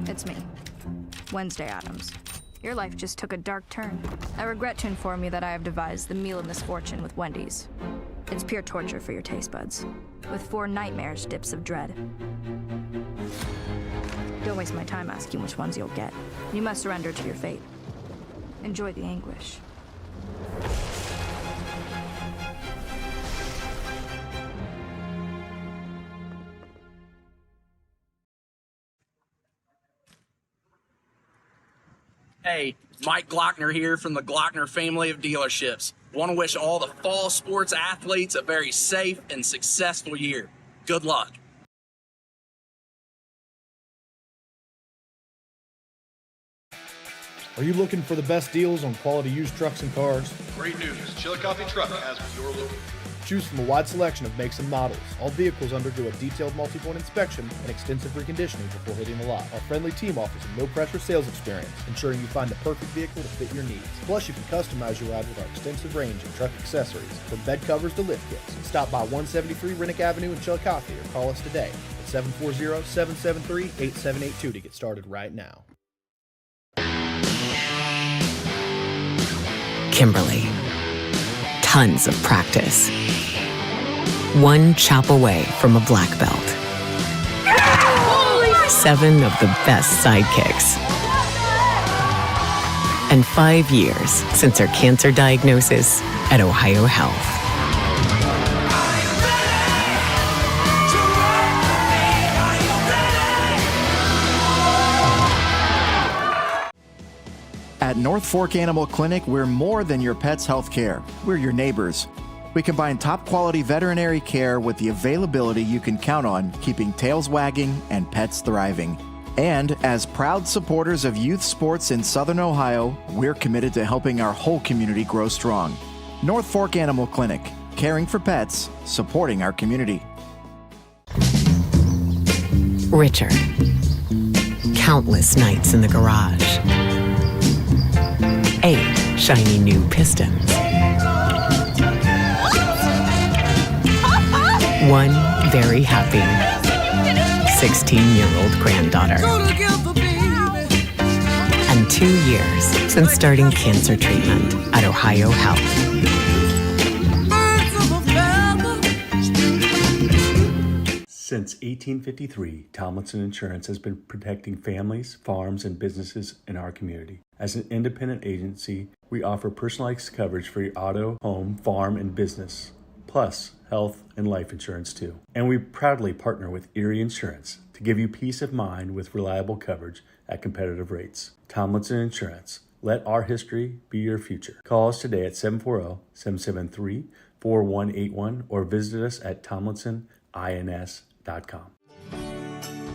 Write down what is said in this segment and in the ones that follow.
It's me, Wednesday Addams. Your life just took a dark turn. I regret to inform you that I have devised the meal of misfortune with Wendy's. It's pure torture for your taste buds, with 4 nightmarish dips of dread. Don't waste my time asking which ones you'll get. You must surrender to your fate. Enjoy the anguish. Hey, Mike Glockner here from the Glockner family of dealerships. Want to wish all the fall sports athletes a very safe and successful year. Good luck. Are you looking for the best deals on quality used trucks and cars? Great news. Chillicothe Truck has what you're looking for. Choose from a wide selection of makes and models. All vehicles undergo a detailed multi-point inspection and extensive reconditioning before hitting the lot. Our friendly team offers a no-pressure sales experience, ensuring you find the perfect vehicle to fit your needs. Plus, you can customize your ride with our extensive range of truck accessories, from bed covers to lift kits. Stop by 173 Rennick Avenue in Chillicothe or call us today at 740-773-8782 to get started right now. Kimberly. Tons of practice. One chop away from a black belt. 7 of the best sidekicks. And 5 years since her cancer diagnosis at Ohio Health. At North Fork Animal Clinic, we're more than your pet's health care. We're your neighbors. We combine top-quality veterinary care with the availability you can count on, keeping tails wagging and pets thriving. And as proud supporters of youth sports in Southern Ohio, we're committed to helping our whole community grow strong. North Fork Animal Clinic, caring for pets, supporting our community. Richard. Countless nights in the garage. 8 shiny new pistons. 1 very happy 16-year-old granddaughter. And 2 years since starting cancer treatment at Ohio Health. Since 1853, Tomlinson Insurance has been protecting families, farms, and businesses in our community. As an independent agency, we offer personalized coverage for your auto, home, farm, and business, plus health and life insurance too. And we proudly partner with Erie Insurance to give you peace of mind with reliable coverage at competitive rates. Tomlinson Insurance. Let our history be your future. Call us today at 740-773-4181 or visit us at tomlinsonins.com.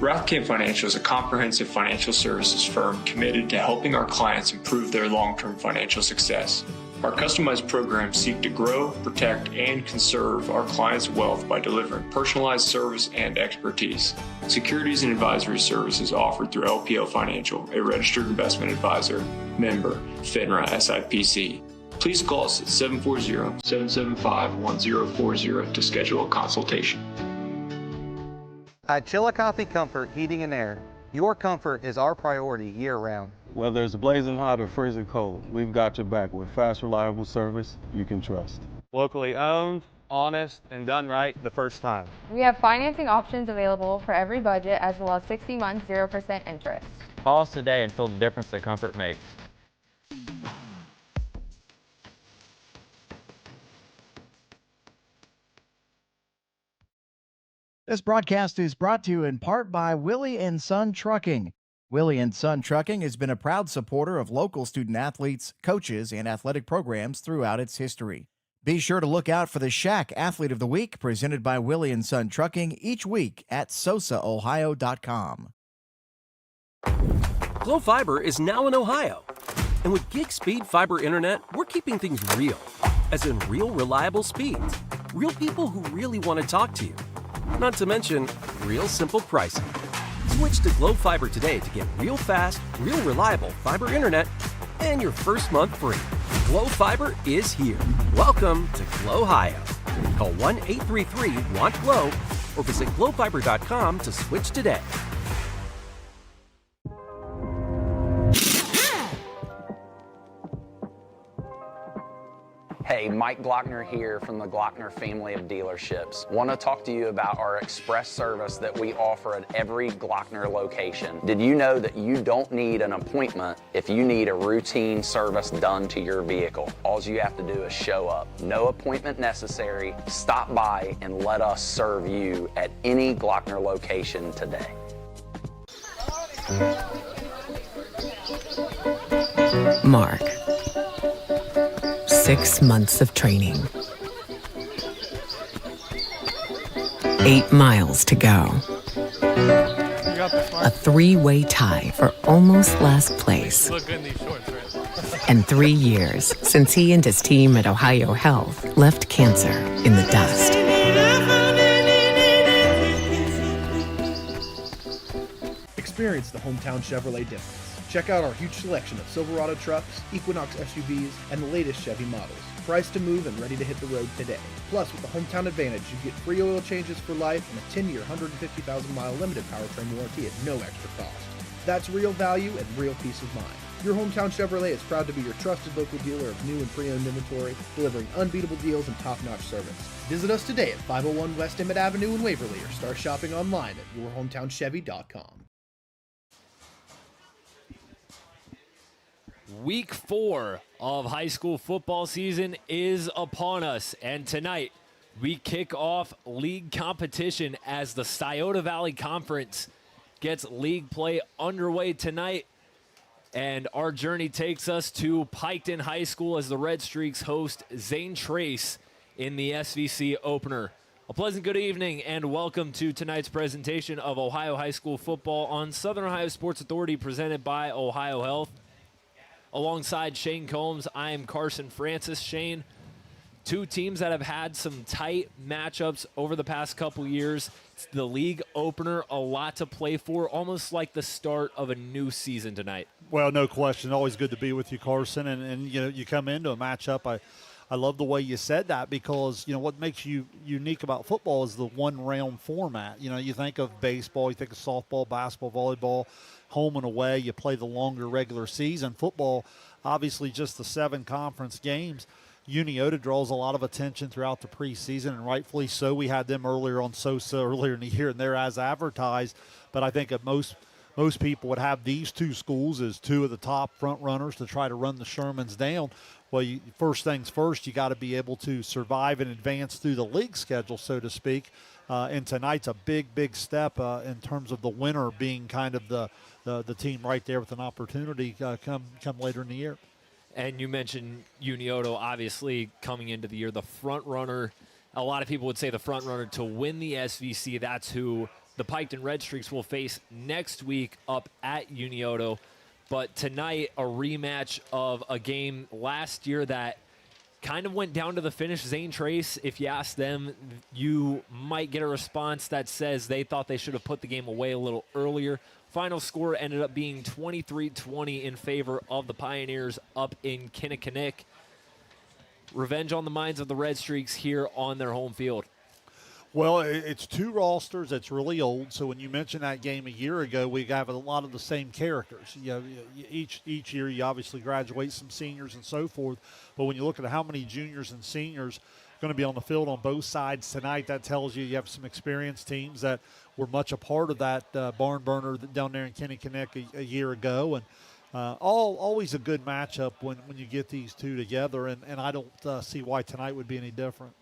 Rathkamp Financial is a comprehensive financial services firm committed to helping our clients improve their long-term financial success. Our customized programs seek to grow, protect, and conserve our clients' wealth by delivering personalized service and expertise. Securities and advisory services offered through LPL Financial, a registered investment advisor, member, FINRA SIPC. Please call us at 740-775-1040 to schedule a consultation. At Chillicothe Comfort Heating and Air, your comfort is our priority year-round. Whether it's blazing hot or freezing cold, we've got your back with fast, reliable service you can trust. Locally owned, honest, and done right the first time. We have financing options available for every budget, as well as 60 months, 0% interest. Call us today and feel the difference that comfort makes. This broadcast is brought to you in part by Willie & Son Trucking. Willie & Son Trucking has been a proud supporter of local student athletes, coaches, and athletic programs throughout its history. Be sure to look out for the Shack Athlete of the Week presented by Willie & Son Trucking each week at sosaohio.com. Glo Fiber is now in Ohio. And with gig speed fiber internet, we're keeping things real. As in real reliable speeds. Real people who really want to talk to you. Not to mention, real simple pricing. Switch to Glo Fiber today to get real fast, real reliable fiber internet and your first month free. Glo Fiber is here. Welcome to Glo-Hio. Call 1-833-WANT-GLO or visit glofiber.com to switch today. Hey, Mike Glockner here from the Glockner family of dealerships. Want to talk to you about our express service that we offer at every Glockner location. Did you know that you don't need an appointment if you need a routine service done to your vehicle? All you have to do is show up. No appointment necessary. Stop by and let us serve you at any Glockner location today. Mark. 6 months of training. 8 miles to go. A 3-way tie for almost last place. And 3 years since he and his team at Ohio Health left cancer in the dust. Experience the hometown Chevrolet difference. Check out our huge selection of Silverado trucks, Equinox SUVs, and the latest Chevy models. Priced to move and ready to hit the road today. Plus, with the Hometown Advantage, you get free oil changes for life and a 10-year, 150,000-mile limited powertrain warranty at no extra cost. That's real value and real peace of mind. Your Hometown Chevrolet is proud to be your trusted local dealer of new and pre-owned inventory, delivering unbeatable deals and top-notch service. Visit us today at 501 West Emmett Avenue in Waverly or start shopping online at yourhometownchevy.com. Week 4 of high school football season is upon us, and tonight we kick off league competition as the Scioto Valley Conference gets league play underway tonight, and our journey takes us to Piketon High School as the Redstreaks host Zane Trace in the SVC opener. A pleasant good evening and welcome to tonight's presentation of Ohio High School football on Southern Ohio Sports Authority, presented by Ohio Health. Alongside Shane Combs, I am Carson Francis. Shane, two teams that have had some tight matchups over the past couple years. It's the league opener, a lot to play for, almost like the start of a new season tonight. Well, no question. Always good to be with you, Carson. And you know, you come into a matchup. I love the way you said that because, you know, what makes you unique about football is the one-round format. You know, you think of baseball, you think of softball, basketball, volleyball, home and away. You play the longer regular season. Football, obviously just the 7 conference games. Uniota draws a lot of attention throughout the preseason, and rightfully so. We had them earlier on SOSA earlier in the year, and they're as advertised. But I think that most people would have these two schools as two of the top front runners to try to run the Shermans down. Well, first things first, you got to be able to survive and advance through the league schedule, so to speak. And tonight's a big step in terms of the winner being kind of the team right there with an opportunity come later in the year. And you mentioned Unioto, obviously coming into the year, the front runner. A lot of people would say the front runner to win the SVC. That's who the Piketon Redstreaks will face next week up at Unioto. But tonight, a rematch of a game last year that kind of went down to the finish. Zane Trace, if you ask them, you might get a response that says they thought they should have put the game away a little earlier. Final score ended up being 23-20 in favor of the Pioneers up in Kinnickinnick. Revenge on the minds of the Redstreaks here on their home field. Well, it's two rosters that's really old. So when you mentioned that game a year ago, we have a lot of the same characters. You know, each year you obviously graduate some seniors and so forth. But when you look at how many juniors and seniors are going to be on the field on both sides tonight, that tells you have some experienced teams that were much a part of that barn burner down there in Kinnickinnick a year ago. And always a good matchup when you get these two together. And I don't see why tonight would be any different.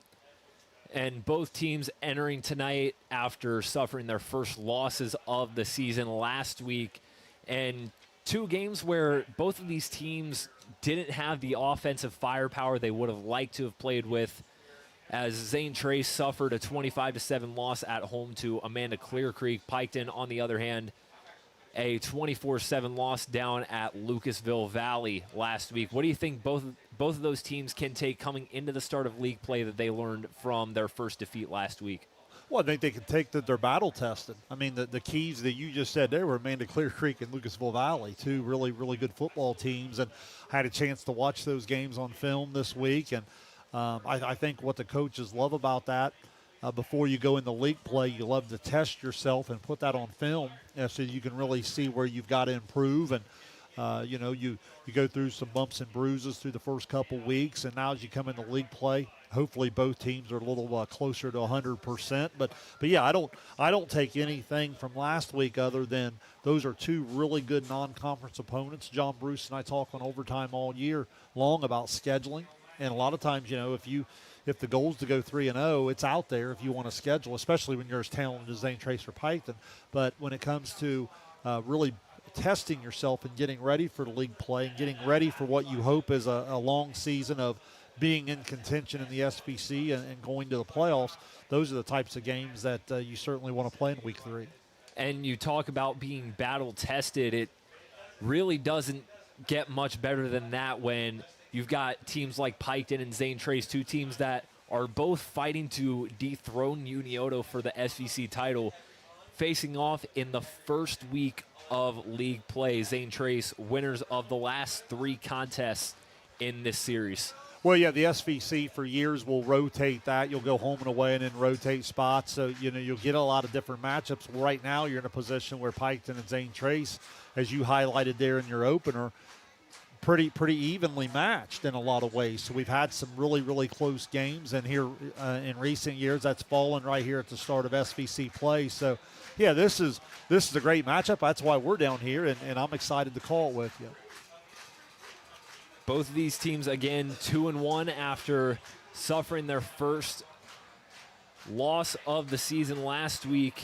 And both teams entering tonight after suffering their first losses of the season last week. And two games where both of these teams didn't have the offensive firepower they would have liked to have played with, as Zane Trace suffered a 25-7 loss at home to Amanda Clear Creek. Piketon, on the other hand, a 24-7 loss down at Lucasville Valley last week. What do you think both of those teams can take coming into the start of league play that they learned from their first defeat last week? Well, I think they can take that they're battle tested. I mean, the keys that you just said there were Amanda Clear Creek and Lucasville Valley, two really good football teams. And I had a chance to watch those games on film this week. And I think what the coaches love about that, before you go into league play, you love to test yourself and put that on film so you can really see where you've got to improve. And You go through some bumps and bruises through the first couple weeks, and now as you come into league play, hopefully both teams are a little closer to 100%. But yeah, I don't take anything from last week other than those are two really good non-conference opponents. John Bruce and I talk on Overtime all year long about scheduling, and a lot of times, if the goal is to go 3-0, it's out there if you want to schedule, especially when you're as talented as Zane Trace or Piketon. But when it comes to really testing yourself and getting ready for the league play and getting ready for what you hope is a long season of being in contention in the SVC and going to the playoffs, those are the types of games that you certainly want to play in week 3. And you talk about being battle tested. It really doesn't get much better than that when you've got teams like Piketon and Zane Trace, two teams that are both fighting to dethrone Unioto for the SVC title, facing off in the first week of league play. Zane Trace, winners of the last 3 contests in this series. Well, yeah, the SVC for years will rotate that. You'll go home and away and then rotate spots. So, you'll get a lot of different matchups. Right now, you're in a position where Piketon and Zane Trace, as you highlighted there in your opener, pretty evenly matched in a lot of ways. So we've had some really, really close games. And here in recent years, that's fallen right here at the start of SVC play. So, yeah, this is a great matchup. That's why we're down here, and I'm excited to call it with you. Both of these teams, again, 2-1 after suffering their first loss of the season last week.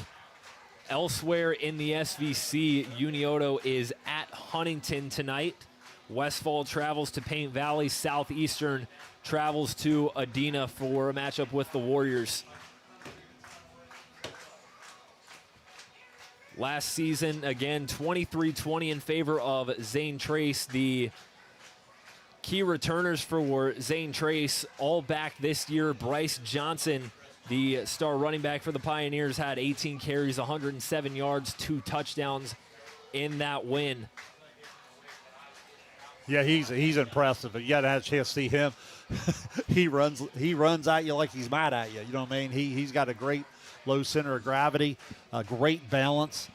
Elsewhere in the SVC, Unioto is at Huntington tonight. Westfall travels to Paint Valley. Southeastern travels to Adena for a matchup with the Warriors. Last season, again, 23-20 in favor of Zane Trace. The key returners for Zane Trace all back this year. Bryce Johnson, the star running back for the Pioneers, had 18 carries, 107 yards, 2 touchdowns in that win. Yeah, he's impressive. You got to have a chance to see him. he runs at you like he's mad at you. You know what I mean? He's got a great low center of gravity, a great balance,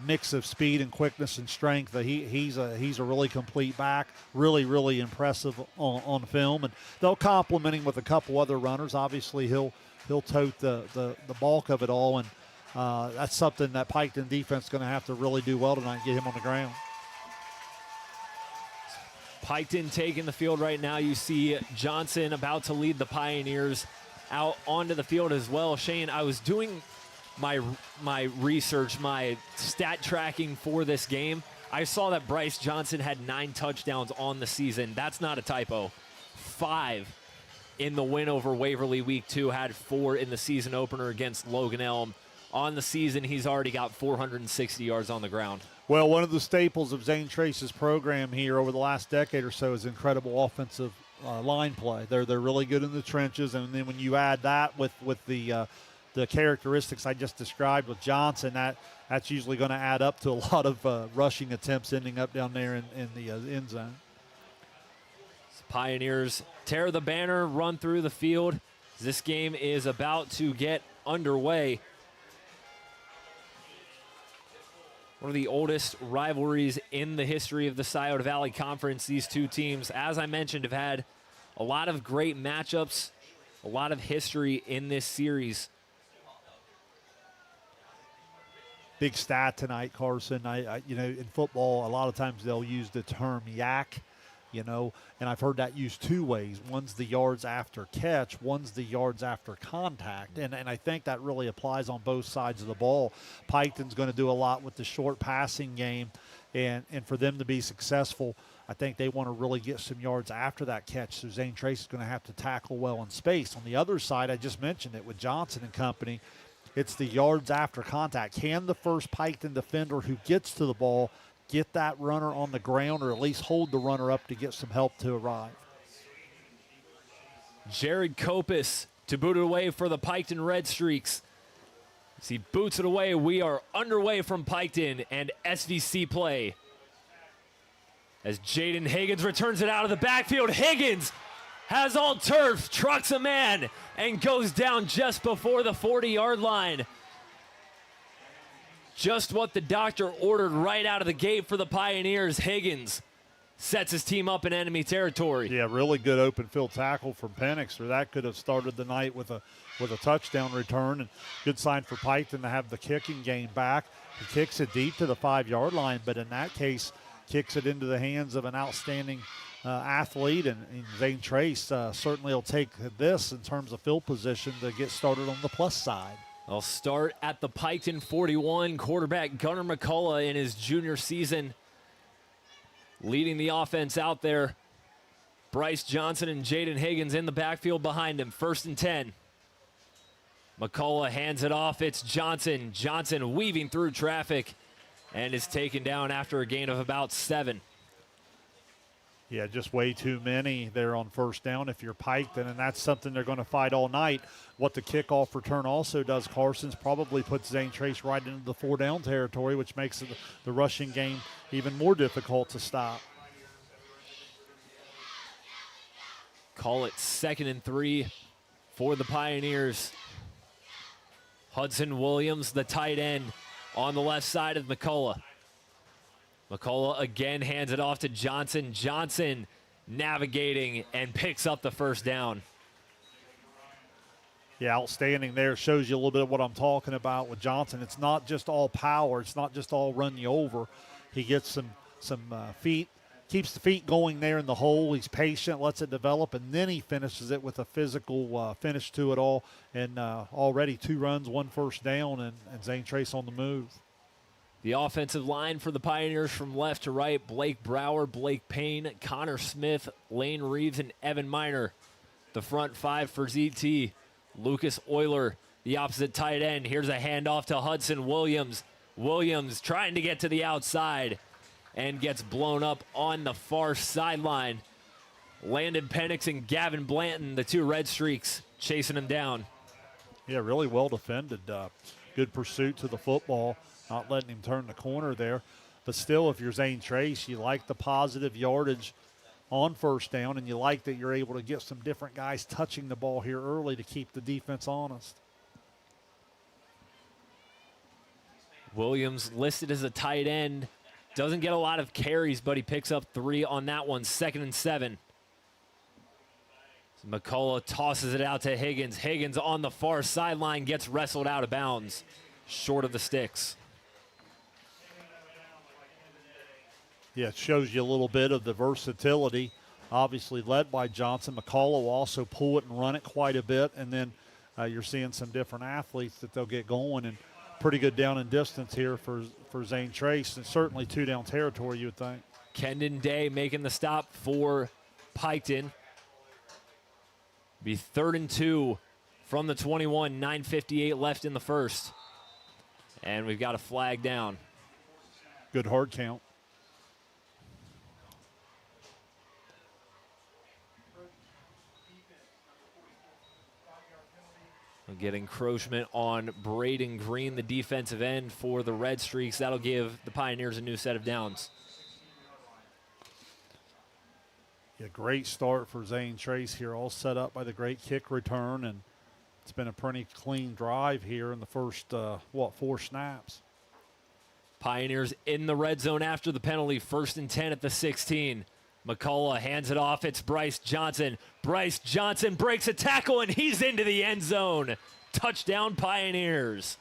mix of speed and quickness and strength. He's a really complete back. Really, really impressive on film. And they'll complement him with a couple other runners. Obviously, he'll tote the bulk of it all, and that's something that Piketon defense is going to have to really do well tonight and get him on the ground. Piketon taking the field right now. You see Johnson about to lead the Pioneers out onto the field as well. Shane, I was doing my research, my stat tracking for this game. I saw that Bryce Johnson had 9 touchdowns on the season. That's not a typo. 5 in the win over Waverly Week 2, had 4 in the season opener against Logan Elm. On the season, he's already got 460 yards on the ground. Well, one of the staples of Zane Trace's program here over the last decade or so is incredible offensive line play. They're really good in the trenches, and then when you add that with the characteristics I just described with Johnson, that's usually going to add up to a lot of rushing attempts ending up down there in the end zone. Pioneers tear the banner, run through the field. This game is about to get underway. One of the oldest rivalries in the history of the Scioto Valley Conference. These two teams, as I mentioned, have had a lot of great matchups, a lot of history in this series. Big stat tonight, Carson. In football, a lot of times they'll use the term yak, and I've heard that used 2 ways. One's the yards after catch, one's the yards after contact, and I think that really applies on both sides of the ball. Piketon's going to do a lot with the short passing game, and for them to be successful, I think they want to really get some yards after that catch, so Zane Trace is going to have to tackle well in space. On the other side, I just mentioned it with Johnson and company, it's the yards after contact. Can the first Piketon defender who gets to the ball get that runner on the ground, or at least hold the runner up to get some help to arrive? Jared Kopis to boot it away for the Piketon Redstreaks. As he boots it away, we are underway from Piketon and SVC play. As Jaden Higgins returns it out of the backfield. Higgins has all turf, trucks a man, and goes down just before the 40-yard line. Just what the doctor ordered right out of the gate for the Pioneers. Higgins sets his team up in enemy territory. Yeah, really good open field tackle from Penix, or that could have started the night with a touchdown return. And good sign for Piketon to have the kicking game back. He kicks it deep to the 5-yard line, but in that case, kicks it into the hands of an outstanding athlete, and Zane Trace certainly will take this in terms of field position to get started on the plus side. I'll start at the Piketon 41. Quarterback Gunnar McCullough in his junior season, leading the offense out there. Bryce Johnson and Jaden Higgins in the backfield behind him. 1st and 10. McCullough hands it off. It's Johnson. Johnson weaving through traffic and is taken down after a gain of about 7. Yeah, just way too many there on 1st down if you're Piketon, and that's something they're going to fight all night. What the kickoff return also does, Carson's probably puts Zane Trace right into the 4-down territory, which makes the rushing game even more difficult to stop. Call it 2nd and 3 for the Pioneers. Hudson Williams, the tight end, on the left side of McCullough. McCullough again hands it off to Johnson. Johnson navigating and picks up the 1st down. Yeah, outstanding there. Shows you a little bit of what I'm talking about with Johnson. It's not just all power. It's not just all run you over. He gets some feet, keeps the feet going there in the hole. He's patient, lets it develop, and then he finishes it with a physical finish to it all. And already 2 runs, 1 1st down, and Zane Trace on the move. The offensive line for the Pioneers from left to right: Blake Brower, Blake Payne, Connor Smith, Lane Reeves, and Evan Miner. The front 5 for ZT: Lucas Euler, the opposite tight end. Here's a handoff to Hudson Williams. Williams trying to get to the outside and gets blown up on the far sideline. Landon Penix and Gavin Blanton, the 2 Redstreaks, chasing him down. Yeah, really well defended. Good pursuit to the football, not letting him turn the corner there. But still, if you're Zane Trace, you like the positive yardage on 1st down, and you like that you're able to get some different guys touching the ball here early to keep the defense honest. Williams listed as a tight end. Doesn't get a lot of carries, but he picks up 3 on that one. 2nd and 7. McCullough tosses it out to Higgins. Higgins on the far sideline gets wrestled out of bounds, short of the sticks. Yeah, it shows you a little bit of the versatility, obviously led by Johnson. McCullough will also pull it and run it quite a bit, and then you're seeing some different athletes that they'll get going, and pretty good down and distance here for Zane Trace, and certainly 2-down territory, you would think. Kendon Day making the stop for Piketon. Be 3rd and 2 from the 21, 9:58 left in the 1st. And we've got a flag down. Good hard count. We'll get encroachment on Braden Green, the defensive end for the Redstreaks. That'll give the Pioneers a new set of downs. Yeah, great start for Zane Trace here, all set up by the great kick return, and it's been a pretty clean drive here in the first, 4 snaps. Pioneers in the red zone after the penalty. 1st and 10 at the 16. McCullough hands it off. It's Bryce Johnson. Bryce Johnson breaks a tackle, and he's into the end zone. Touchdown, Pioneers.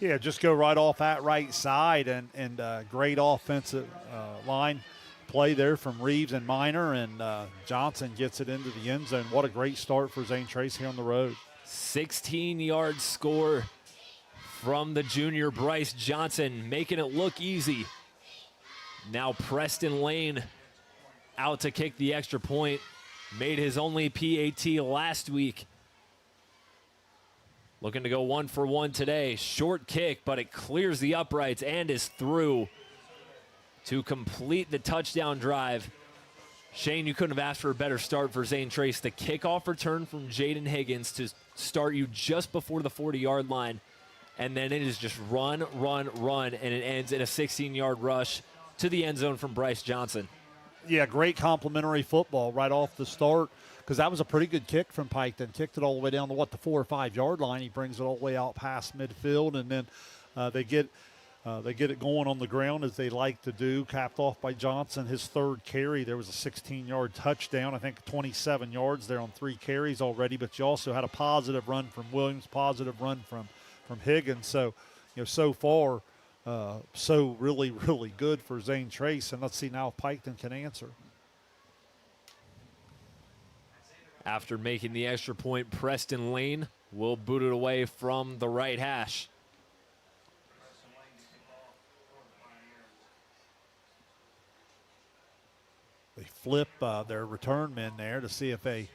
Yeah, just go right off that right side, and great offensive line play there from Reeves and Miner, and Johnson gets it into the end zone. What a great start for Zane Trace here on the road. 16-yard score from the junior Bryce Johnson, making it look easy. Now Preston Lane out to kick the extra point. Made his only PAT last week. Looking to go 1 for 1 today. Short kick, but it clears the uprights and is through to complete the touchdown drive. Shane, you couldn't have asked for a better start for Zane Trace. The kickoff return from Jaden Higgins to start you just before the 40-yard line. And then it is just run, run, run, and it ends in a 16-yard rush to the end zone from Bryce Johnson. Yeah, great complimentary football right off the start, because that was a pretty good kick from Piketon. Kicked it all the way down to, the 4 or 5 yard line. He brings it all the way out past midfield, and then They get it going on the ground as they like to do. Capped off by Johnson. His third carry, there was a 16-yard touchdown. I think 27 yards there on 3 carries already. But you also had a positive run from Williams, positive run from Higgins. So, so far, so really, really good for Zane Trace. And let's see now if Piketon can answer. After making the extra point, Preston Lane will boot it away from the right hash. They flip their return men there to see if they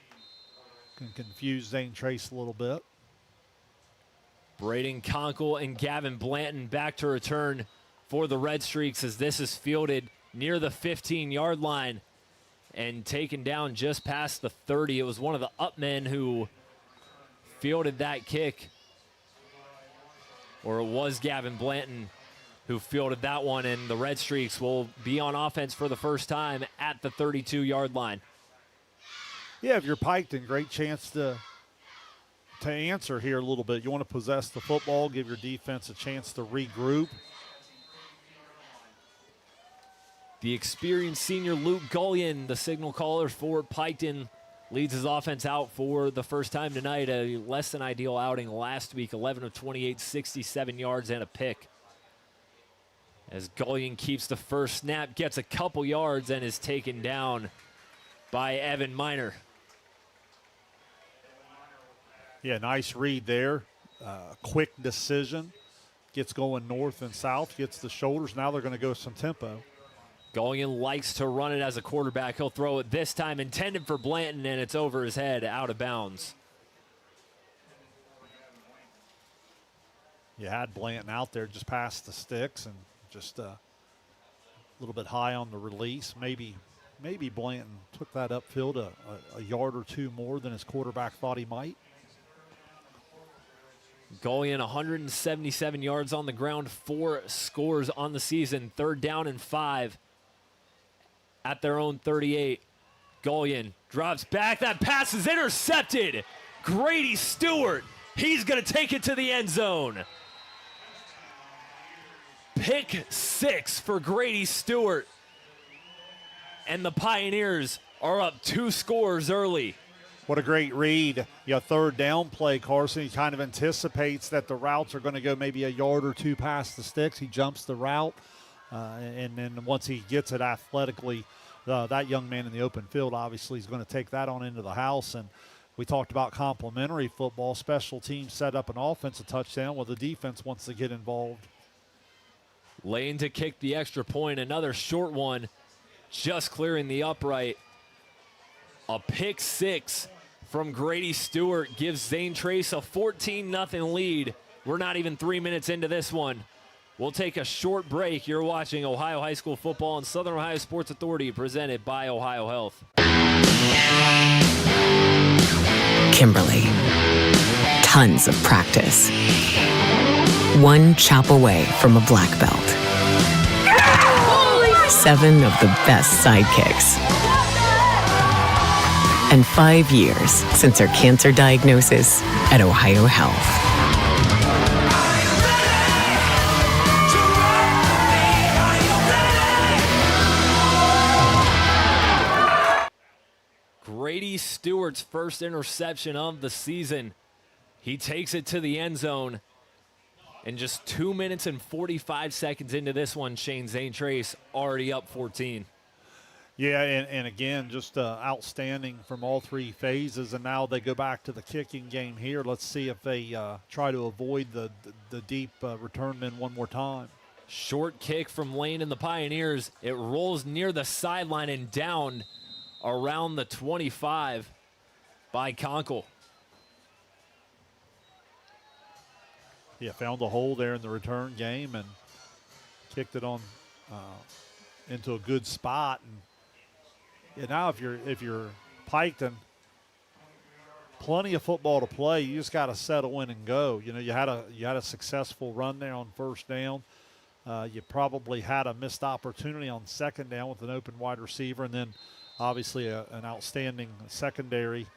can confuse Zane Trace a little bit. Braden Conkle and Gavin Blanton back to return for the Redstreaks as this is fielded near the 15-yard line and taken down just past the 30. It was one of the up men who fielded that kick, or it was Gavin Blanton who fielded that one, and the Redstreaks will be on offense for the first time at the 32-yard line. Yeah, if you're Piketon, great chance to answer here a little bit. You want to possess the football, give your defense a chance to regroup. The experienced senior Luke Gullion, the signal caller for Piketon, leads his offense out for the first time tonight. A less than ideal outing last week, 11 of 28, 67 yards and a pick. As Gullion keeps the first snap, gets a couple yards, and is taken down by Evan Miner. Yeah, nice read there. Quick decision. Gets going north and south, gets the shoulders. Now they're going to go some tempo. Gullion likes to run it as a quarterback. He'll throw it this time, intended for Blanton, and it's over his head, out of bounds. You had Blanton out there just past the sticks and just a little bit high on the release. Maybe Blanton took that upfield a yard or two more than his quarterback thought he might. Gullion, 177 yards on the ground, 4 scores on the season. 3rd down and 5 at their own 38. Gullion drops back. That pass is intercepted. Grady Stewart, he's going to take it to the end zone. Pick 6 for Grady Stewart. And the Pioneers are up 2 scores early. What a great read. 3rd down play, Carson. He kind of anticipates that the routes are going to go maybe a yard or 2 past the sticks. He jumps the route, and then once he gets it athletically, that young man in the open field obviously is going to take that on into the house. And we talked about complementary football. Special teams set up an offensive touchdown where the defense wants to get involved. Lane to kick the extra point. Another short one, just clearing the upright. A pick 6 from Grady Stewart gives Zane Trace a 14-0 lead. We're not even 3 minutes into this one. We'll take a short break. You're watching Ohio High School Football on Southern Ohio Sports Authority, presented by Ohio Health. Kimberly. Tons of practice. One chop away from a black belt. 7 of the best sidekicks. And 5 years since her cancer diagnosis at Ohio Health. Grady Stewart's first interception of the season. He takes it to the end zone. And just 2 minutes and 45 seconds into this one, Zane Trace already up 14. Yeah, and again, just outstanding from all 3 phases. And now they go back to the kicking game here. Let's see if they try to avoid the deep return men one more time. Short kick from Lane and the Pioneers. It rolls near the sideline and down around the 25 by Conkle. Yeah, found a hole there in the return game and kicked it on into a good spot. And now if you're Piketon, plenty of football to play. You just got to settle in and go. You had a successful run there on 1st down. You probably had a missed opportunity on 2nd down with an open wide receiver, and then obviously an outstanding secondary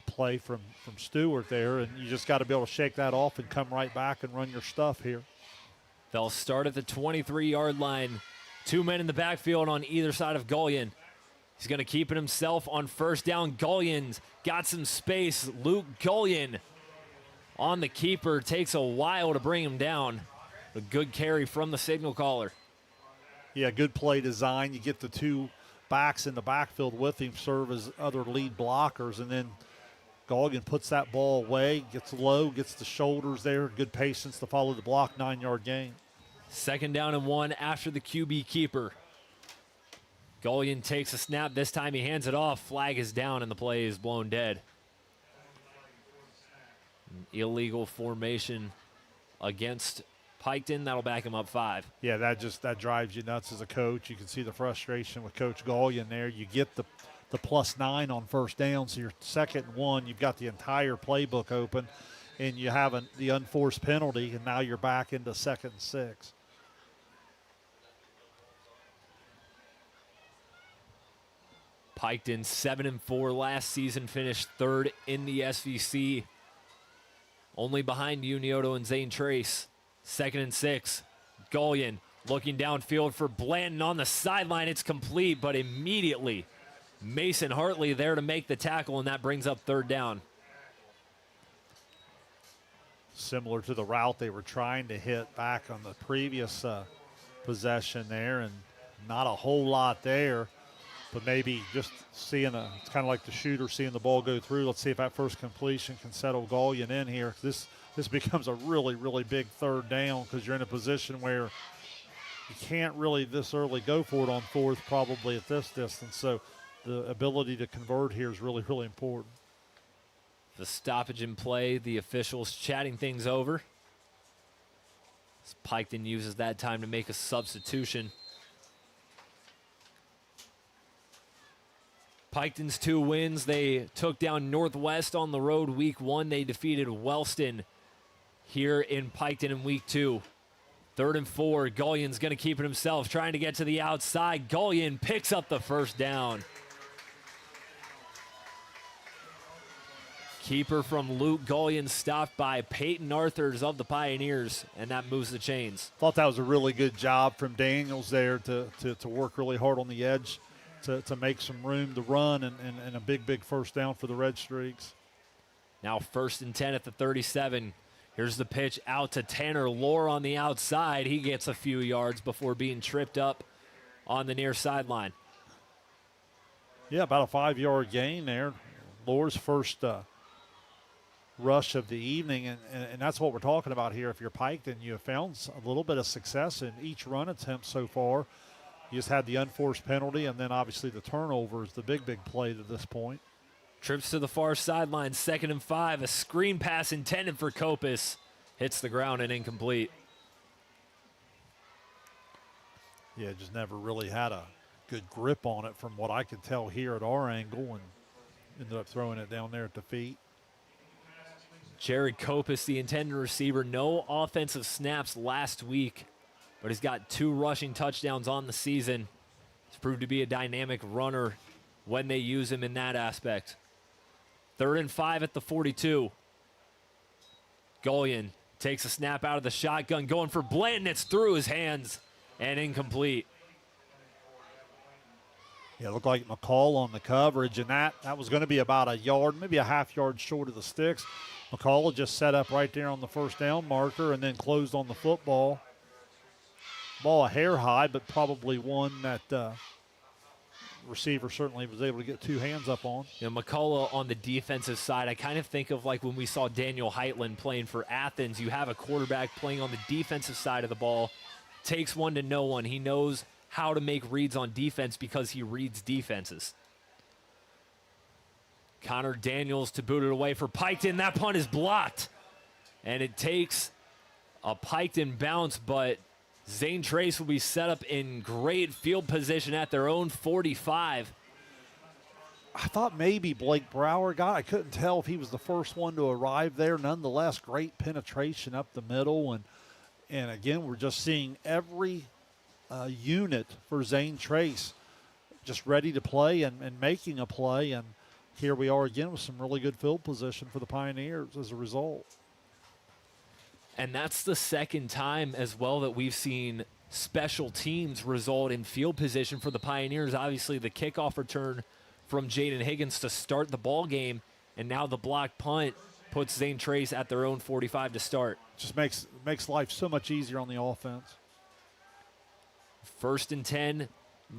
play from Stewart there, and you just got to be able to shake that off and come right back and run your stuff here. They'll start at the 23-yard line. 2 men in the backfield on either side of Gullion. He's going to keep it himself on first down. Gullion's got some space. Luke Gullion on the keeper. Takes a while to bring him down. A good carry from the signal caller. Yeah, good play design. You get the 2 backs in the backfield with him, serve as other lead blockers, and then Gullion puts that ball away, gets low, gets the shoulders there, good patience to follow the block, 9-yard gain. 2nd down and 1 after the QB keeper. Gullion takes a snap. This time he hands it off. Flag is down and the play is blown dead. An illegal formation against Piketon. That'll back him up 5. Yeah, that drives you nuts as a coach. You can see the frustration with Coach Gullion there. You get the +9 on first down, so you're 2nd and 1. You've got the entire playbook open, and you have the unforced penalty, and now you're back into 2nd and 6. Piketon 7-4 last season, finished 3rd in the SVC. Only behind Unioto and Zane Trace. 2nd and 6. Gullion looking downfield for Blanton on the sideline. It's complete, but immediately Mason Hartley there to make the tackle, and that brings up 3rd down. Similar to the route they were trying to hit back on the previous possession there, and not a whole lot there. But maybe just seeing it's kind of like the shooter seeing the ball go through. Let's see if that first completion can settle Gullion in here. This becomes a really, really big 3rd down because you're in a position where you can't really this early go for it on 4th probably at this distance. So the ability to convert here is really, really important. The stoppage in play, the officials chatting things over. As Piketon uses that time to make a substitution. Piketon's 2 wins. They took down Northwest on the road week 1. They defeated Wellston here in Piketon in week 2. 3rd and 4. Gullion's going to keep it himself, trying to get to the outside. Gullion picks up the first down. Keeper from Luke Gullion stopped by Peyton Arthurs of the Pioneers, and that moves the chains. Thought that was a really good job from Daniels there to work really hard on the edge to make some room to run and a big, big first down for the Redstreaks. Now 1st and 10 at the 37. Here's the pitch out to Tanner Lohr on the outside. He gets a few yards before being tripped up on the near sideline. Yeah, about a 5-yard gain there. Lohr's first rush of the evening, and that's what we're talking about here. If you're Piketon, you have found a little bit of success in each run attempt so far. You just had the unforced penalty, and then obviously the turnover is the big, big play to this point. Trips to the far sideline, 2nd and 5. A screen pass intended for Kopis. Hits the ground and incomplete. Yeah, just never really had a good grip on it from what I could tell here at our angle, and ended up throwing it down there at the feet. Jared Kopis, the intended receiver, no offensive snaps last week, but he's got 2 rushing touchdowns on the season. He's proved to be a dynamic runner when they use him in that aspect. 3rd and 5 at the 42. Gullion takes a snap out of the shotgun, going for Blanton. It's through his hands and incomplete. Yeah, it looked like McCall on the coverage, and that was going to be about a yard, maybe a half yard short of the sticks. McCall just set up right there on the first down marker and then closed on the football. Ball a hair high, but probably one that receiver certainly was able to get 2 hands up on. You know, McCullough on the defensive side, I kind of think of like when we saw Daniel Heitland playing for Athens. You have a quarterback playing on the defensive side of the ball, takes one to no one. He knows how to make reads on defense because he reads defenses. Connor Daniels to boot it away for Piketon. That punt is blocked, and it takes a Piketon bounce, but Zane Trace will be set up in great field position at their own 45. I thought maybe Blake Brower got. I couldn't tell if he was the first one to arrive there. Nonetheless, great penetration up the middle, and again, we're just seeing every unit for Zane Trace just ready to play and making a play, and here we are again with some really good field position for the Pioneers as a result. And that's the second time as well that we've seen special teams result in field position for the Pioneers. Obviously, the kickoff return from Jaden Higgins to start the ball game, and now the blocked punt puts Zane Trace at their own 45 to start. Just makes life so much easier on the offense. 1st and 10,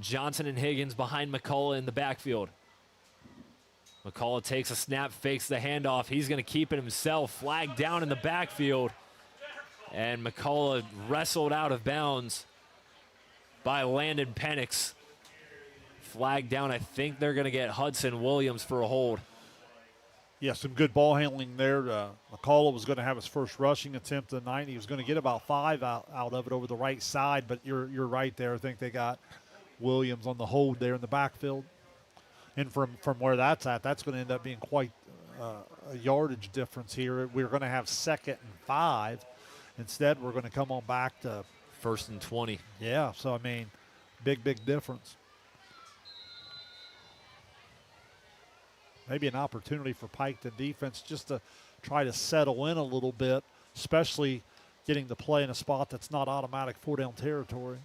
Johnson and Higgins behind McCullough in the backfield. McCullough takes a snap, fakes the handoff. He's going to keep it himself. Flag down in the backfield. And McCullough wrestled out of bounds by Landon Penix. Flag down. I think they're going to get Hudson Williams for a hold. Yeah, some good ball handling there. McCullough was going to have his first rushing attempt of the night. He was going to get about 5 out of it over the right side, but you're right there. I think they got Williams on the hold there in the backfield. And from where that's at, that's going to end up being quite a yardage difference here. We're going to have 2nd and 5. Instead, we're going to come on back to 1st and 20. Yeah, so, I mean, big difference. Maybe an opportunity for Piketon defense just to try to settle in a little bit, especially getting to play in a spot that's not automatic 4-down territory.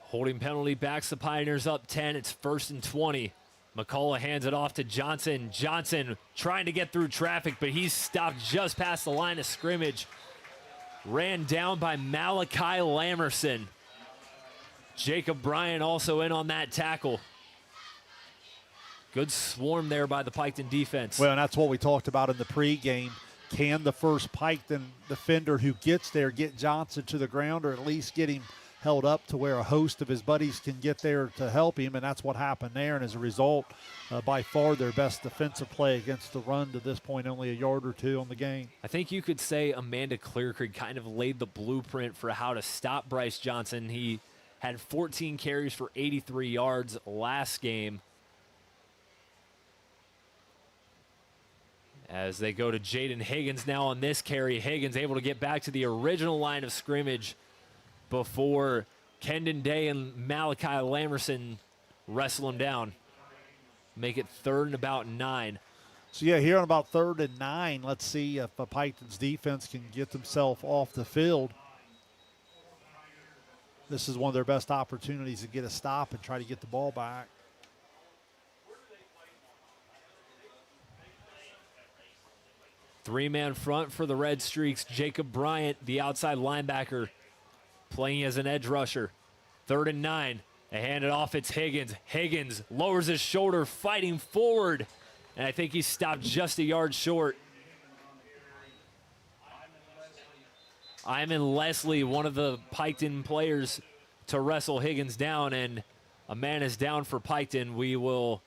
Holding penalty backs the Pioneers up 10. It's 1st and 20. McCullough hands it off to Johnson. Johnson trying to get through traffic, but he's stopped just past the line of scrimmage. Ran down by Malachi Lamerson. Jacob Bryant also in on that tackle. Good swarm there by the Piketon defense. Well, and that's what we talked about in the pregame. Can the first Piketon defender who gets there get Johnson to the ground, or at least get him held up to where a host of his buddies can get there to help him? And that's what happened there. And as a result, by far their best defensive play against the run to this point, only a yard or 2 on the game. I think you could say Amanda Clearcreek kind of laid the blueprint for how to stop Bryce Johnson. He had 14 carries for 83 yards last game. As they go to Jaden Higgins now on this carry. Higgins able to get back to the original line of scrimmage before Kendon Day and Malachi Lamerson wrestle him down. Make it 3rd and about 9. So, yeah, here on about 3rd and 9, let's see if Piketon's defense can get themselves off the field. This is one of their best opportunities to get a stop and try to get the ball back. Three-man front for the Redstreaks. Jacob Bryant, the outside linebacker, playing as an edge rusher. 3rd and 9. They hand it off. It's Higgins. Higgins lowers his shoulder, fighting forward. And I think he stopped just a yard short. Iman Leslie, one of the Piketon players, to wrestle Higgins down. And a man is down for Piketon. We will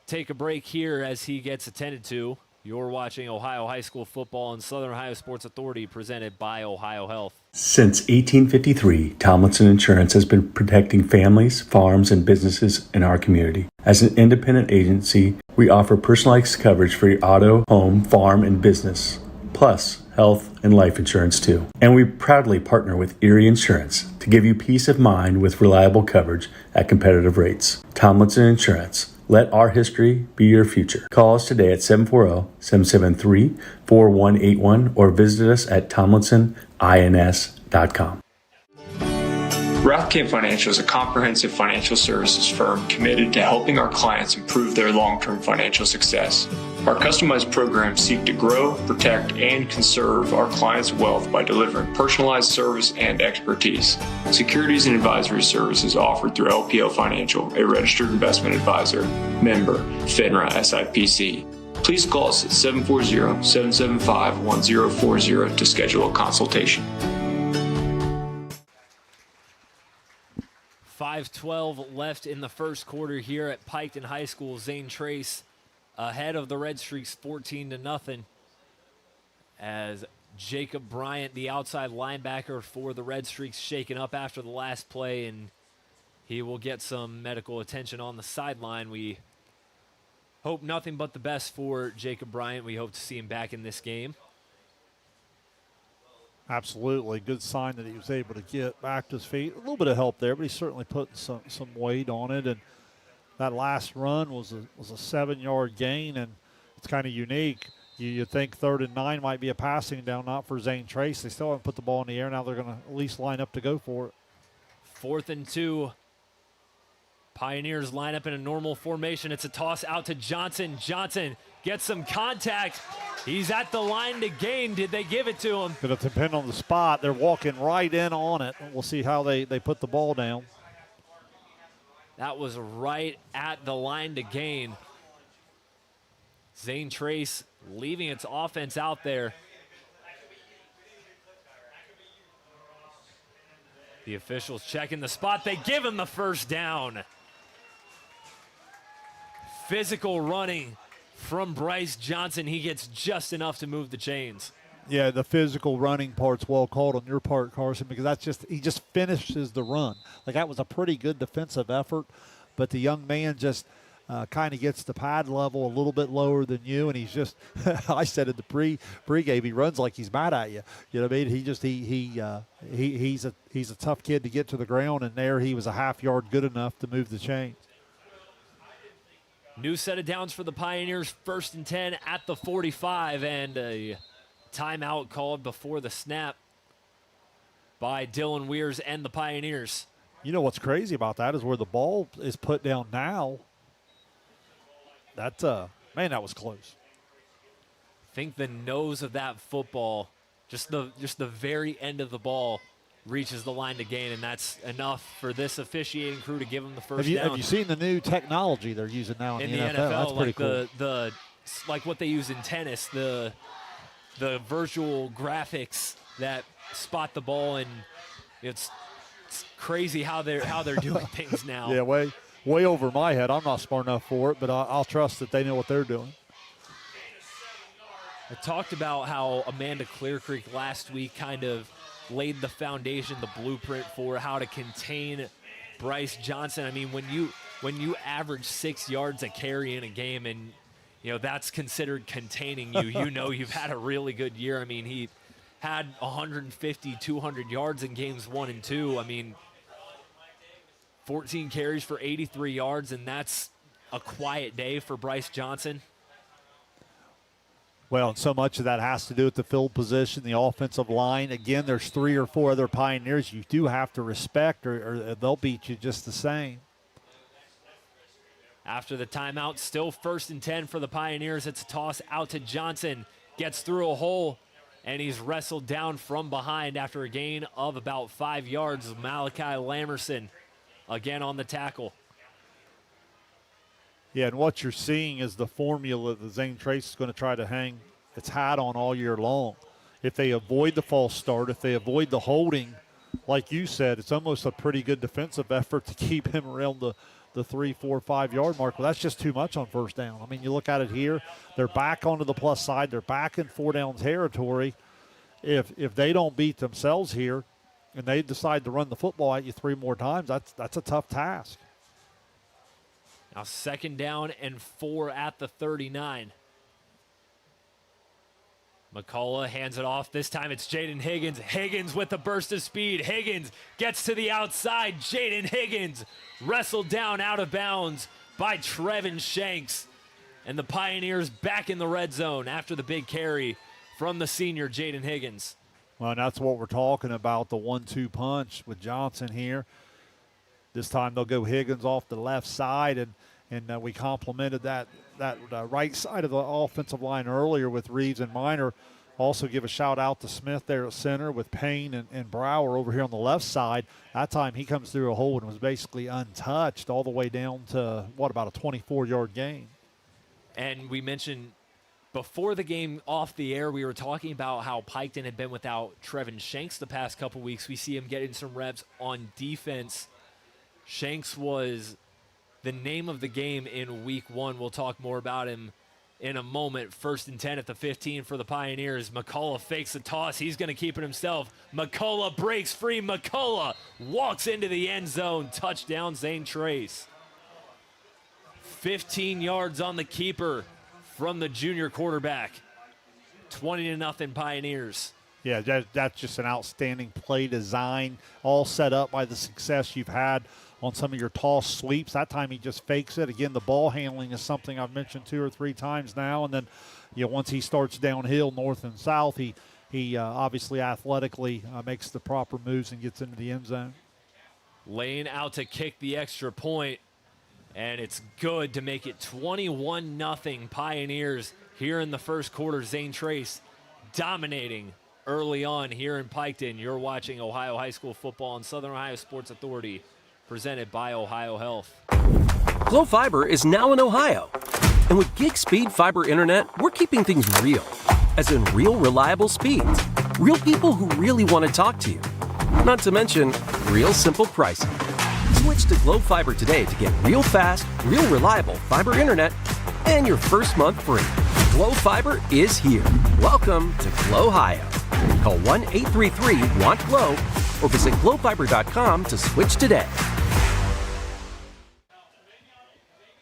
take a break here as he gets attended to. You're watching Ohio High School Football on Southern Ohio Sports Authority, presented by Ohio Health. Since 1853, Tomlinson Insurance has been protecting families, farms, and businesses in our community. As an independent agency, we offer personalized coverage for your auto, home, farm, and business, plus health and life insurance too. And we proudly partner with Erie Insurance to give you peace of mind with reliable coverage at competitive rates. Tomlinson Insurance. Let our history be your future. Call us today at 740-773-4181 or visit us at tomlinsonins.com. Rathkamp Financial is a comprehensive financial services firm committed to helping our clients improve their long-term financial success. Our customized programs seek to grow, protect, and conserve our clients' wealth by delivering personalized service and expertise. Securities and advisory services offered through LPL Financial, a registered investment advisor, member, FINRA SIPC. Please call us at 740-775-1040 to schedule a consultation. 5:12 left in the first quarter here at Piketon High School. Zane Trace ahead of the Redstreaks 14-0, as Jacob Bryant, the outside linebacker for the Redstreaks, shaken up after the last play, and he will get some medical attention on the sideline. We hope nothing but the best for Jacob Bryant. We hope to see him back in this game. Absolutely. Good sign that he was able to get back to his feet. A little bit of help there, but he's certainly putting some weight on it. And that last run was a 7-yard gain, and it's kind of unique. You think 3rd and 9 might be a passing down, not for Zane Trace. They still haven't put the ball in the air. Now they're going to at least line up to go for it. 4th and 2. Pioneers line up in a normal formation. It's a toss out to Johnson. Johnson gets some contact. He's at the line to gain. Did they give it to him? Going to depend on the spot. They're walking right in on it. We'll see how they put the ball down. That was right at the line to gain. Zane Trace leaving its offense out there. The officials checking the spot. They give him the first down. Physical running from Bryce Johnson. He gets just enough to move the chains. Yeah, the physical running part's well called on your part, Carson, because he just finishes the run. Like, that was a pretty good defensive effort, but the young man just kind of gets the pad level a little bit lower than you, and he's just I said at the pregame, he runs like he's mad at you. You know what I mean? He's a tough kid to get to the ground, and there he was a half yard good enough to move the chains. New set of downs for the Pioneers, 1st and 10 at the 45, and a timeout called before the snap by Dylan Weirs and the Pioneers. You know what's crazy about that is where the ball is put down now. That was close. I think the nose of that football, just the very end of the ball, reaches the line to gain, and that's enough for this officiating crew to give them the first down. Have you seen the new technology they're using now in the NFL? That's pretty cool. The like what they use in tennis, the virtual graphics that spot the ball, and it's crazy how they're doing things now. Yeah, way over my head. I'm not smart enough for it, but I'll trust that they know what they're doing. I talked about how Amanda Clear Creek last week kind of laid the foundation, the blueprint for how to contain Bryce Johnson. I mean, when you average 6 yards a carry in a game, and that's considered containing you, you've had a really good year. I mean, he had 150, 200 yards in games 1 and 2. I mean, 14 carries for 83 yards, and that's a quiet day for Bryce Johnson. Well, and so much of that has to do with the field position, the offensive line. Again, there's 3 or 4 other Pioneers you do have to respect, or they'll beat you just the same. After the timeout, still 1st and 10 for the Pioneers. It's a toss out to Johnson. Gets through a hole, and he's wrestled down from behind after a gain of about 5 yards. Malachi Lamerson again on the tackle. Yeah, and what you're seeing is the formula that Zane Trace is going to try to hang its hat on all year long. If they avoid the false start, if they avoid the holding, like you said, it's almost a pretty good defensive effort to keep him around the 3, 4, 5 yard mark. Well, that's just too much on first down. I mean, you look at it here, they're back onto the plus side. They're back in 4 down territory. If they don't beat themselves here and they decide to run the football at you 3 more times, that's a tough task. Now 2nd down and 4 at the 39. McCullough hands it off. This time it's Jaden Higgins. Higgins with a burst of speed. Higgins gets to the outside. Jaden Higgins wrestled down out of bounds by Trevin Shanks. And the Pioneers back in the red zone after the big carry from the senior Jaden Higgins. Well, and that's what we're talking about, the 1-2 punch with Johnson here. This time they'll go Higgins off the left side, and we complimented that right side of the offensive line earlier with Reeves and Minor. Also give a shout out to Smith there at center with Payne and Brower over here on the left side. That time he comes through a hole and was basically untouched all the way down to, about a 24-yard gain. And we mentioned before the game off the air, we were talking about how Piketon had been without Trevin Shanks the past couple weeks. We see him getting some reps on defense. Shanks was the name of the game in week 1. We'll talk more about him in a moment. 1st and 10 at the 15 for the Pioneers. McCullough fakes the toss. He's going to keep it himself. McCullough breaks free. McCullough walks into the end zone. Touchdown, Zane Trace. 15 yards on the keeper from the junior quarterback. 20-0 Pioneers. Yeah, that's just an outstanding play design, all set up by the success you've had on some of your toss sweeps. That time he just fakes it. Again, the ball handling is something I've mentioned 2 or 3 times now. And then, once he starts downhill, north and south, he obviously athletically makes the proper moves and gets into the end zone. Lane out to kick the extra point, and it's good to make it 21-0 Pioneers here in the first quarter. Zane Trace dominating early on here in Piketon. You're watching Ohio High School football on Southern Ohio Sports Authority, presented by Ohio Health. Glo Fiber is now in Ohio. And with gig speed fiber internet, we're keeping things real. As in real reliable speeds. Real people who really want to talk to you. Not to mention, real simple pricing. Switch to Glo Fiber today to get real fast, real reliable fiber internet and your first month free. Glo Fiber is here. Welcome to Glo Ohio. Call 1-833-WANT-GLO or visit glofiber.com to switch today.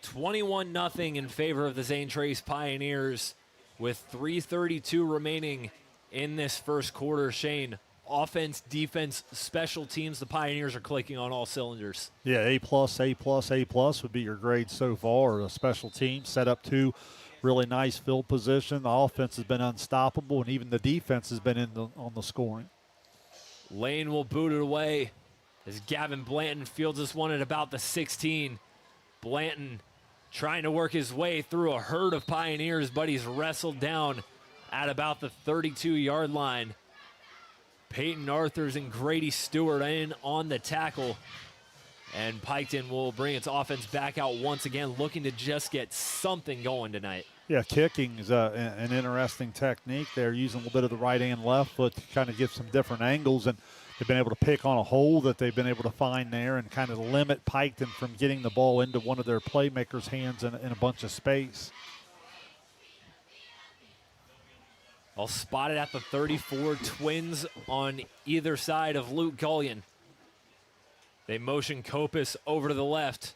21-0 in favor of the Zane Trace Pioneers with 3:32 remaining in this first quarter. Shane, offense, defense, special teams, the Pioneers are clicking on all cylinders. Yeah, A+, A+, A+ would be your grade so far. A special team set up 2 really nice field position. The offense has been unstoppable, and even the defense has been on the scoring. Lane will boot it away as Gavin Blanton fields this one at about the 16. Blanton trying to work his way through a herd of Pioneers, but he's wrestled down at about the 32-yard line. Peyton Arthurs and Grady Stewart in on the tackle. And Piketon will bring its offense back out once again, looking to just get something going tonight. Yeah, kicking is an interesting technique. They're using a little bit of the right and left foot to kind of get some different angles, and they've been able to pick on a hole that they've been able to find there and kind of limit Piketon from getting the ball into one of their playmakers' hands in a bunch of space. I'll spot it at the 34. Twins on either side of Luke Gullion. They motion Kopis over to the left.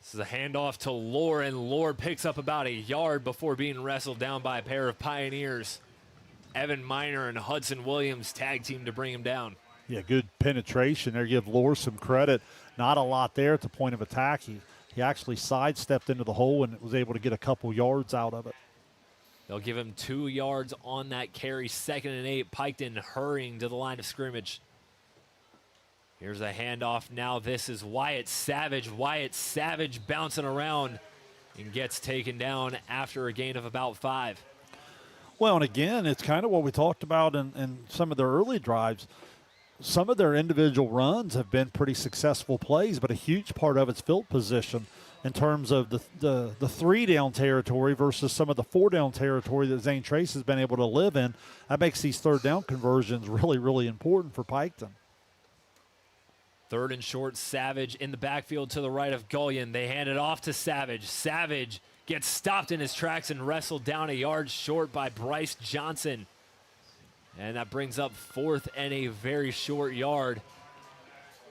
This is a handoff to Lore, and Lore picks up about a yard before being wrestled down by a pair of Pioneers. Evan Miner and Hudson Williams tag team to bring him down. Yeah, good penetration there. Give Lore some credit. Not a lot there at the point of attack. He actually sidestepped into the hole and was able to get a couple yards out of it. They'll give him 2 yards on that carry. 2nd and 8. Piketon hurrying to the line of scrimmage. Here's a handoff now. This is Wyatt Savage. Wyatt Savage bouncing around and gets taken down after a gain of about 5. Well, and again, it's kind of what we talked about in some of their early drives. Some of their individual runs have been pretty successful plays, but a huge part of it's field position in terms of the 3-down territory versus some of the 4-down territory that Zane Trace has been able to live in. That makes these 3rd down conversions really, really important for Piketon. 3rd and short, Savage in the backfield to the right of Gullion. They hand it off to Savage. Savage gets stopped in his tracks and wrestled down a yard short by Bryce Johnson. And that brings up 4th and a very short yard.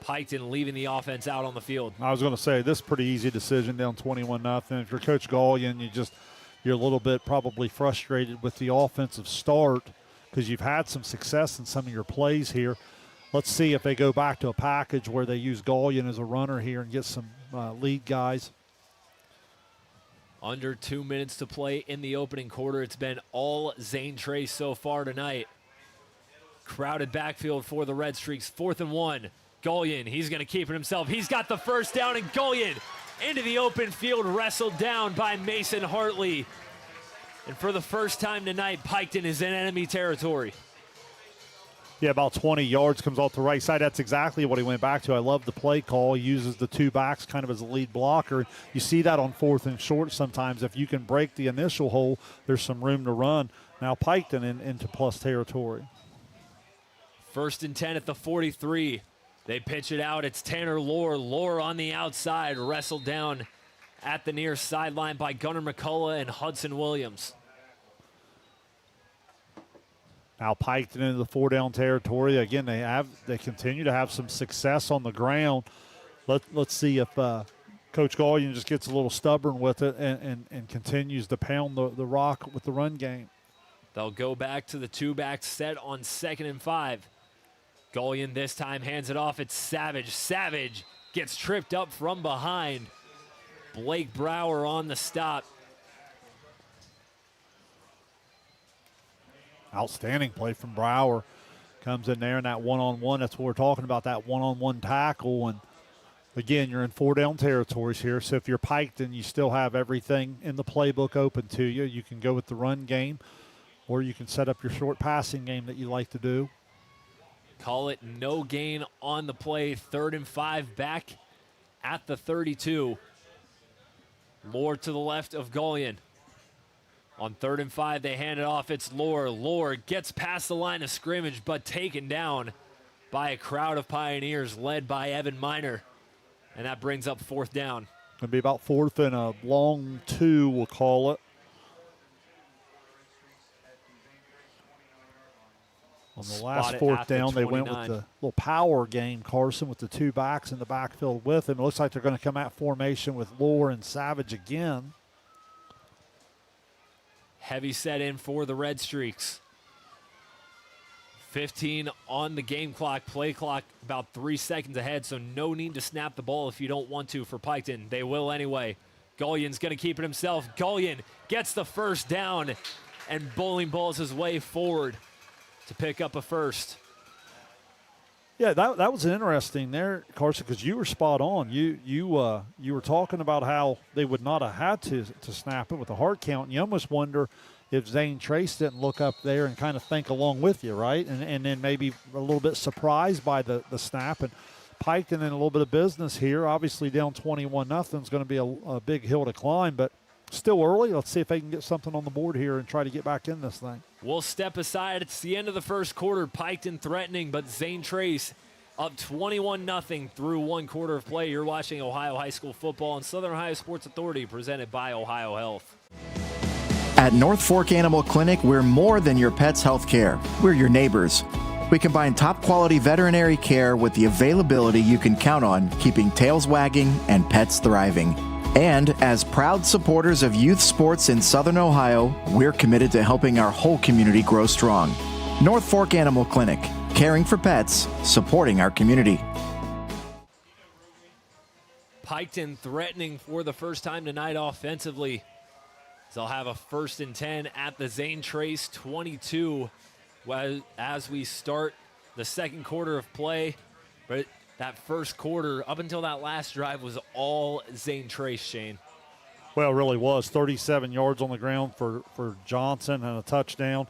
Piketon leaving the offense out on the field. I was going to say, this is a pretty easy decision, down 21-0. If you're Coach Gullion, you're a little bit probably frustrated with the offensive start because you've had some success in some of your plays here. Let's see if they go back to a package where they use Gullion as a runner here and get some lead guys. Under 2 minutes to play in the opening quarter. It's been all Zane Trace so far tonight. Crowded backfield for the Redstreaks. 4th and 1. Gullion, he's going to keep it himself. He's got the first down, and Gullion into the open field, wrestled down by Mason Hartley. And for the first time tonight, Piketon is in enemy territory. Yeah, about 20 yards, comes off the right side. That's exactly what he went back to. I love the play call. He uses the 2 backs kind of as a lead blocker. You see that on 4th and short sometimes. If you can break the initial hole, there's some room to run. Now Piketon into plus territory. 1st and 10 at the 43. They pitch it out. It's Tanner Lore. Lore on the outside, wrestled down at the near sideline by Gunnar McCullough and Hudson Williams. Now Piketon into the 4-down territory. Again, they continue to have some success on the ground. Let's see if Coach Gullion just gets a little stubborn with it and continues to pound the rock with the run game. They'll go back to the 2-back set on 2nd and 5. Gullion this time hands it off. It's Savage. Savage gets tripped up from behind. Blake Brower on the stop. Outstanding play from Brower. Comes in there in that one-on-one. That's what we're talking about, that one-on-one tackle. And, again, you're in 4-down territories here. So if you're Piketon, you still have everything in the playbook open to you. You can go with the run game, or you can set up your short passing game that you like to do. Call it no gain on the play. 3rd and 5 back at the 32. Lohr to the left of Gullion. On 3rd and 5, they hand it off. It's Lohr. Lohr gets past the line of scrimmage, but taken down by a crowd of Pioneers led by Evan Miner. And that brings up 4th down. It'll be about 4th and a long 2, we'll call it. On the last 4th down, they went with the little power game, Carson, with the 2 backs in the backfield with him. It looks like they're going to come out formation with Lohr and Savage again. Heavy set in for the Redstreaks. 15 on the game clock, play clock about 3 seconds ahead, so no need to snap the ball if you don't want to for Piketon. They will anyway. Gullion's going to keep it himself. Gullion gets the 1st down and bowling balls his way forward to pick up a 1st. Yeah, that was interesting there, Carson, because you were spot on. You were talking about how they would not have had to snap it with a hard count, and you almost wonder if Zane Trace didn't look up there and kind of think along with you, right? And then maybe a little bit surprised by the snap. And Piketon in a little bit of business here. Obviously down 21-0 is going to be a big hill to climb, but still early. Let's see if they can get something on the board here and try to get back in this thing. We'll step aside. It's the end of the 1st quarter. Piketon threatening, but Zane Trace up 21-0 through 1 quarter of play. You're watching Ohio High School Football on Southern Ohio Sports Authority, presented by Ohio Health. At North Fork Animal Clinic, we're more than your pet's health care. We're your neighbors. We combine top-quality veterinary care with the availability you can count on, keeping tails wagging and pets thriving. And as proud supporters of youth sports in Southern Ohio, we're committed to helping our whole community grow strong. North Fork Animal Clinic, caring for pets, supporting our community. Piketon threatening for the first time tonight offensively. They'll have a 1st and 10 at the Zane Trace 22 as we start the 2nd quarter of play. But that 1st quarter, up until that last drive, was all Zane Trace, Shane. Well, it really was. 37 yards on the ground for Johnson and a touchdown.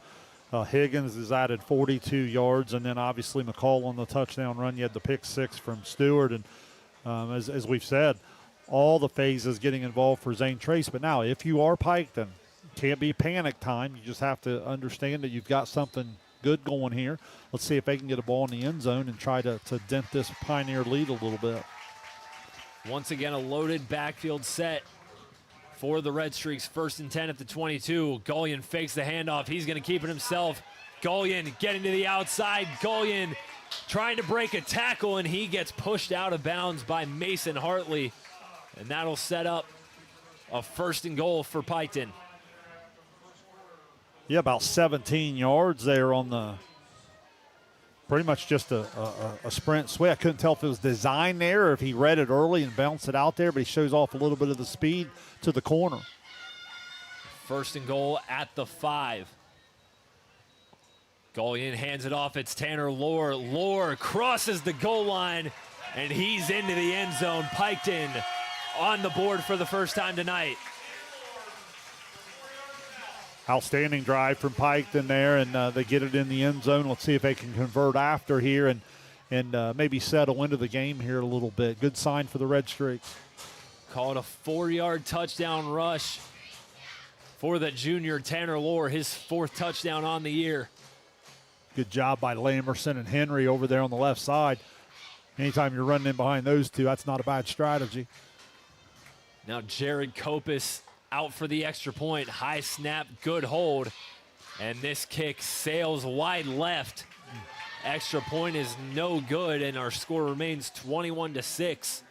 Higgins has added 42 yards, and then obviously McCall on the touchdown run. You had the pick 6 from Stewart, and as we've said, all the phases getting involved for Zane Trace. But now, if you are Piketon, can't be panic time. You just have to understand that you've got something good going here. Let's see if they can get a ball in the end zone and try to dent this Pioneer lead a little bit. Once again, a loaded backfield set for the Redstreaks. 1st and 10 at the 22. Gullion fakes the handoff. He's going to keep it himself. Gullion getting to the outside. Gullion trying to break a tackle, and he gets pushed out of bounds by Mason Hartley. And that'll set up a 1st and goal for Piketon. Yeah, about 17 yards there on the pretty much just a sprint swing. I couldn't tell if it was designed there or if he read it early and bounced it out there, but he shows off a little bit of the speed to the corner. 1st and goal at the 5. Gullion hands it off. It's Tanner Lohr. Lohr crosses the goal line, and he's into the end zone. Piketon on the board for the first time tonight. Outstanding drive from Piketon there, and they get it in the end zone. Let's see if they can convert after here and maybe settle into the game here a little bit. Good sign for the Redstreaks. Call it a 4-yard touchdown rush for the junior Tanner Lohr, his 4th touchdown on the year. Good job by Lamerson and Henry over there on the left side. Anytime you're running in behind those two, that's not a bad strategy. Now Jared Kopis out for the extra point. High snap, good hold. And this kick sails wide left. Extra point is no good, and our score remains 21-6.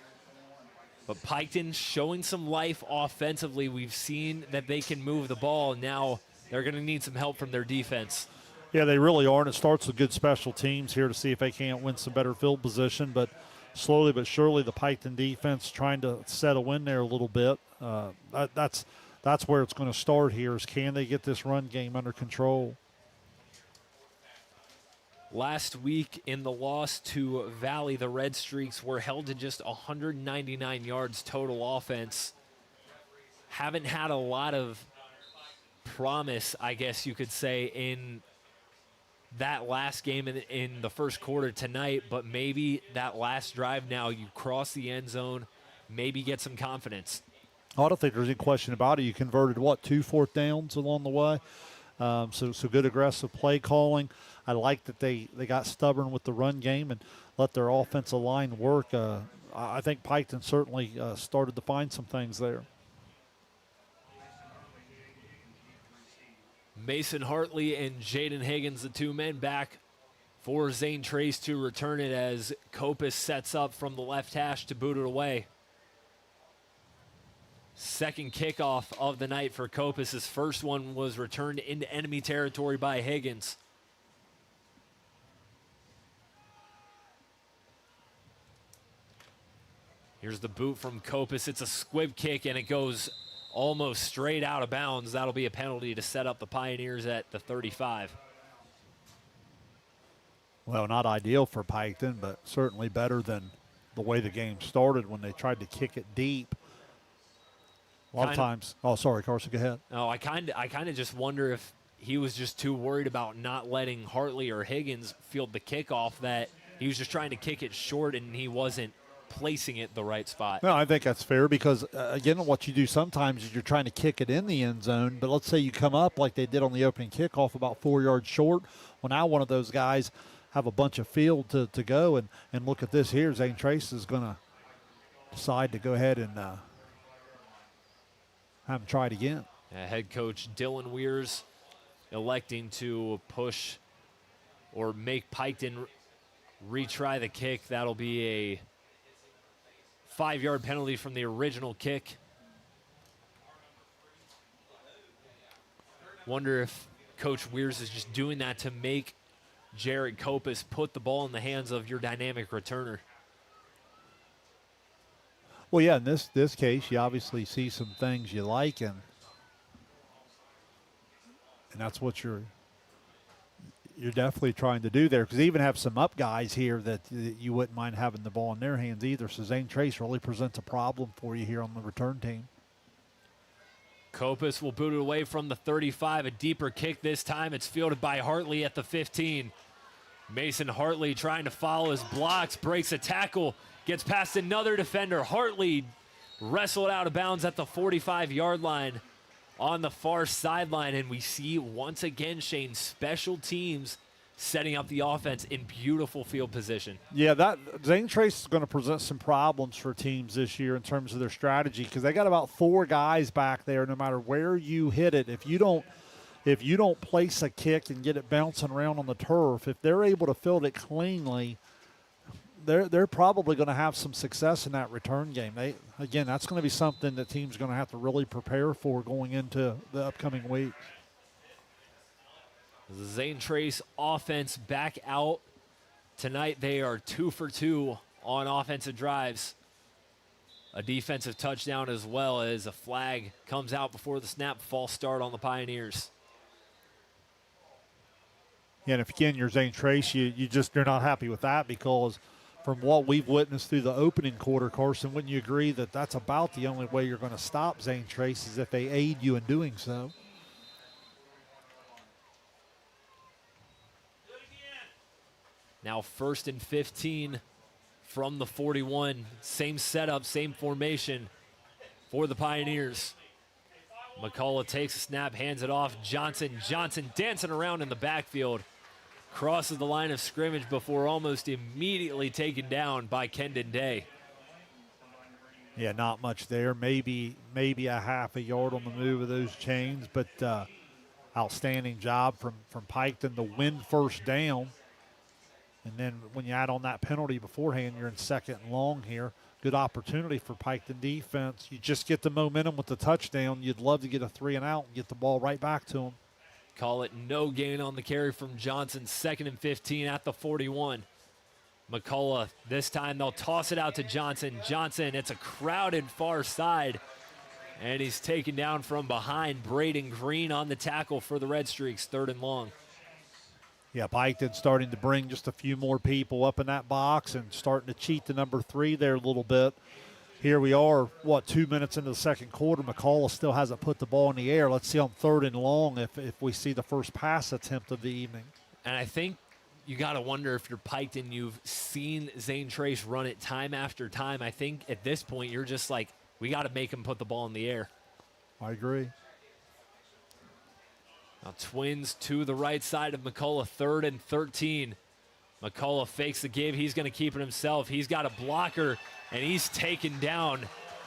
But Piketon showing some life offensively. We've seen that they can move the ball. Now they're going to need some help from their defense. Yeah, they really are, and it starts with good special teams here to see if they can't win some better field position. But slowly but surely the Piketon defense trying to settle in there a little bit. That's where it's going to start here is can they get this run game under control? Last week in the loss to Valley, the Redstreaks were held to just 199 yards total offense. Haven't had a lot of promise, I guess you could say, in that last game in the first quarter tonight, but maybe that last drive now, you cross the end zone, maybe get some confidence. I don't think there's any question about it. You converted, 2 4th downs along the way? So good aggressive play calling. I like that they got stubborn with the run game and let their offensive line work. I think Piketon certainly started to find some things there. Mason Hartley and Jaden Higgins, the two men back for Zane Trace to return it as Copus sets up from the left hash to boot it away. Second kickoff of the night for Copus. His first one was returned into enemy territory by Higgins. Here's the boot from Copus. It's a squib kick, and it goes almost straight out of bounds. That'll be a penalty to set up the Pioneers at the 35. Well, not ideal for Piketon, but certainly better than the way the game started when they tried to kick it deep. A lot of times. Oh, sorry, Carson, go ahead. No, I kind of just wonder if he was just too worried about not letting Hartley or Higgins field the kickoff that he was just trying to kick it short and he wasn't placing it the right spot. No, I think that's fair because, again, what you do sometimes is you're trying to kick it in the end zone, but let's say you come up like they did on the opening kickoff about 4 yards short. Well, now one of those guys have a bunch of field to go, and look at this here. Zane Trace is going to decide to go ahead and have him try it again. Head coach Dylan Weirs electing to push or make Piketon retry the kick. That'll be a 5-yard penalty from the original kick. Wonder if Coach Weirs is just doing that to make Jared Copus put the ball in the hands of your dynamic returner. Well, yeah, in this case, you obviously see some things you like, and that's what you're definitely trying to do there, because they even have some up guys here that you wouldn't mind having the ball in their hands either. So Zane Trace really presents a problem for you here on the return team. Copus will boot it away from the 35. A deeper kick this time. It's fielded by Hartley at the 15. Mason Hartley trying to follow his blocks, breaks a tackle, gets past another defender. Hartley wrestled out of bounds at the 45-yard line on the far sideline, and we see once again, Shane, special teams setting up the offense in beautiful field position. Yeah, that Zane Trace is going to present some problems for teams this year in terms of their strategy, because they got about 4 guys back there. No matter where you hit it, if you don't place a kick and get it bouncing around on the turf, if they're able to field it cleanly, they're probably going to have some success in that return game. Again, that's going to be something that teams are going to have to really prepare for going into the upcoming weeks. The Zane Trace offense back out tonight. They are 2 for 2 on offensive drives. A defensive touchdown as well, as a flag comes out before the snap. False start on the Pioneers. Yeah, and if again you're Zane Trace, you're not happy with that, because from what we've witnessed through the opening quarter, Carson, wouldn't you agree that that's about the only way you're going to stop Zane Trace is if they aid you in doing so? Now 1st and 15 from the 41. Same setup, same formation for the Pioneers. McCullough takes a snap, hands it off. Johnson dancing around in the backfield. Crosses the line of scrimmage before almost immediately taken down by Kendon Day. Yeah, not much there. Maybe a half a yard on the move of those chains, but outstanding job from Piketon to win first down. And then when you add on that penalty beforehand, you're in 2nd and long here. Good opportunity for Piketon defense. You just get the momentum with the touchdown. You'd love to get a 3 and out and get the ball right back to them. Call it no gain on the carry from Johnson. 2nd and 15 at the 41. McCullough, this time they'll toss it out to Johnson. Johnson, it's a crowded far side, and he's taken down from behind. Braden Green on the tackle for the Redstreaks, 3rd and long. Yeah, Piketon starting to bring just a few more people up in that box and starting to cheat the number 3 there a little bit. Here we are, 2 minutes into the second quarter. McCullough still hasn't put the ball in the air. Let's see on 3rd and long if we see the first pass attempt of the evening. And I think you got to wonder if you're Piketon, you've seen Zane Trace run it time after time. I think at this point you're just like, we got to make him put the ball in the air. I agree. Now Twins to the right side of McCullough, 3rd and 13. McCullough fakes the give. He's going to keep it himself. He's got a blocker, and he's taken down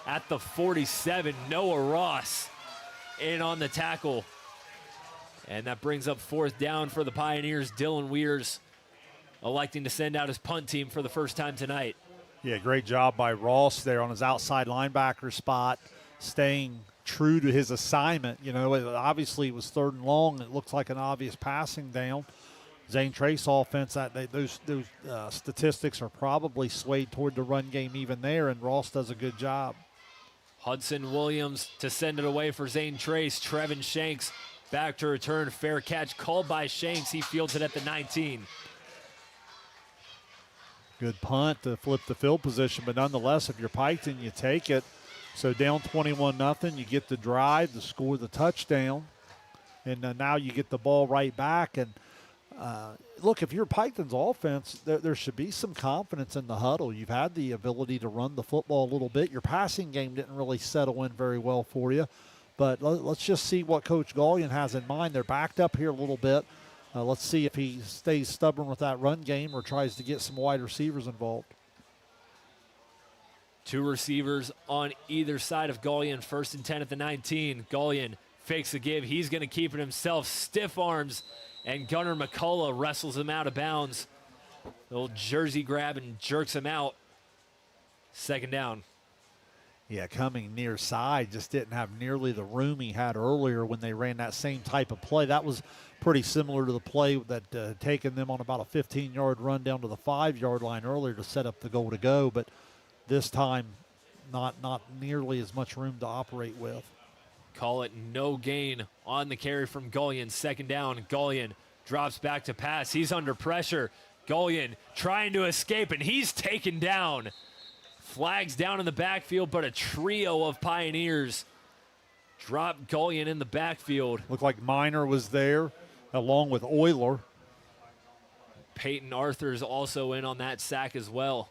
at the 47. Noah Ross in on the tackle. And that brings up 4th down for the Pioneers. Dylan Weirs electing to send out his punt team for the first time tonight. Yeah, great job by Ross there on his outside linebacker spot, staying true to his assignment. You know, obviously it was 3rd and long. It looks like an obvious passing down. Zane Trace offense, those statistics are probably swayed toward the run game even there, and Ross does a good job. Hudson Williams to send it away for Zane Trace. Trevin Shanks back to return. Fair catch called by Shanks. He fields it at the 19. Good punt to flip the field position, but nonetheless, if you're Piketon, you take it. So down 21-0, you get the drive to score the touchdown, and now you get the ball right back. And look, if you're Piketon's offense, there should be some confidence in the huddle. You've had the ability to run the football a little bit. Your passing game didn't really settle in very well for you, but let's just see what Coach Gallion has in mind. They're backed up here a little bit. Let's see if he stays stubborn with that run game or tries to get some wide receivers involved. 2 receivers on either side of Gallion. 1st and 10 at the 19. Gallion fakes the give. He's going to keep it himself. Stiff arms, and Gunnar McCullough wrestles him out of bounds. Little jersey grab and jerks him out. 2nd down. Yeah, coming near side, just didn't have nearly the room he had earlier when they ran that same type of play. That was pretty similar to the play that had taken them on about a 15-yard run down to the 5-yard line earlier to set up the goal to go, but this time not nearly as much room to operate with. Call it no gain on the carry from Gallion. 2nd down. Gallion drops back to pass. He's under pressure. Gallion trying to escape, and he's taken down. Flags down in the backfield, but a trio of Pioneers drop Gallion in the backfield. Looked like Miner was there along with Euler. Peyton Arthur's also in on that sack as well.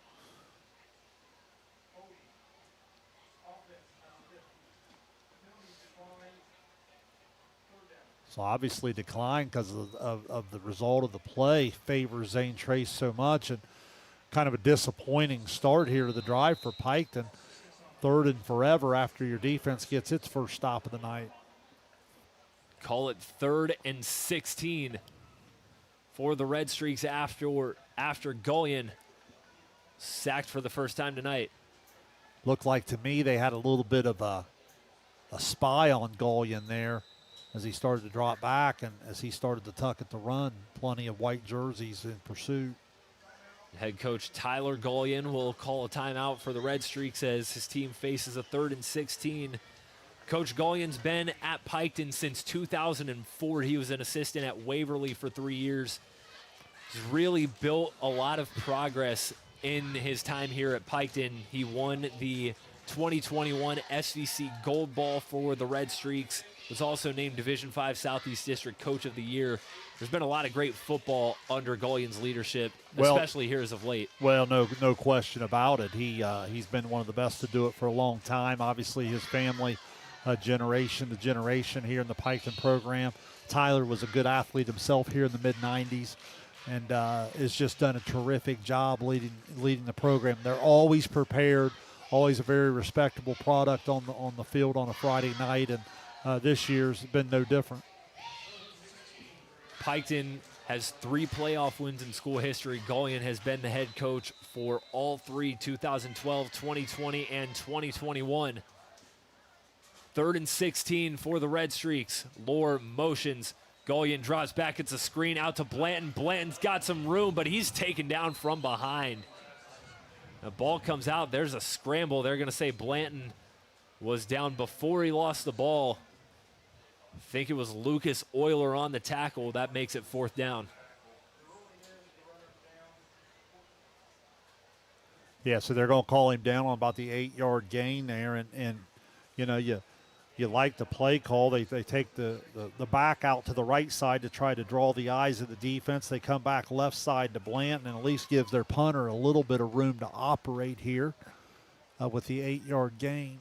So obviously declined because of the result of the play favors Zane Trace so much, and kind of a disappointing start here to the drive for Piketon. 3rd and forever after your defense gets its first stop of the night. Call it 3rd and 16 for the Redstreaks after Gallion sacked for the first time tonight. Looked like to me they had a little bit of a spy on Gallion there as he started to drop back and as he started to tuck at the run. Plenty of white jerseys in pursuit. Head coach Tyler Gallion will call a timeout for the Redstreaks as his team faces a 3rd and 16. Coach Gallion's been at Piketon since 2004. He was an assistant at Waverly for 3 years. He's really built a lot of progress in his time here at Piketon. He won the 2021 SVC Gold Ball for the Redstreaks. Was also named Division V Southeast District Coach of the Year. There's been a lot of great football under Gallion's leadership, especially here as of late. Well, no question about it. He's been one of the best to do it for a long time. Obviously, his family, generation to generation here in the Piketon program. Tyler was a good athlete himself here in the mid-'90s and has just done a terrific job leading the program. They're always prepared, always a very respectable product on the field on a Friday night, and this year's been no different. Piketon has 3 playoff wins in school history. Gallion has been the head coach for all 3, 2012, 2020, and 2021. 3rd and 16 for the Redstreaks. Lohr motions, Gullion drops back. It's a screen out to Blanton. Blanton's got some room, but he's taken down from behind. The ball comes out. There's a scramble. They're going to say Blanton was down before he lost the ball. I think it was Lucas Euler on the tackle. That makes it 4th down. Yeah, so they're going to call him down on about the 8-yard gain there, and you know, you like the play call. They take the back out to the right side to try to draw the eyes of the defense. They come back left side to Blanton and at least gives their punter a little bit of room to operate here with the 8-yard gain.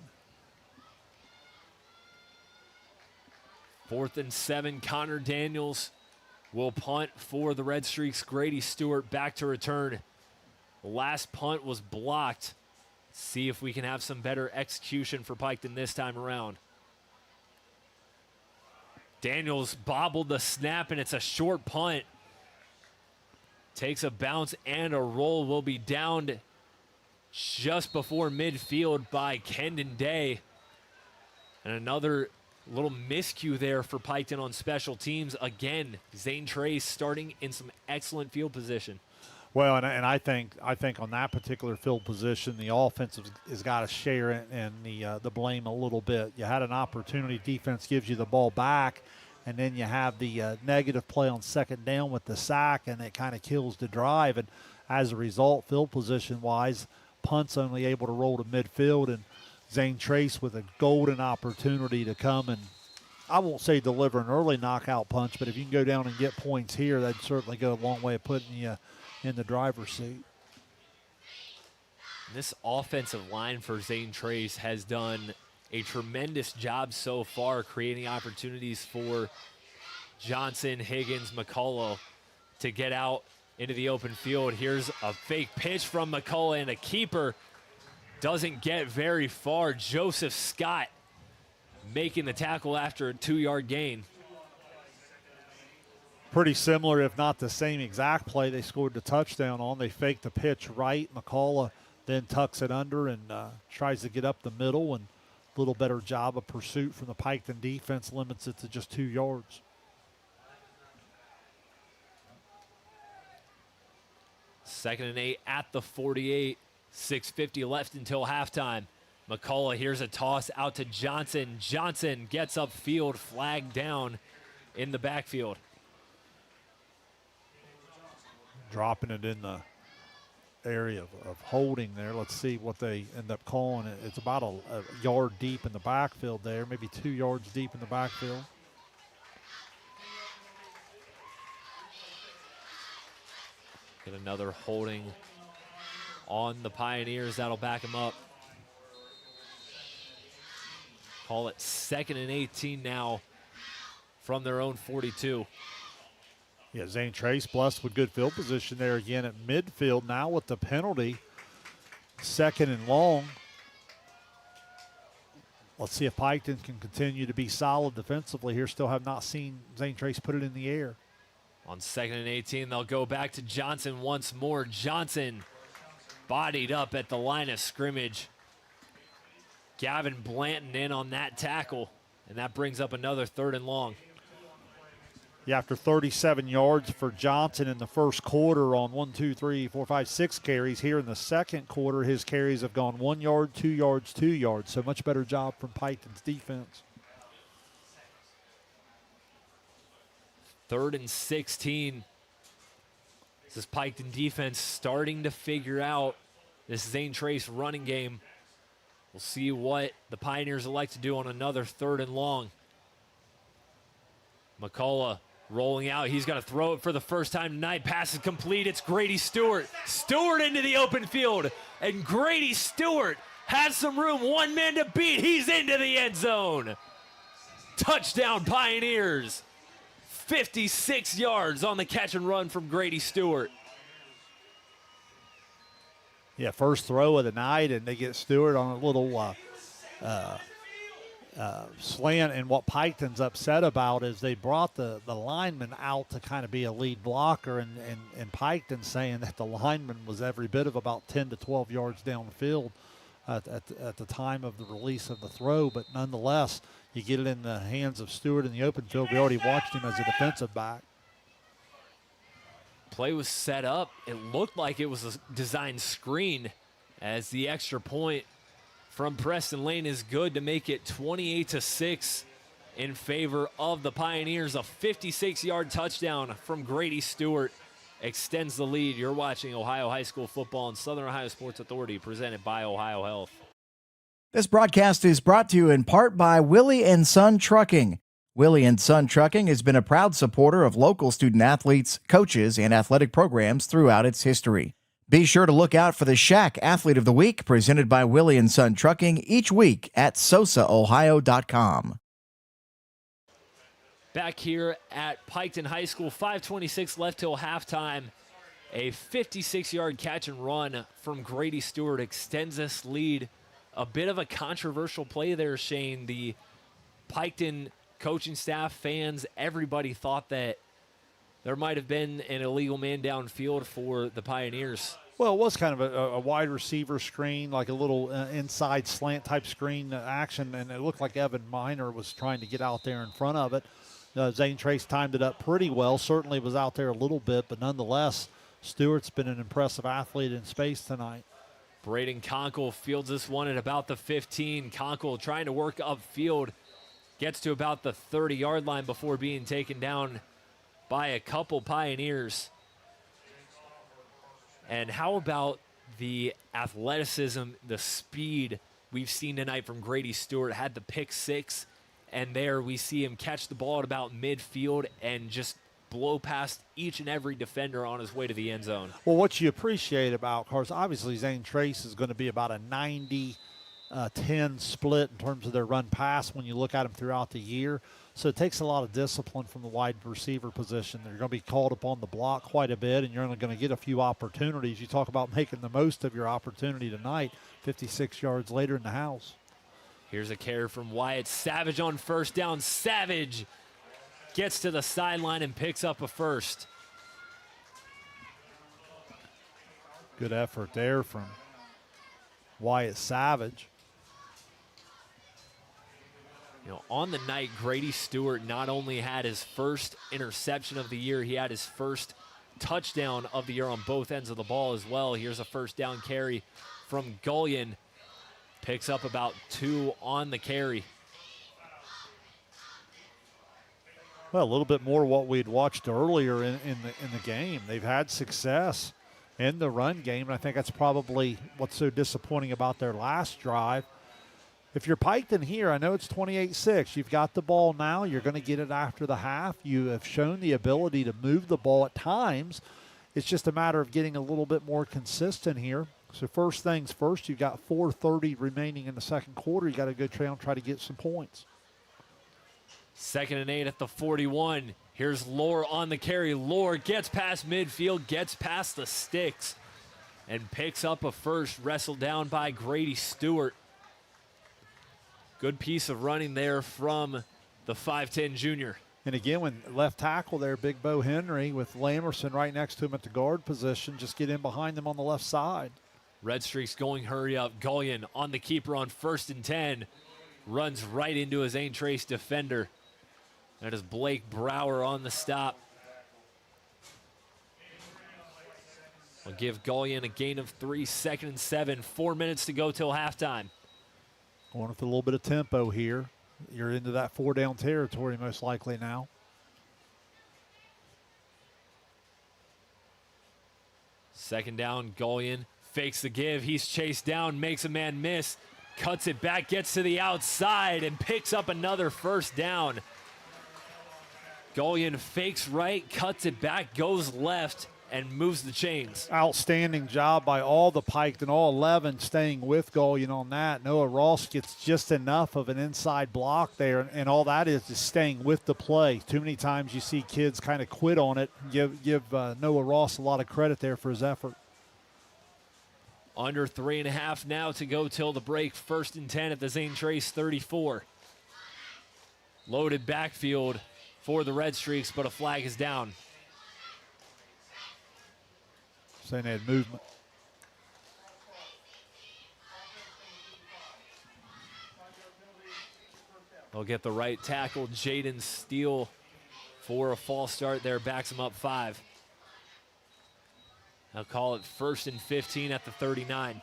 4th and 7, Connor Daniels will punt for the Redstreaks. Grady Stewart back to return. The last punt was blocked. See if we can have some better execution for Piketon this time around. Daniels bobbled the snap, and it's a short punt. Takes a bounce and a roll. Will be downed just before midfield by Kendon Day. And another little miscue there for Piketon on special teams. Again, Zane Trace starting in some excellent field position. Well, and I think on that particular field position, the offense has got to share it and the blame a little bit. You had an opportunity, defense gives you the ball back, and then you have the negative play on 2nd down with the sack, and it kind of kills the drive. And as a result, field position-wise, punt's only able to roll to midfield, and Zane Trace with a golden opportunity to come and, I won't say deliver an early knockout punch, but if you can go down and get points here, that'd certainly go a long way of putting you in the driver's seat. This offensive line for Zane Trace has done a tremendous job so far creating opportunities for Johnson, Higgins, McCullough to get out into the open field. Here's a fake pitch from McCullough, and a keeper doesn't get very far. Joseph Scott making the tackle after a 2-yard gain. Pretty similar, if not the same exact play they scored the touchdown on. They faked the pitch right. McCullough then tucks it under and tries to get up the middle, and a little better job of pursuit from the Piketon defense limits it to just 2 yards. Second and 8 at the 48. 6:50 left until halftime. McCullough, here's a toss out to Johnson. Johnson gets upfield, flagged down in the backfield. Dropping it in the area of holding there. Let's see what they end up calling it. It's about a yard deep in the backfield there, maybe 2 yards deep in the backfield. Get another holding on the Pioneers. That'll back them up. Call it 2nd and 18 now from their own 42. Yeah, Zane Trace blessed with good field position there again at midfield. Now with the penalty, 2nd and long. Let's see if Piketon can continue to be solid defensively here. Still have not seen Zane Trace put it in the air. On 2nd and 18, they'll go back to Johnson once more. Johnson bodied up at the line of scrimmage. Gavin Blanton in on that tackle, and that brings up another 3rd and long. Yeah, after 37 yards for Johnson in the first quarter on 1, 2, 3, 4, 5, 6 carries. Here in the second quarter, his carries have gone 1 yard, 2 yards, 2 yards. So much better job from Piketon's defense. 3rd and 16. This is Piketon defense starting to figure out this Zane Trace running game. We'll see what the Pioneers would like to do on another 3rd and long. McCullough rolling out. He's going to throw it for the first time tonight. Pass is complete. It's Grady Stewart. Stewart into the open field. And Grady Stewart has some room. One man to beat. He's into the end zone. Touchdown Pioneers. 56 yards on the catch and run from Grady Stewart. Yeah, first throw of the night, and they get Stewart on a little slant. And what Piketon's upset about is they brought the lineman out to kind of be a lead blocker, and Piketon saying that the lineman was every bit of about 10 to 12 yards downfield. at the time of the release of the throw, but nonetheless, you get it in the hands of Stewart in the open field. We already watched him as a defensive back. Play was set up. It looked like it was a designed screen, as the extra point from Preston Lane is good to make it 28-6 in favor of the Pioneers. A 56-yard touchdown from Grady Stewart extends the lead. You're watching Ohio High School Football on Southern Ohio Sports Authority, presented by Ohio Health. This broadcast is brought to you in part by Willie and Son Trucking. Willie and Son Trucking has been a proud supporter of local student athletes, coaches, and athletic programs throughout its history. Be sure to look out for the Shack Athlete of the Week, presented by Willie and Son Trucking, each week at sosaohio.com. Back here at Piketon High School, 5:26 left till halftime. A 56-yard catch and run from Grady Stewart extends this lead. A bit of a controversial play there, Shane. The Piketon coaching staff, fans, everybody thought that there might have been an illegal man downfield for the Pioneers. Well, it was kind of a wide receiver screen, like a little inside slant type screen action, and it looked like Evan Miner was trying to get out there in front of it. Zane Trace timed it up pretty well. Certainly was out there a little bit, but nonetheless, Stewart's been an impressive athlete in space tonight. Braden Conkle fields this one at about the 15. Conkle trying to work upfield. Gets to about the 30-yard line before being taken down by a couple Pioneers. And how about the athleticism, the speed we've seen tonight from Grady Stewart? Had the pick six, and there we see him catch the ball at about midfield and just blow past each and every defender on his way to the end zone. Well, what you appreciate about Carson, obviously Zane Trace is going to be about a 90-10 split in terms of their run pass when you look at them throughout the year. So it takes a lot of discipline from the wide receiver position. They're going to be called upon the block quite a bit, and you're only going to get a few opportunities. You talk about making the most of your opportunity tonight, 56 yards later in the house. Here's a carry from Wyatt Savage on first down. Savage gets to the sideline and picks up a first. Good effort there from Wyatt Savage. You know, on the night, Grady Stewart not only had his first interception of the year, he had his first touchdown of the year on both ends of the ball as well. Here's a first down carry from Gullion. Picks up about 2 on the carry. Well, a little bit more what we'd watched earlier in the game. They've had success in the run game, and I think that's probably what's so disappointing about their last drive. If you're Piketon here, I know it's 28-6. You've got the ball now. You're going to get it after the half. You have shown the ability to move the ball at times. It's just a matter of getting a little bit more consistent here. So first things first, you've got 4:30 remaining in the second quarter. You got to go try to get some points. 2nd and 8 at the 41. Here's Lohr on the carry. Lohr gets past midfield, gets past the sticks, and picks up a first, wrestled down by Grady Stewart. Good piece of running there from the 5'10 junior. And again, when left tackle there, Big Bo Henry with Lamerson right next to him at the guard position, just get in behind them on the left side. Redstreaks going hurry up. Gullion on the keeper on 1st and 10. Runs right into his Zane Trace defender. That is Blake Brower on the stop. We'll give Gullion a gain of 3, 2nd and 7. 4 minutes to go till halftime. Going with a little bit of tempo here. You're into that 4-down territory most likely now. Second down, Gullion fakes the give. He's chased down, makes a man miss, cuts it back, gets to the outside, and picks up another first down. Gullion fakes right, cuts it back, goes left, and moves the chains. Outstanding job by all the Piketon, all 11 staying with Gullion on that. Noah Ross gets just enough of an inside block there, and all that is staying with the play. Too many times you see kids kind of quit on it. Give Noah Ross a lot of credit there for his effort. Under 3.5 now to go till the break. 1st and 10 at the Zane Trace 34. Loaded backfield for the Redstreaks, but a flag is down. Saying they had movement. They'll get the right tackle. Jaden Steele for a false start there, backs him up 5. They'll call it 1st and 15 at the 39.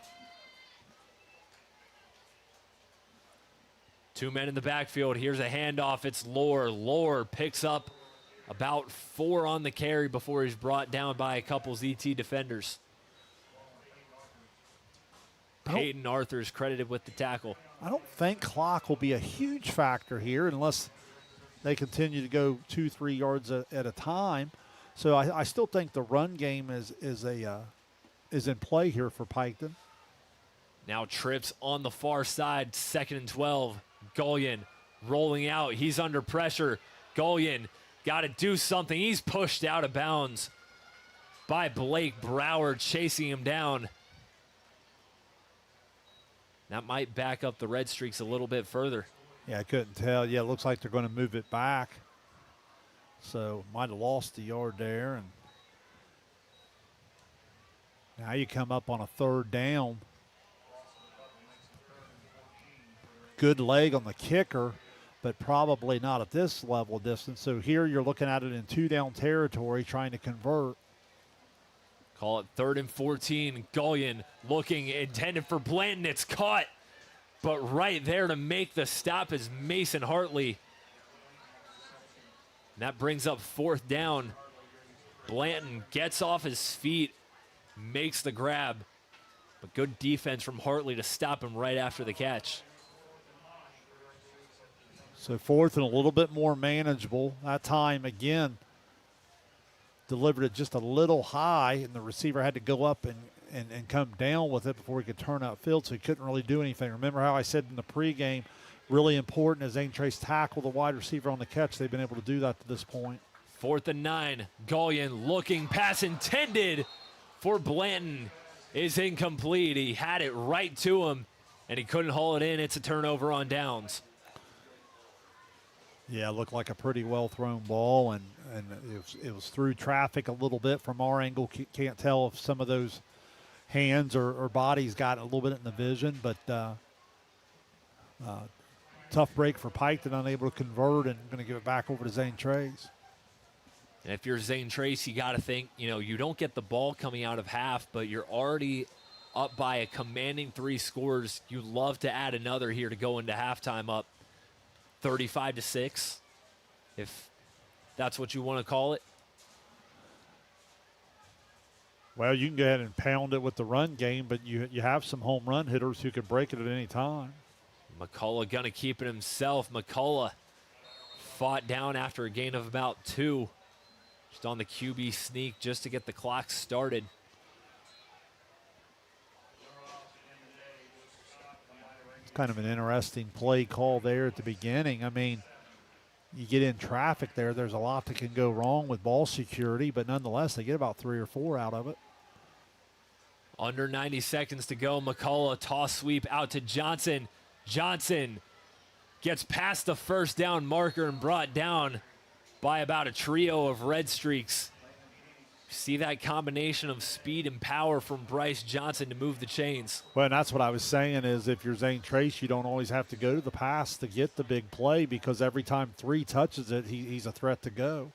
2 men in the backfield. Here's a handoff. It's Lohr. Lohr picks up about 4 on the carry before he's brought down by a couple ZT defenders. Peyton Arthur is credited with the tackle. I don't think clock will be a huge factor here unless they continue to go 2-3 yards at a time. So I still think the run game is in play here for Piketon. Now trips on the far side, 2nd and 12. Gullion rolling out. He's under pressure. Gullion got to do something. He's pushed out of bounds by Blake Brower, chasing him down. That might back up the Redstreaks a little bit further. Yeah, I couldn't tell. Yeah, it looks like they're going to move it back. So might have lost a yard there. And now you come up on a 3rd down. Good leg on the kicker, but probably not at this level of distance. So here you're looking at it in 2-down territory, trying to convert. Call it 3rd and 14. Gullion looking, intended for Blanton. It's caught. But right there to make the stop is Mason Hartley. And that brings up 4th down. Blanton gets off his feet, makes the grab. But good defense from Hartley to stop him right after the catch. So 4th and a little bit more manageable. That time, again, delivered it just a little high, and the receiver had to go up and come down with it before he could turn outfield, so he couldn't really do anything. Remember how I said in the pregame, really important as Zane Trace tackle the wide receiver on the catch. They've been able to do that to this point. 4th and 9. Gullion looking, pass intended for Blanton is incomplete. He had it right to him, and he couldn't haul it in. It's a turnover on downs. Yeah, it looked like a pretty well-thrown ball, and it was through traffic a little bit from our angle. Can't tell if some of those hands or bodies got a little bit in the vision, but tough break for Piketon, unable to convert, and going to give it back over to Zane Trace. And if you're Zane Trace, you got to think, you don't get the ball coming out of half, but you're already up by a commanding 3 scores. You love to add another here to go into halftime up 35-6, if that's what you want to call it. Well, you can go ahead and pound it with the run game, but you have some home run hitters who can break it at any time. McCullough going to keep it himself. McCullough fought down after a gain of about 2. Just on the QB sneak just to get the clock started. Kind of an interesting play call there at the beginning. I mean, you get in traffic there. There's a lot that can go wrong with ball security, but nonetheless, they get about 3 or 4 out of it. Under 90 seconds to go. McCullough toss sweep out to Johnson. Johnson gets past the 1st down marker and brought down by about a trio of Redstreaks. See that combination of speed and power from Bryce Johnson to move the chains. Well, and that's what I was saying is if you're Zane Trace, you don't always have to go to the pass to get the big play because every time 3 touches it, he's a threat to go.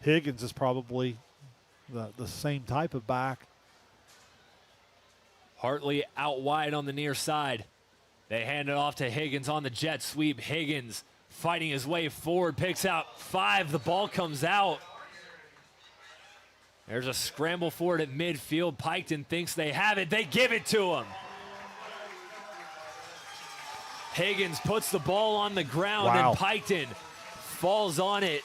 Higgins is probably the same type of back. Hartley out wide on the near side. They hand it off to Higgins on the jet sweep. Higgins fighting his way forward, picks out 5. The ball comes out. There's a scramble for it at midfield. Piketon thinks they have it. They give it to him. Higgins puts the ball on the ground, wow. And Piketon falls on it.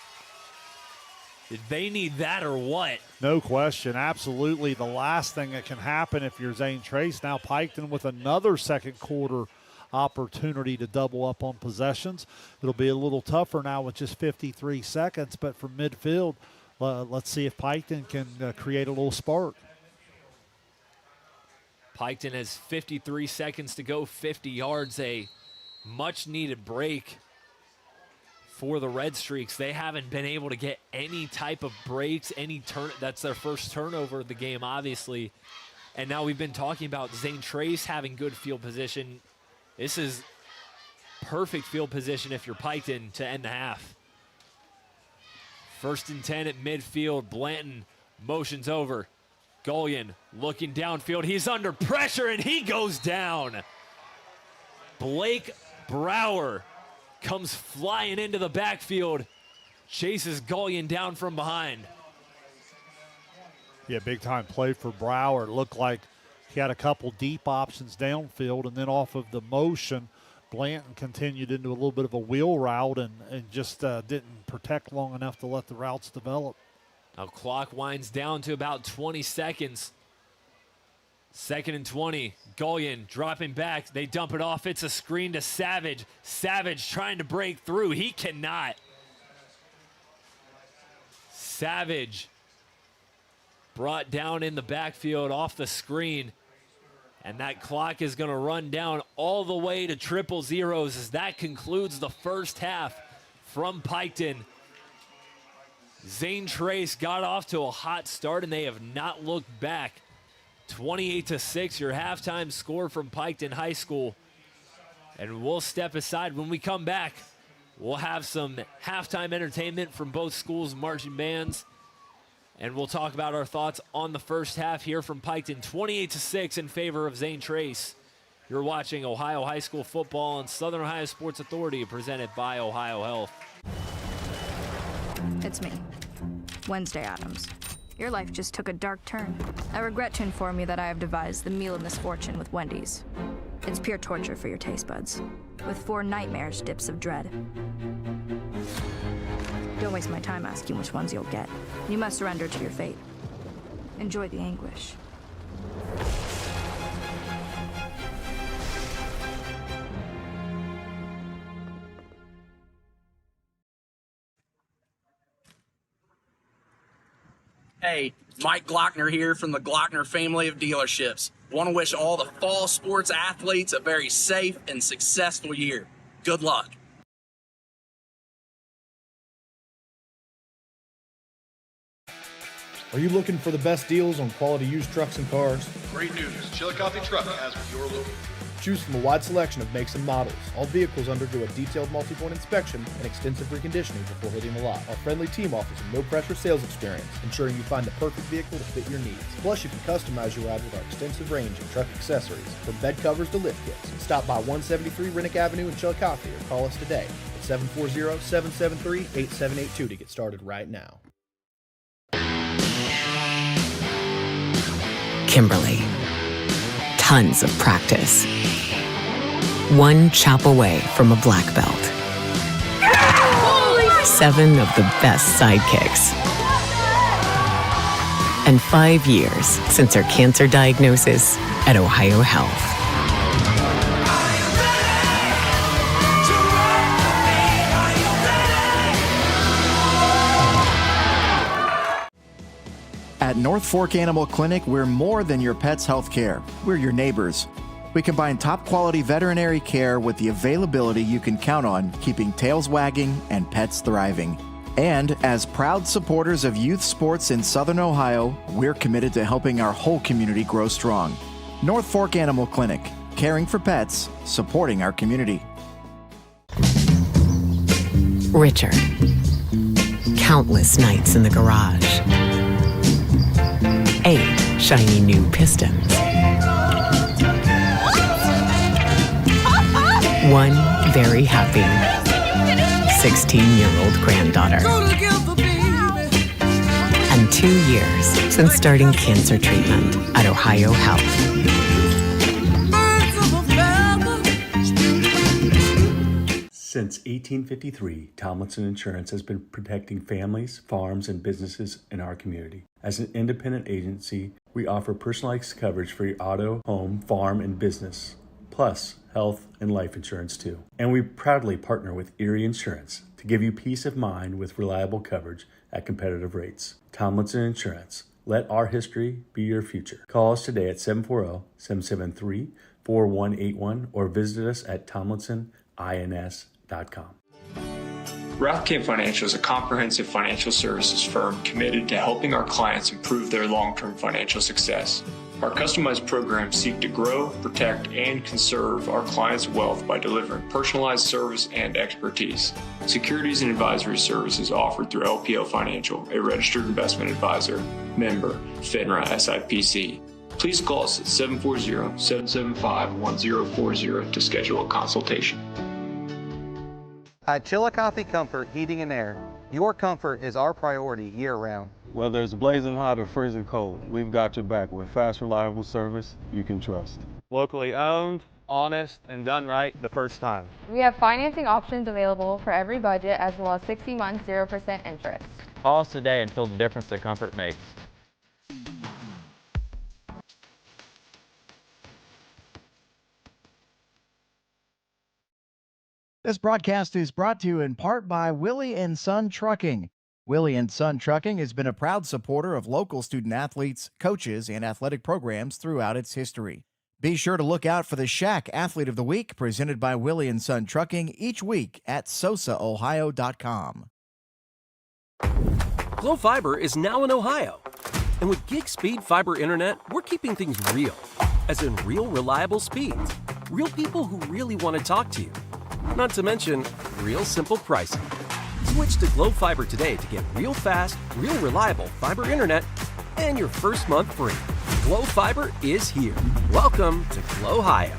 Did they need that or what? No question. Absolutely. The last thing that can happen if you're Zane Trace. Now Piketon with another second quarter opportunity to double up on possessions. It'll be a little tougher now with just 53 seconds, but from midfield, let's see if Piketon can create a little spark. Piketon has 53 seconds to go, 50 yards, a much-needed break for the Redstreaks. They haven't been able to get any type of breaks, that's their first turnover of the game, obviously. And now we've been talking about Zane Trace having good field position. This is perfect field position if you're Piketon to end the half. 1st and 10 at midfield. Blanton motions over. Gullion looking downfield. He's under pressure and he goes down. Blake Brower comes flying into the backfield, chases Gullion down from behind. Yeah, big time play for Brower. It looked like he had a couple deep options downfield, and then off of the motion, Blanton continued into a little bit of a wheel route and just didn't protect long enough to let the routes develop. Now clock winds down to about 20 seconds. 2nd and 20. Gullion dropping back. They dump it off. It's a screen to Savage. Savage trying to break through. He cannot. Savage brought down in the backfield off the screen. And that clock is going to run down all the way to 000 as that concludes the first half from Piketon. Zane Trace got off to a hot start, and they have not looked back. 28-6, your halftime score from Piketon High School. And we'll step aside. When we come back, we'll have some halftime entertainment from both schools' marching bands. And we'll talk about our thoughts on the first half here from Piketon. 28-6 in favor of Zane Trace. You're watching Ohio High School football on Southern Ohio Sports Authority, presented by Ohio Health. It's me, Wednesday Addams. Your life just took a dark turn. I regret to inform you that I have devised the meal of misfortune with Wendy's. It's pure torture for your taste buds, with 4 nightmarish dips of dread. Don't waste my time asking which ones you'll get. You must surrender to your fate. Enjoy the anguish. Hey, Mike Glockner here from the Glockner family of dealerships. Want to wish all the fall sports athletes a very safe and successful year. Good luck. Are you looking for the best deals on quality used trucks and cars? Great news. Chillicothe Truck has what you're looking for. Choose from a wide selection of makes and models. All vehicles undergo a detailed multi-point inspection and extensive reconditioning before hitting the lot. Our friendly team offers a no-pressure sales experience, ensuring you find the perfect vehicle to fit your needs. Plus, you can customize your ride with our extensive range of truck accessories, from bed covers to lift kits. Stop by 173 Rennick Avenue in Chillicothe or call us today at 740-773-8782 to get started right now. Kimberly. Tons of practice. One chop away from a black belt. 7 of the best sidekicks. And 5 years since her cancer diagnosis at Ohio Health. At North Fork Animal Clinic, we're more than your pet's health care. We're your neighbors. We combine top quality veterinary care with the availability you can count on, keeping tails wagging and pets thriving. And as proud supporters of youth sports in Southern Ohio, we're committed to helping our whole community grow strong. North Fork Animal Clinic, caring for pets, supporting our community. Richard. Countless nights in the garage. 8 shiny new pistons. 1 very happy 16-year-old granddaughter. And 2 years since starting cancer treatment at Ohio Health. Since 1853, Tomlinson Insurance has been protecting families, farms, and businesses in our community. As an independent agency, we offer personalized coverage for your auto, home, farm, and business, plus health and life insurance too. And we proudly partner with Erie Insurance to give you peace of mind with reliable coverage at competitive rates. Tomlinson Insurance. Let our history be your future. Call us today at 740-773-4181 or visit us at tomlinsonins.com. Rathkamp Financial is a comprehensive financial services firm committed to helping our clients improve their long-term financial success. Our customized programs seek to grow, protect, and conserve our clients' wealth by delivering personalized service and expertise. Securities and advisory services offered through LPL Financial, a registered investment advisor, member, FINRA SIPC. Please call us at 740-775-1040 to schedule a consultation. At Chillicothe Comfort Heating and Air, your comfort is our priority year-round. Whether it's blazing hot or freezing cold, we've got your back with fast, reliable service you can trust. Locally owned, honest, and done right the first time. We have financing options available for every budget as well as 60 months 0% interest. Call us today and feel the difference that comfort makes. This broadcast is brought to you in part by Willie & Son Trucking. Willie & Son Trucking has been a proud supporter of local student athletes, coaches, and athletic programs throughout its history. Be sure to look out for the Shack Athlete of the Week presented by Willie & Son Trucking each week at sosaohio.com. Glo Fiber is now in Ohio. And with gig speed fiber internet, we're keeping things real. As in real, reliable speeds. Real people who really want to talk to you. Not to mention, real simple pricing. Switch to Glo Fiber today to get real fast, real reliable fiber internet and your first month free. Glo Fiber is here. Welcome to Glo-Hio.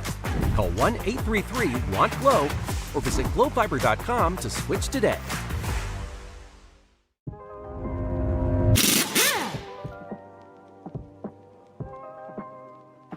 Call 1-833-WANT-GLO or visit glofiber.com to switch today.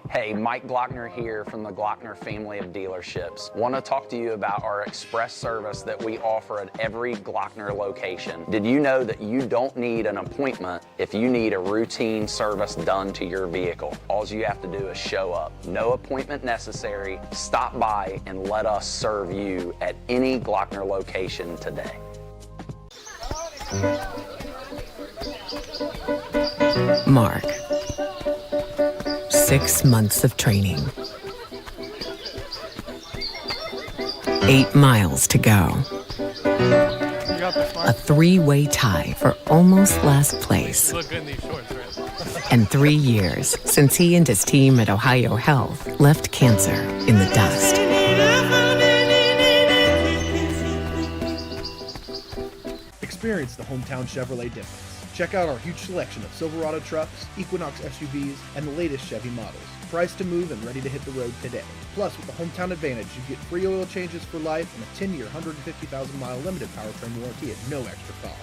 Hey, Mike Glockner here from the Glockner family of dealerships. Want to talk to you about our express service that we offer at every Glockner location. Did you know that you don't need an appointment if you need a routine service done to your vehicle? All you have to do is show up. No appointment necessary. Stop by and let us serve you at any Glockner location today. Mark. 6 months of training. 8 miles to go. A 3-way tie for almost last place. And 3 years since he and his team at Ohio Health left cancer in the dust. Experience the hometown Chevrolet difference. Check out our huge selection of Silverado trucks, Equinox SUVs, and the latest Chevy models. Priced to move and ready to hit the road today. Plus, with the Hometown Advantage, you get free oil changes for life and a 10-year, 150,000-mile limited powertrain warranty at no extra cost.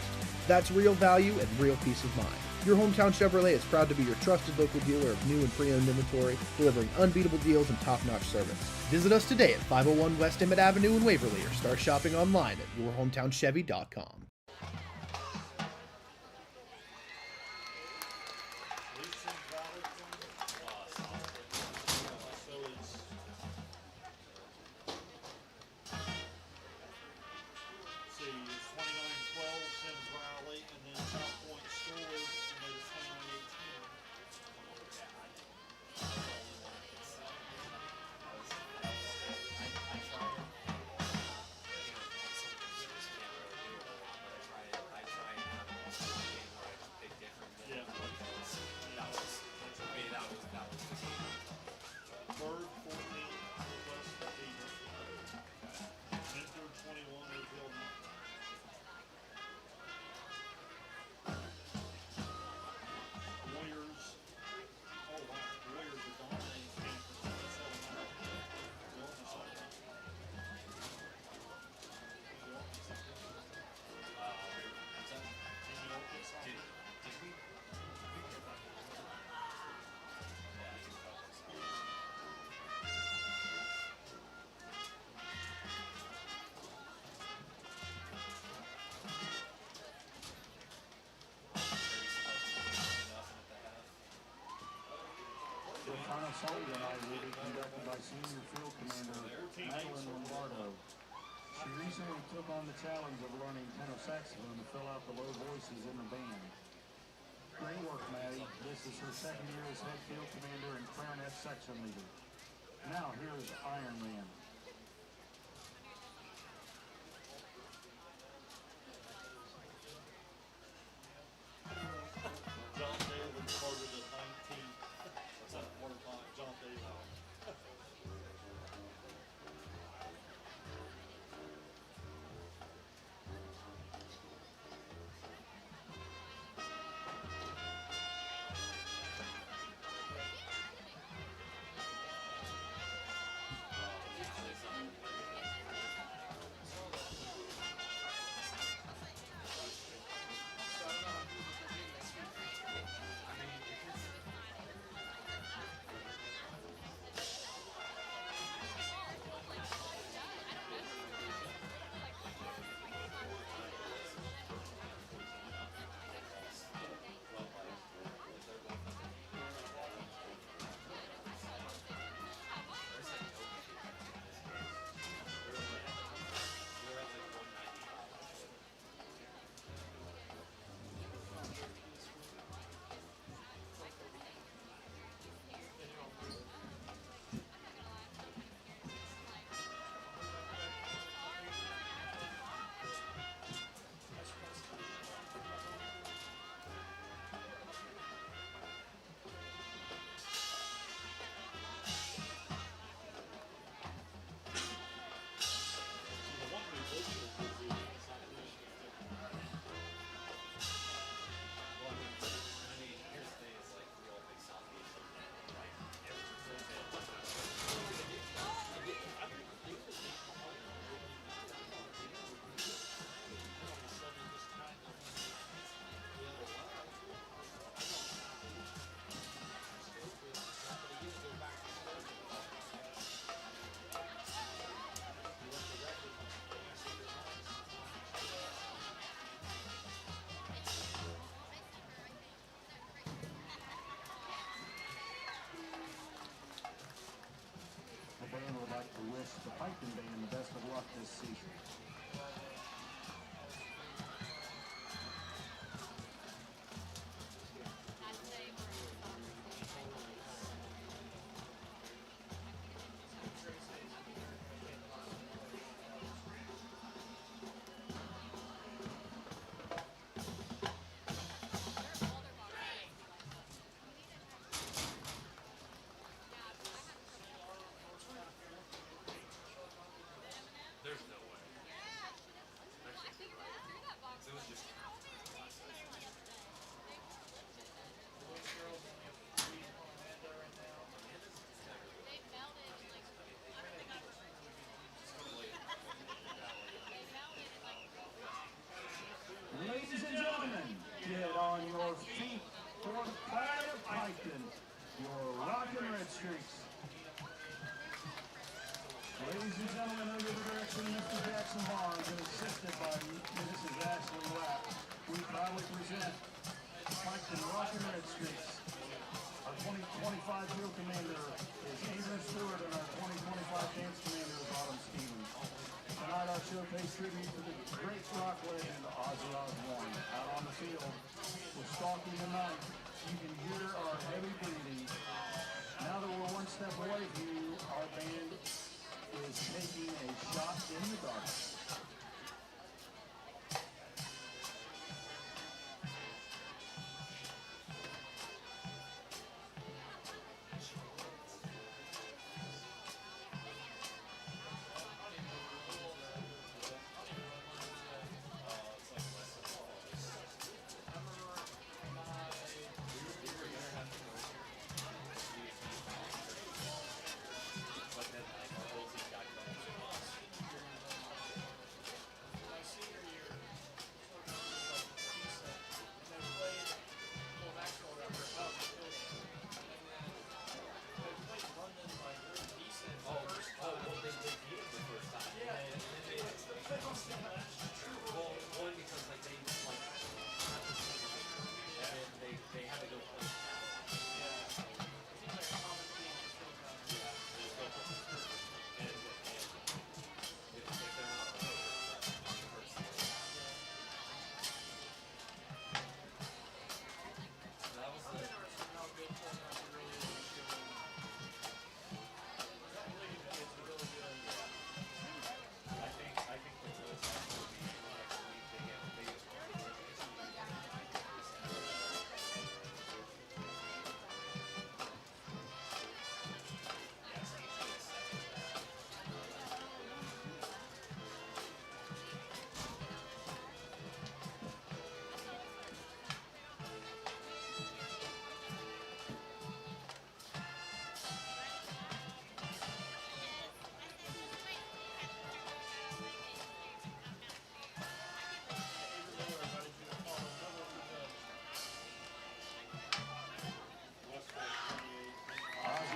That's real value and real peace of mind. Your Hometown Chevrolet is proud to be your trusted local dealer of new and pre-owned inventory, delivering unbeatable deals and top-notch service. Visit us today at 501 West Emmett Avenue in Waverly or start shopping online at yourhometowncchevy.com. The final assault tonight will be conducted by Senior Field Commander Madeline Lombardo. She recently took on the challenge of learning tenor saxophone to fill out the low voices in the band. Great work, Maddie. This is her second year as head field commander and clarinet section leader. Now here's Iron Man. Piketon band the best of luck this season. Ladies and gentlemen, get on your feet for the pride of Piketon, your rockin' Redstreaks. Ladies and gentlemen, under the direction of Mr. Jackson Barnes and assisted by Mrs. Ashley Rapp, we proudly present Piketon Rockin' Redstreaks. Our 2025 field commander is Adrian Stewart and our 2025 dance commander is Autumn Stevens. Tonight our show pays tribute to the great rock legend Ozzy Osbourne. Out on the field, we're stalking the night. You can hear our heavy breathing. Now that we're one step away from you, our band is taking a shot in the dark.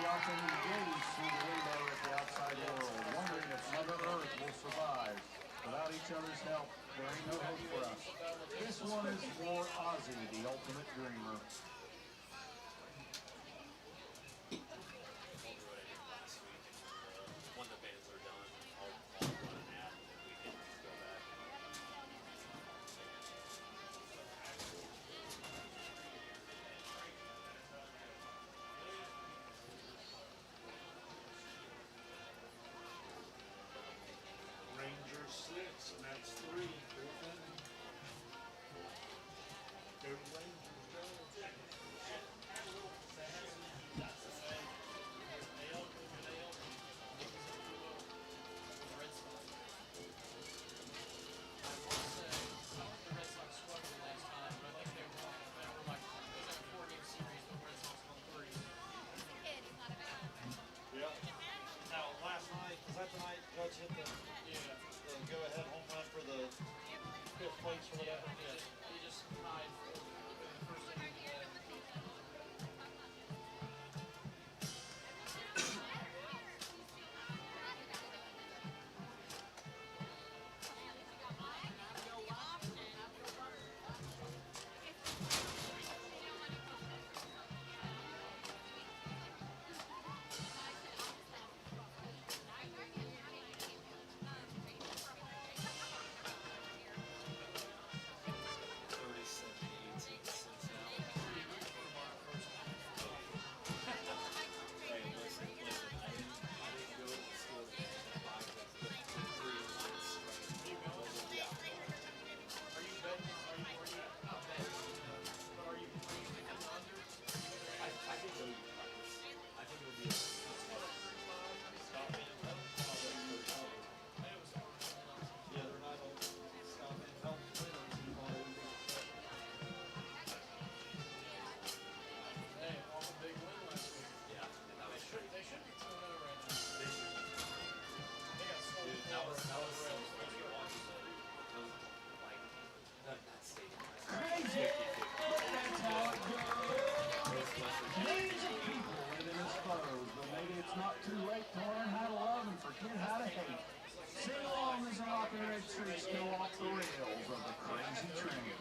Often engaged through the window at the outside world, wondering if Mother Earth will survive. Without each other's help, there ain't no hope for us. This one is for Ozzy, the ultimate dreamer. When the bands are done, I'll run an ad and we can just go back. Ranger 6, and that's 3. Fourth inning. Go Rangers, go. Yeah. Now, last night, was that the night Judge hit the go-ahead home run for the 5th place or whatever? Yeah. He just tied for the first inning. Too late to learn how to love and forget how to hate. Sing along as the Rock and Redstreaks go off the rails of the crazy train.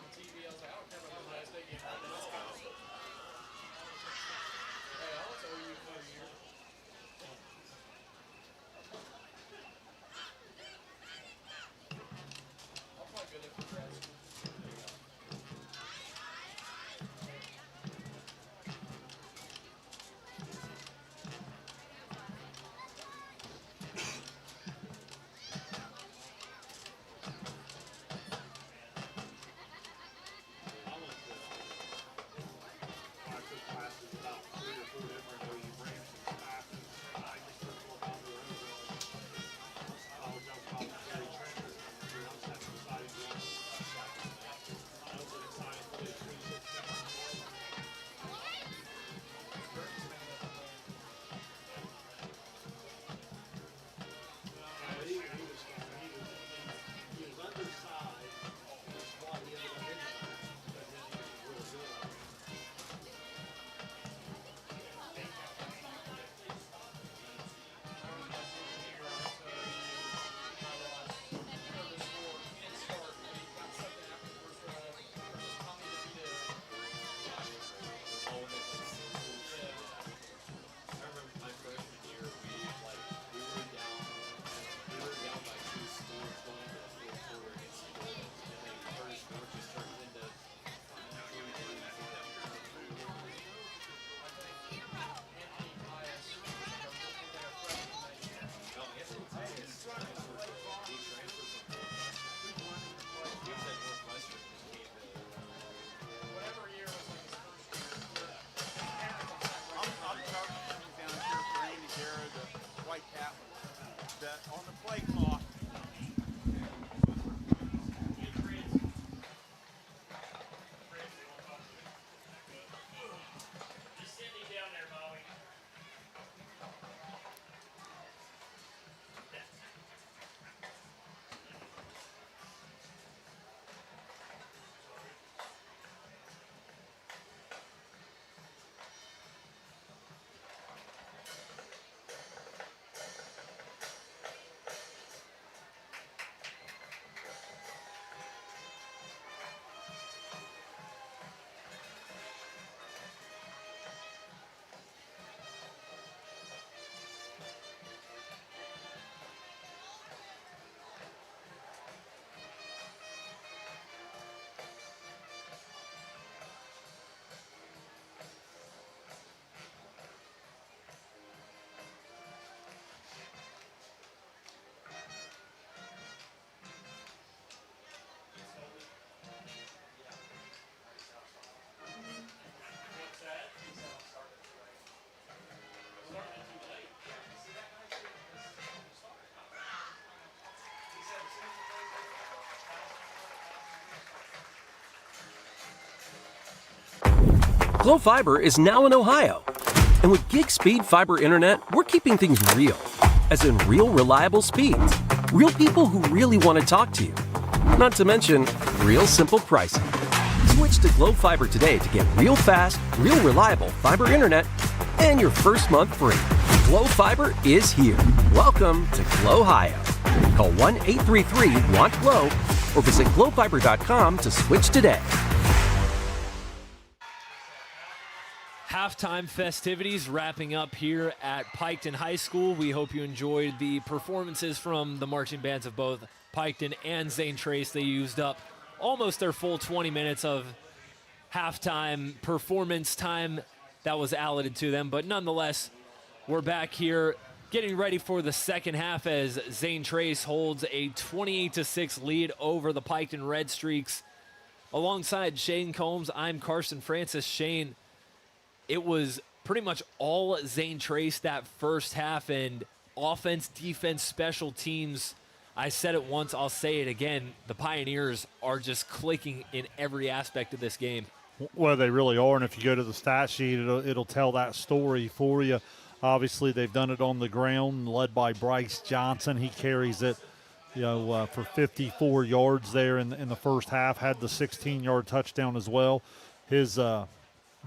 Glo Fiber is now in Ohio. And with gig speed fiber internet, we're keeping things real. As in real, reliable speeds. Real people who really want to talk to you. Not to mention, real simple pricing. Switch to Glo Fiber today to get real fast, real reliable fiber internet and your first month free. Glo Fiber is here. Welcome to Glo Ohio. Call 1-833-WANT-GLO or visit glofiber.com to switch today. Halftime festivities wrapping up here at Piketon High School. We hope you enjoyed the performances from the marching bands of both Piketon and Zane Trace. They used up almost their full 20 minutes of halftime performance time that was allotted to them. But nonetheless, we're back here getting ready for the second half as Zane Trace holds a 28-6 lead over the Piketon Redstreaks. Alongside Shane Combs, I'm Carson Francis. Shane, it was pretty much all Zane Trace that first half, and offense, defense, special teams. I said it once, I'll say it again. The Pioneers are just clicking in every aspect of this game. Well, they really are, and if you go to the stat sheet, it'll tell that story for you. Obviously, they've done it on the ground, led by Bryce Johnson. He carries it for 54 yards there in the first half, had the 16-yard touchdown as well. His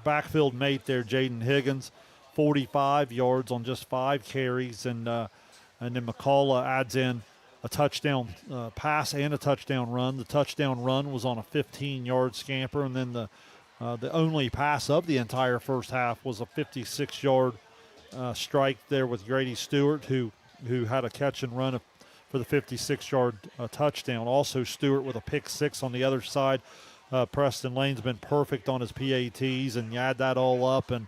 backfield mate there, Jaden Higgins, 45 yards on just 5 carries, and then McCullough adds in a touchdown pass and a touchdown run. The touchdown run was on a 15-yard scamper, and then the only pass of the entire first half was a 56-yard strike there with Grady Stewart, who had a catch and run for the 56-yard touchdown. Also Stewart with a pick 6 on the other side. Preston Lane's been perfect on his PATs, and you add that all up, and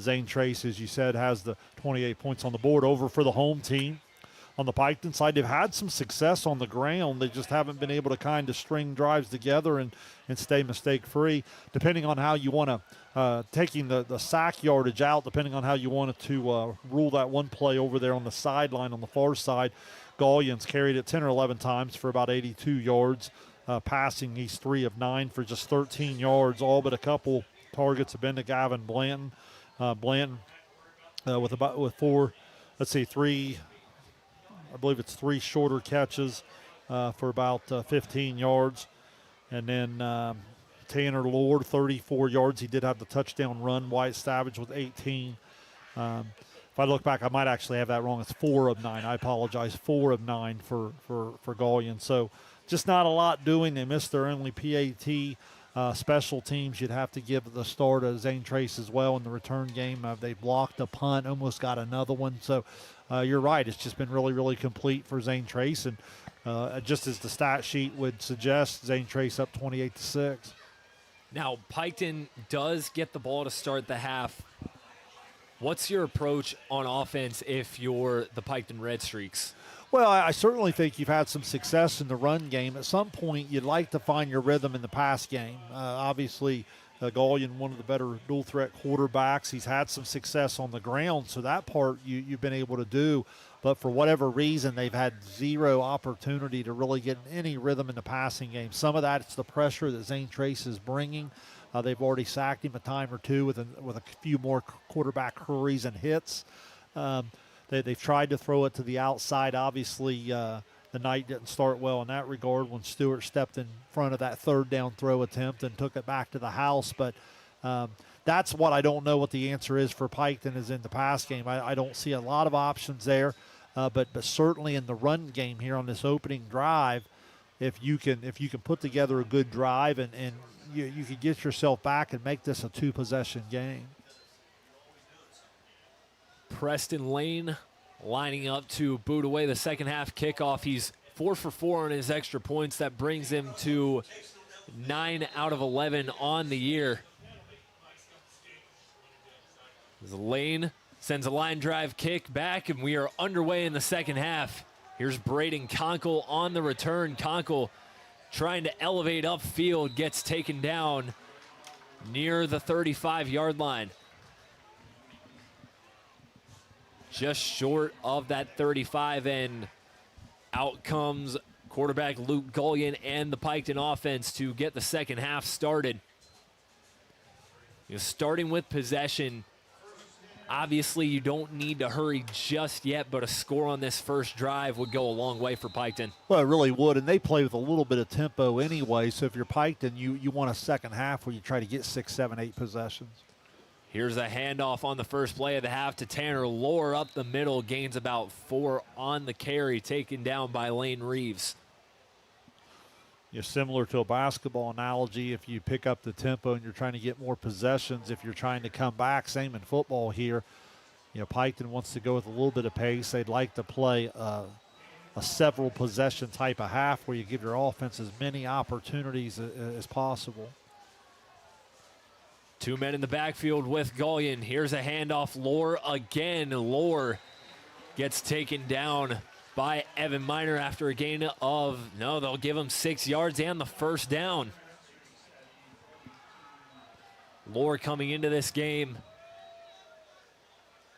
Zane Trace, as you said, has the 28 points on the board over for the home team. On the Piketon side, they've had some success on the ground. They just haven't been able to kind of string drives together and stay mistake-free. Depending on how you want to, taking the sack yardage out, depending on how you wanted to rule that one play over there on the sideline on the far side, Gallian's carried it 10 or 11 times for about 82 yards. Passing, he's 3 of 9 for just 13 yards. All but a couple targets have been to Gavin Blanton. Blanton with 3. I believe it's 3 shorter catches for about 15 yards. And then Tanner Lord, 34 yards. He did have the touchdown run. Wyatt Savage with 18. If I look back, I might actually have that wrong. It's 4 of 9. I apologize. 4 of 9 for Gallian. So just not a lot doing. They missed their only PAT. Special teams, you'd have to give the star to Zane Trace as well in the return game. They blocked a punt, almost got another one. So you're right. It's just been really, really complete for Zane Trace. And just as the stat sheet would suggest, Zane Trace up 28-6. Now, Piketon does get the ball to start the half. What's your approach on offense if you're the Piketon Redstreaks? Well, I certainly think you've had some success in the run game. At some point, you'd like to find your rhythm in the pass game. Obviously, Gallian, one of the better dual-threat quarterbacks. He's had some success on the ground, so that part you've been able to do. But for whatever reason, they've had zero opportunity to really get any rhythm in the passing game. Some of that, it's the pressure that Zane Trace is bringing. They've already sacked him a time or two with a few more quarterback hurries and hits. They've tried to throw it to the outside. Obviously, the night didn't start well in that regard when Stewart stepped in front of that third down throw attempt and took it back to the house. But that's what I don't know what the answer is for Piketon is in the pass game. I don't see a lot of options there, but certainly in the run game here on this opening drive, if you can put together a good drive and you can get yourself back and make this a 2-possession game. Preston Lane lining up to boot away the second half kickoff. He's 4 for 4 on his extra points. That brings him to 9 out of 11 on the year. As Lane sends a line drive kick back, and we are underway in the second half. Here's Braden Conkle on the return. Conkle trying to elevate upfield, gets taken down near the 35-yard line. Just short of that 35, and out comes quarterback Luke Gallian and the Piketon offense to get the second half started. Starting with possession, obviously you don't need to hurry just yet, but a score on this first drive would go a long way for Piketon. Well, it really would, and they play with a little bit of tempo anyway, so if you're Piketon, you want a second half where you try to get 6, 7, 8 possessions. Here's a handoff on the first play of the half to Tanner Lohr up the middle, gains about 4 on the carry, taken down by Lane Reeves. Similar to a basketball analogy, if you pick up the tempo and you're trying to get more possessions, if you're trying to come back, same in football here. Piketon wants to go with a little bit of pace. They'd like to play a several possession type of half where you give your offense as many opportunities as possible. 2 men in the backfield with Gallian. Here's a handoff. Lohr again. Lohr gets taken down by Evan Miner after a gain of, no, they'll give him 6 yards and the first down. Lohr coming into this game,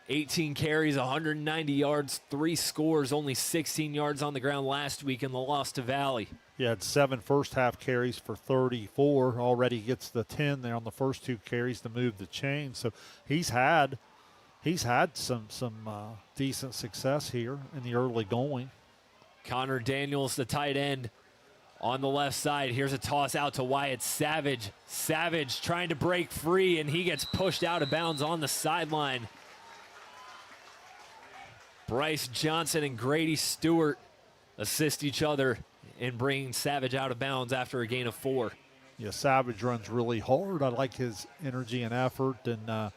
18 carries, 190 yards, 3 scores, only 16 yards on the ground last week in the loss to Valley. Yeah, had 7 first-half carries for 34. Already gets the 10 there on the first 2 carries to move the chain. So he's had some decent success here in the early going. Connor Daniels, the tight end, on the left side. Here's a toss out to Wyatt Savage. Savage trying to break free, and he gets pushed out of bounds on the sideline. Bryce Johnson and Grady Stewart assist each other in bringing Savage out of bounds after a gain of 4. Yeah, Savage runs really hard. I like his energy and effort. And,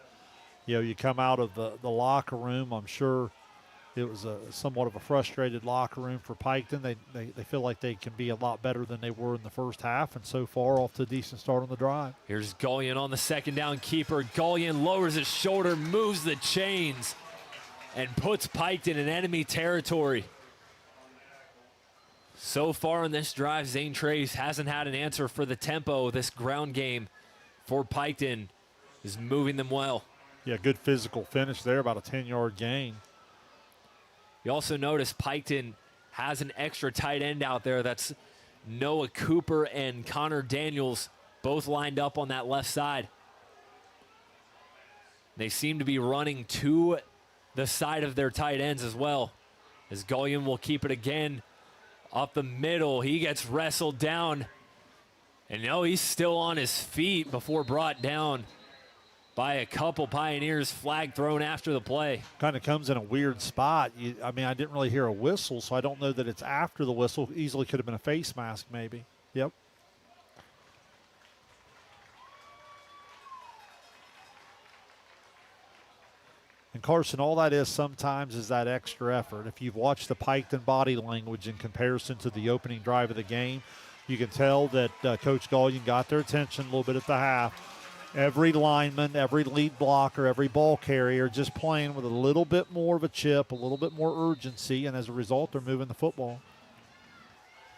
you come out of the locker room, I'm sure it was somewhat of a frustrated locker room for Piketon. They feel like they can be a lot better than they were in the first half, and so far off to a decent start on the drive. Here's Gullion on the second down keeper. Gullion lowers his shoulder, moves the chains, and puts Piketon in enemy territory. So far in this drive, Zane Trace hasn't had an answer for the tempo. This ground game for Piketon is moving them well. Yeah, good physical finish there, about a 10-yard gain. You also notice Piketon has an extra tight end out there. That's Noah Cooper and Connor Daniels, both lined up on that left side. They seem to be running to the side of their tight ends as well, as Gullion will keep it again up the middle. He gets wrestled down, and he's still on his feet before brought down by a couple Pioneers. Flag thrown after the play. Kind of comes in a weird spot. I didn't really hear a whistle, so I don't know that it's after the whistle. Easily could have been a face mask maybe. Yep. And Carson, all that is sometimes is that extra effort. If you've watched the Piketon body language in comparison to the opening drive of the game, you can tell that Coach Gullion got their attention a little bit at the half. Every lineman, every lead blocker, every ball carrier just playing with a little bit more of a chip, a little bit more urgency, and as a result, they're moving the football.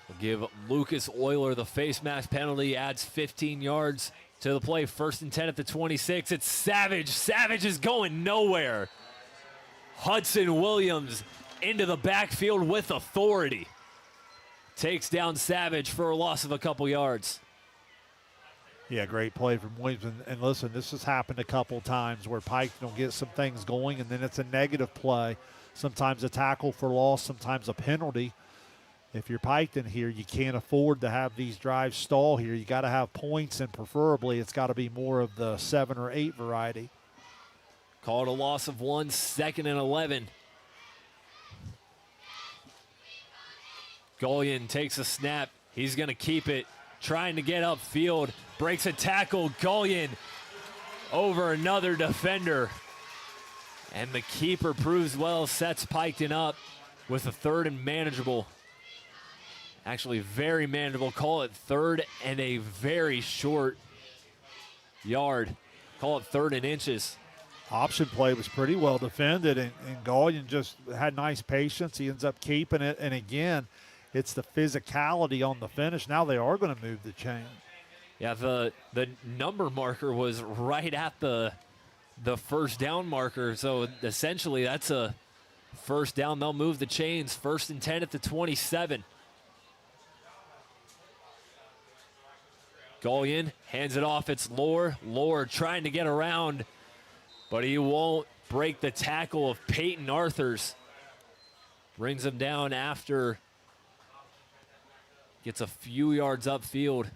We'll give Lucas Euler the face mask penalty, adds 15 yards to the play. 1st and 10 at the 26. It's Savage. Savage is going nowhere. Hudson Williams into the backfield with authority. Takes down Savage for a loss of a couple yards. Yeah, great play from Williams. And listen, this has happened a couple times where Piketon will get some things going, and then it's a negative play. Sometimes a tackle for loss, sometimes a penalty. If you're Piketon here, you can't afford to have these drives stall here. You got to have points, and preferably it's got to be more of the 7 or 8 variety. Called a loss of 1, 2nd and 11. Gullion takes a snap. He's going to keep it, trying to get upfield. Breaks a tackle. Gullion over another defender. And the keeper proves well, sets Piketon up with a 3rd and manageable. Actually, very manageable. Call it 3rd and a very short yard. Call it 3rd and inches. Option play was pretty well defended, and Gullion just had nice patience. He ends up keeping it, and again, it's the physicality on the finish. Now they are going to move the chain. Yeah, the number marker was right at the first down marker, so essentially that's a first down. They'll move the chains. 1st and 10 at the 27. Gullion hands it off. It's Lohr. Lohr trying to get around, but he won't break the tackle of Peyton Arthurs. Brings him down after gets a few yards upfield.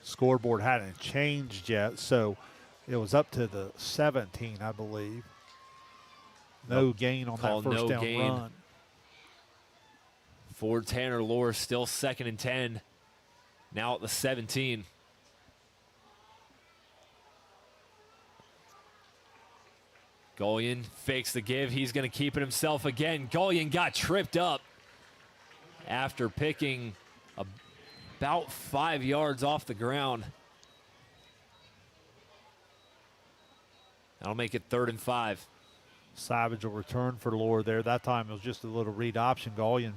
Scoreboard hadn't changed yet, so it was up to the 17, I believe. No gain on that first down run. For Tanner Lohr, still 2nd and 10. Now at the 17. Gullion fakes the give. He's going to keep it himself again. Gullion got tripped up after picking about 5 yards off the ground. That'll make it 3rd and 5. Savage will return for Lohr there. That time it was just a little read option. Gullion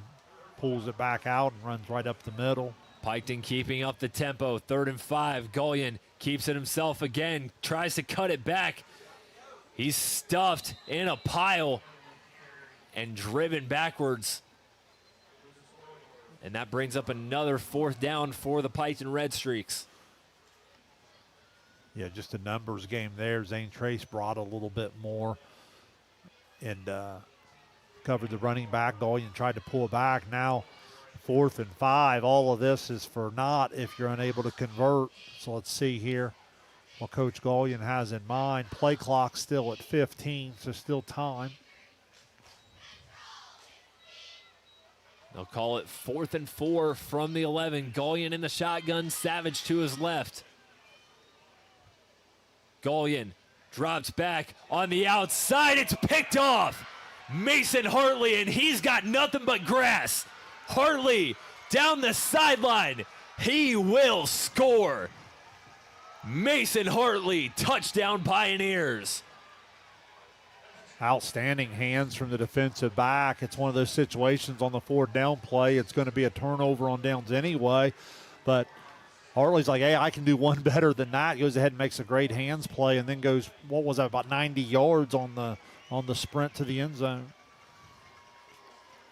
pulls it back out and runs right up the middle. Piketon keeping up the tempo. 3rd and 5. Gullion keeps it himself again. Tries to cut it back. He's stuffed in a pile and driven backwards. And that brings up another 4th down for the Piketon Redstreaks. Yeah, just a numbers game there. Zane Trace brought a little bit more. And covered the running back. Gullion tried to pull back. Now 4th and 5. All of this is for naught if you're unable to convert. So let's see here what Coach Gullion has in mind. Play clock still at 15, so still time. They'll call it 4th and 4 from the 11. Gullion in the shotgun, Savage to his left. Gullion drops back on the outside. It's picked off. Mason Hartley, and he's got nothing but grass. Hartley down the sideline. He will score. Mason Hartley, touchdown Pioneers. Outstanding hands from the defensive back. It's one of those situations on the 4th down play. It's going to be a turnover on downs anyway. But Hartley's like, hey, I can do one better than that. Goes ahead and makes a great hands play and then goes, what was that, about 90 yards on the sprint to the end zone.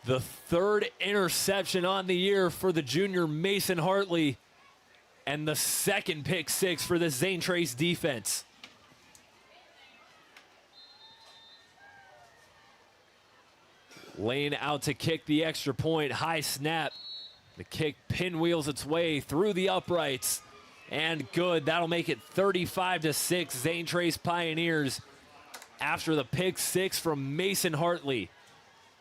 The 3rd interception on the year for the junior Mason Hartley, and the 2nd pick six for the Zane Trace defense. Lane out to kick the extra point. High snap. The kick pinwheels its way through the uprights. And good. That'll make it 35-6. Zane Trace Pioneers after the pick six from Mason Hartley.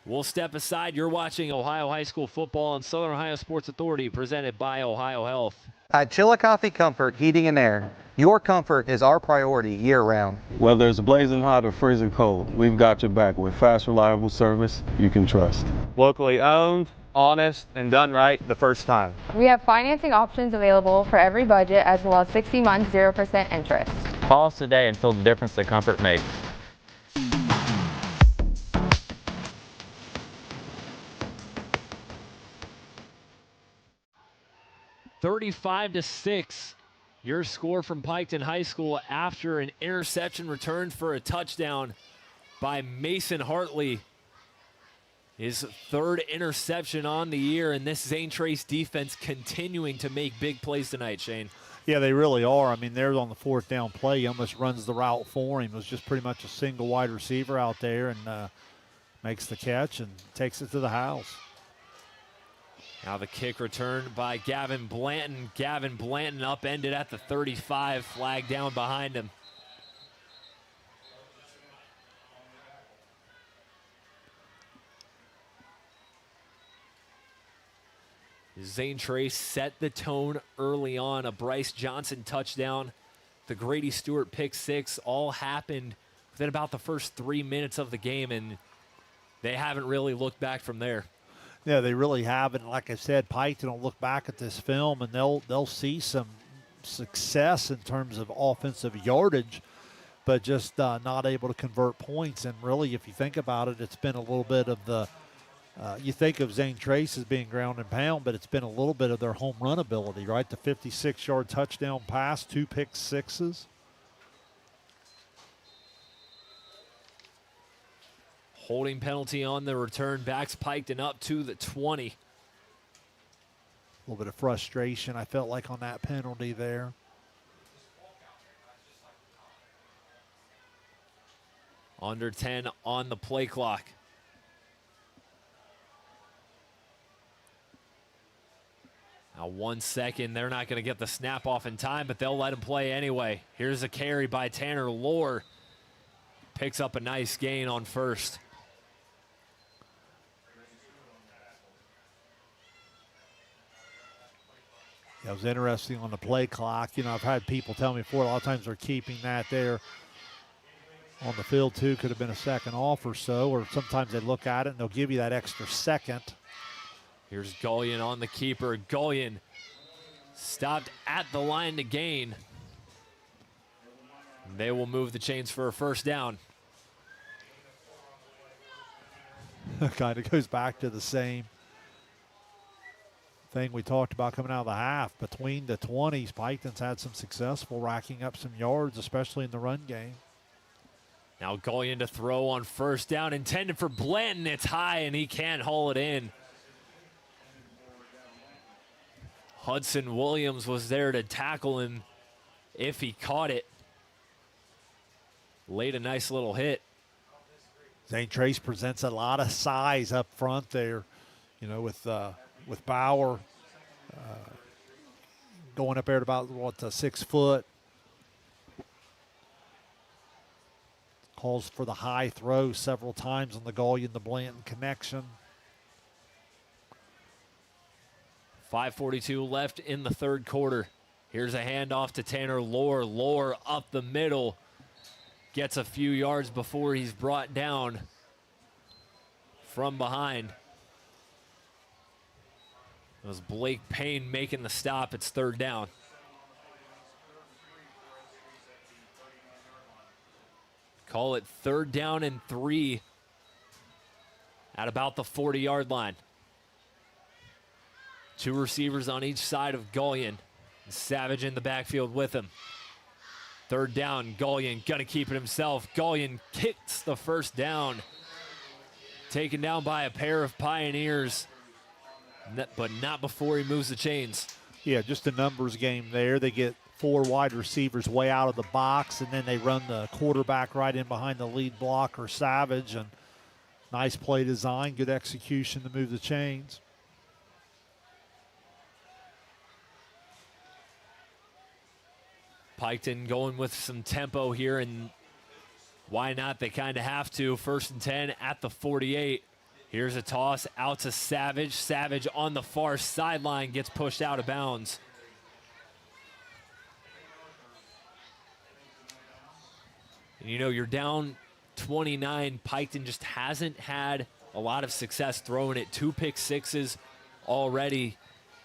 We'll step aside. You're watching Ohio High School Football on Southern Ohio Sports Authority, presented by Ohio Health. At Chillicothe Comfort Heating and Air, your comfort is our priority year-round. Whether it's blazing hot or freezing cold, we've got your back with fast, reliable service you can trust. Locally owned, honest, and done right the first time. We have financing options available for every budget, as well as 60 months, 0% interest. Call us today and feel the difference that comfort makes. $35-6, your score from Piketon High School after an interception returned for a touchdown by Mason Hartley. His 3rd interception on the year, and this Zane Trace defense continuing to make big plays tonight, Shane. Yeah, they really are. I mean, they're on the 4th down play. He almost runs the route for him. It was just pretty much a single wide receiver out there, and makes the catch and takes it to the house. Now the kick returned by Gavin Blanton. Gavin Blanton upended at the 35, flag down behind him. Zane Trace set the tone early on. A Bryce Johnson touchdown, the Grady Stewart pick six, all happened within about the first 3 minutes of the game, and they haven't really looked back from there. Yeah, they really haven't. Like I said, Piketon will look back at this film and they'll see some success in terms of offensive yardage, but just not able to convert points. And really, if you think about it, it's been a little bit of the you think of Zane Trace as being ground and pound, but it's been a little bit of their home run ability, right? The 56-yard touchdown pass, 2 pick sixes. Holding penalty on the return, backs Piketon up to the 20. A little bit of frustration, I felt like, on that penalty there. Under 10 on the play clock. Now 1 second, they're not going to get the snap off in time, but they'll let him play anyway. Here's a carry by Tanner Lohr. Picks up a nice gain on first. Yeah, it was interesting on the play clock. You know, I've had people tell me before, a lot of times they're keeping that there on the field too. Could have been a second off or so, or sometimes they look at it and they'll give you that extra second. Here's Gullion on the keeper. Gullion stopped at the line to gain. They will move the chains for a first down. Kind of goes back to the same thing we talked about coming out of the half. Between the 20s, Piketon's had some successful racking up some yards, especially in the run game. Now Gullion to throw on first down, intended for Blanton. It's high, and he can't haul it in. Hudson Williams was there to tackle him if he caught it. Laid a nice little hit. Zane Trace presents a lot of size up front there, you know, with Bauer going up there at about, 6 foot. Calls for the high throw several times on the Gullion to Blanton connection. 5:42 left in the third quarter. Here's a handoff to Tanner Lohr. Lohr up the middle. Gets a few yards before he's brought down from behind. It was Blake Payne making the stop. It's third down. Call it third down and 3 at about the 40-yard line. 2 receivers on each side of Gullion. Savage in the backfield with him. Third down, Gullion gonna keep it himself. Gullion kicks the first down. Taken down by a pair of Pioneers, but not before he moves the chains. Yeah, just a numbers game there. They get 4 wide receivers way out of the box, and then they run the quarterback right in behind the lead blocker, Savage, and nice play design, good execution to move the chains. Piketon going with some tempo here, and why not? They kind of have to. 1st and 10 at the 48. Here's a toss out to Savage. Savage on the far sideline gets pushed out of bounds. And you know, you're down 29. Piketon just hasn't had a lot of success throwing it. 2 pick sixes already.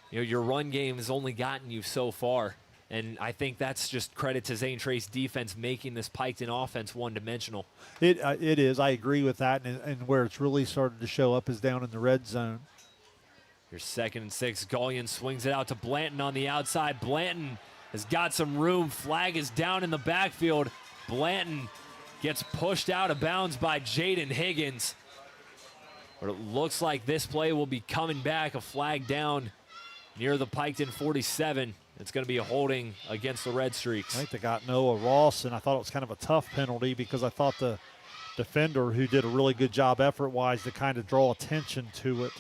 You know, your run game has only gotten you so far. And I think that's just credit to Zane Trace defense making this Piketon offense one-dimensional. It is. I agree with that. And where it's really started to show up is down in the red zone. Here's 2nd and 6. Gullion swings it out to Blanton on the outside. Blanton has got some room. Flag is down in the backfield. Blanton gets pushed out of bounds by Jaden Higgins. But it looks like this play will be coming back. A flag down near the Piketon 47. It's going to be a holding against the Redstreaks. I think they got Noah Ross, and I thought it was kind of a tough penalty because I thought the defender, who did a really good job effort-wise to kind of draw attention to it.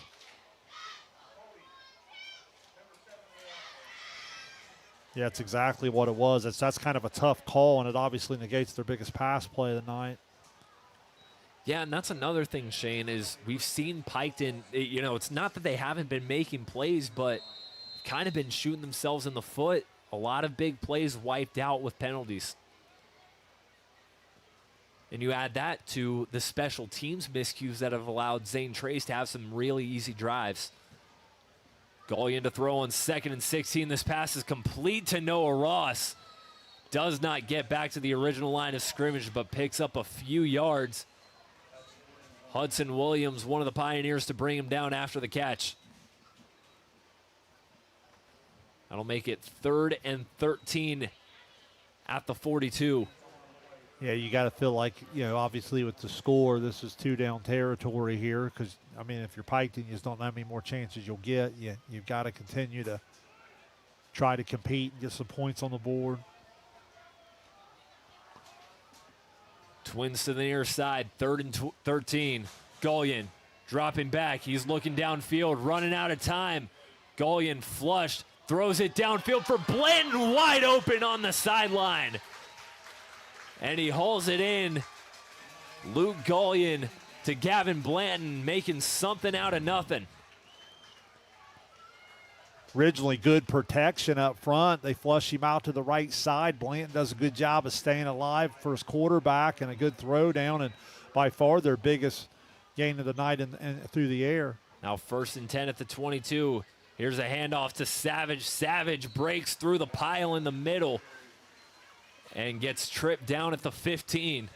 Yeah, that's exactly what it was. That's kind of a tough call, and it obviously negates their biggest pass play of the night. Yeah, and that's another thing, Shane, is we've seen Piketon, you know, it's not that they haven't been making plays, but kind of been shooting themselves in the foot. A lot of big plays wiped out with penalties. And you add that to the special teams miscues that have allowed Zane Trace to have some really easy drives. Gullion to throw on 2nd and 16. This pass is complete to Noah Ross. Does not get back to the original line of scrimmage, but picks up a few yards. Hudson Williams, one of the Pioneers, to bring him down after the catch. That'll make it 3rd and 13 at the 42. Yeah, you got to feel like, you know, obviously with the score, this is 2-down territory here because, I mean, if you're Piketon, you just don't know how many more chances you'll get. You've got to continue to try to compete and get some points on the board. Twins to the near side, 3rd and 13. Gullion dropping back. He's looking downfield, running out of time. Gullion flushed. Throws it downfield for Blanton, wide open on the sideline. And he hauls it in. Luke Gullion to Gavin Blanton, making something out of nothing. Originally good protection up front. They flush him out to the right side. Blanton does a good job of staying alive for his quarterback and a good throw down, and by far their biggest gain of the night through the air. Now 1st and 10 at the 22. Here's a handoff to Savage. Savage breaks through the pile in the middle and gets tripped down at the 15.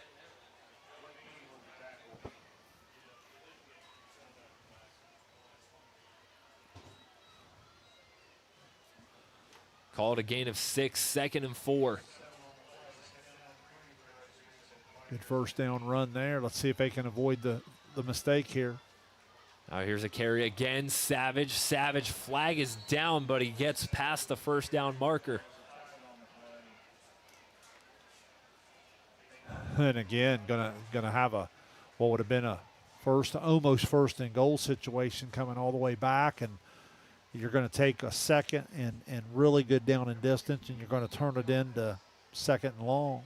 Called a gain of 6, 2nd and 4. Good first down run there. Let's see if they can avoid the mistake here. Now here's a carry again. Savage. Savage flag is down, but he gets past the first down marker. And again, gonna have what would have been a almost first and goal situation coming all the way back, and you're going to take a second and really good down and distance, and you're going to turn it into second and long.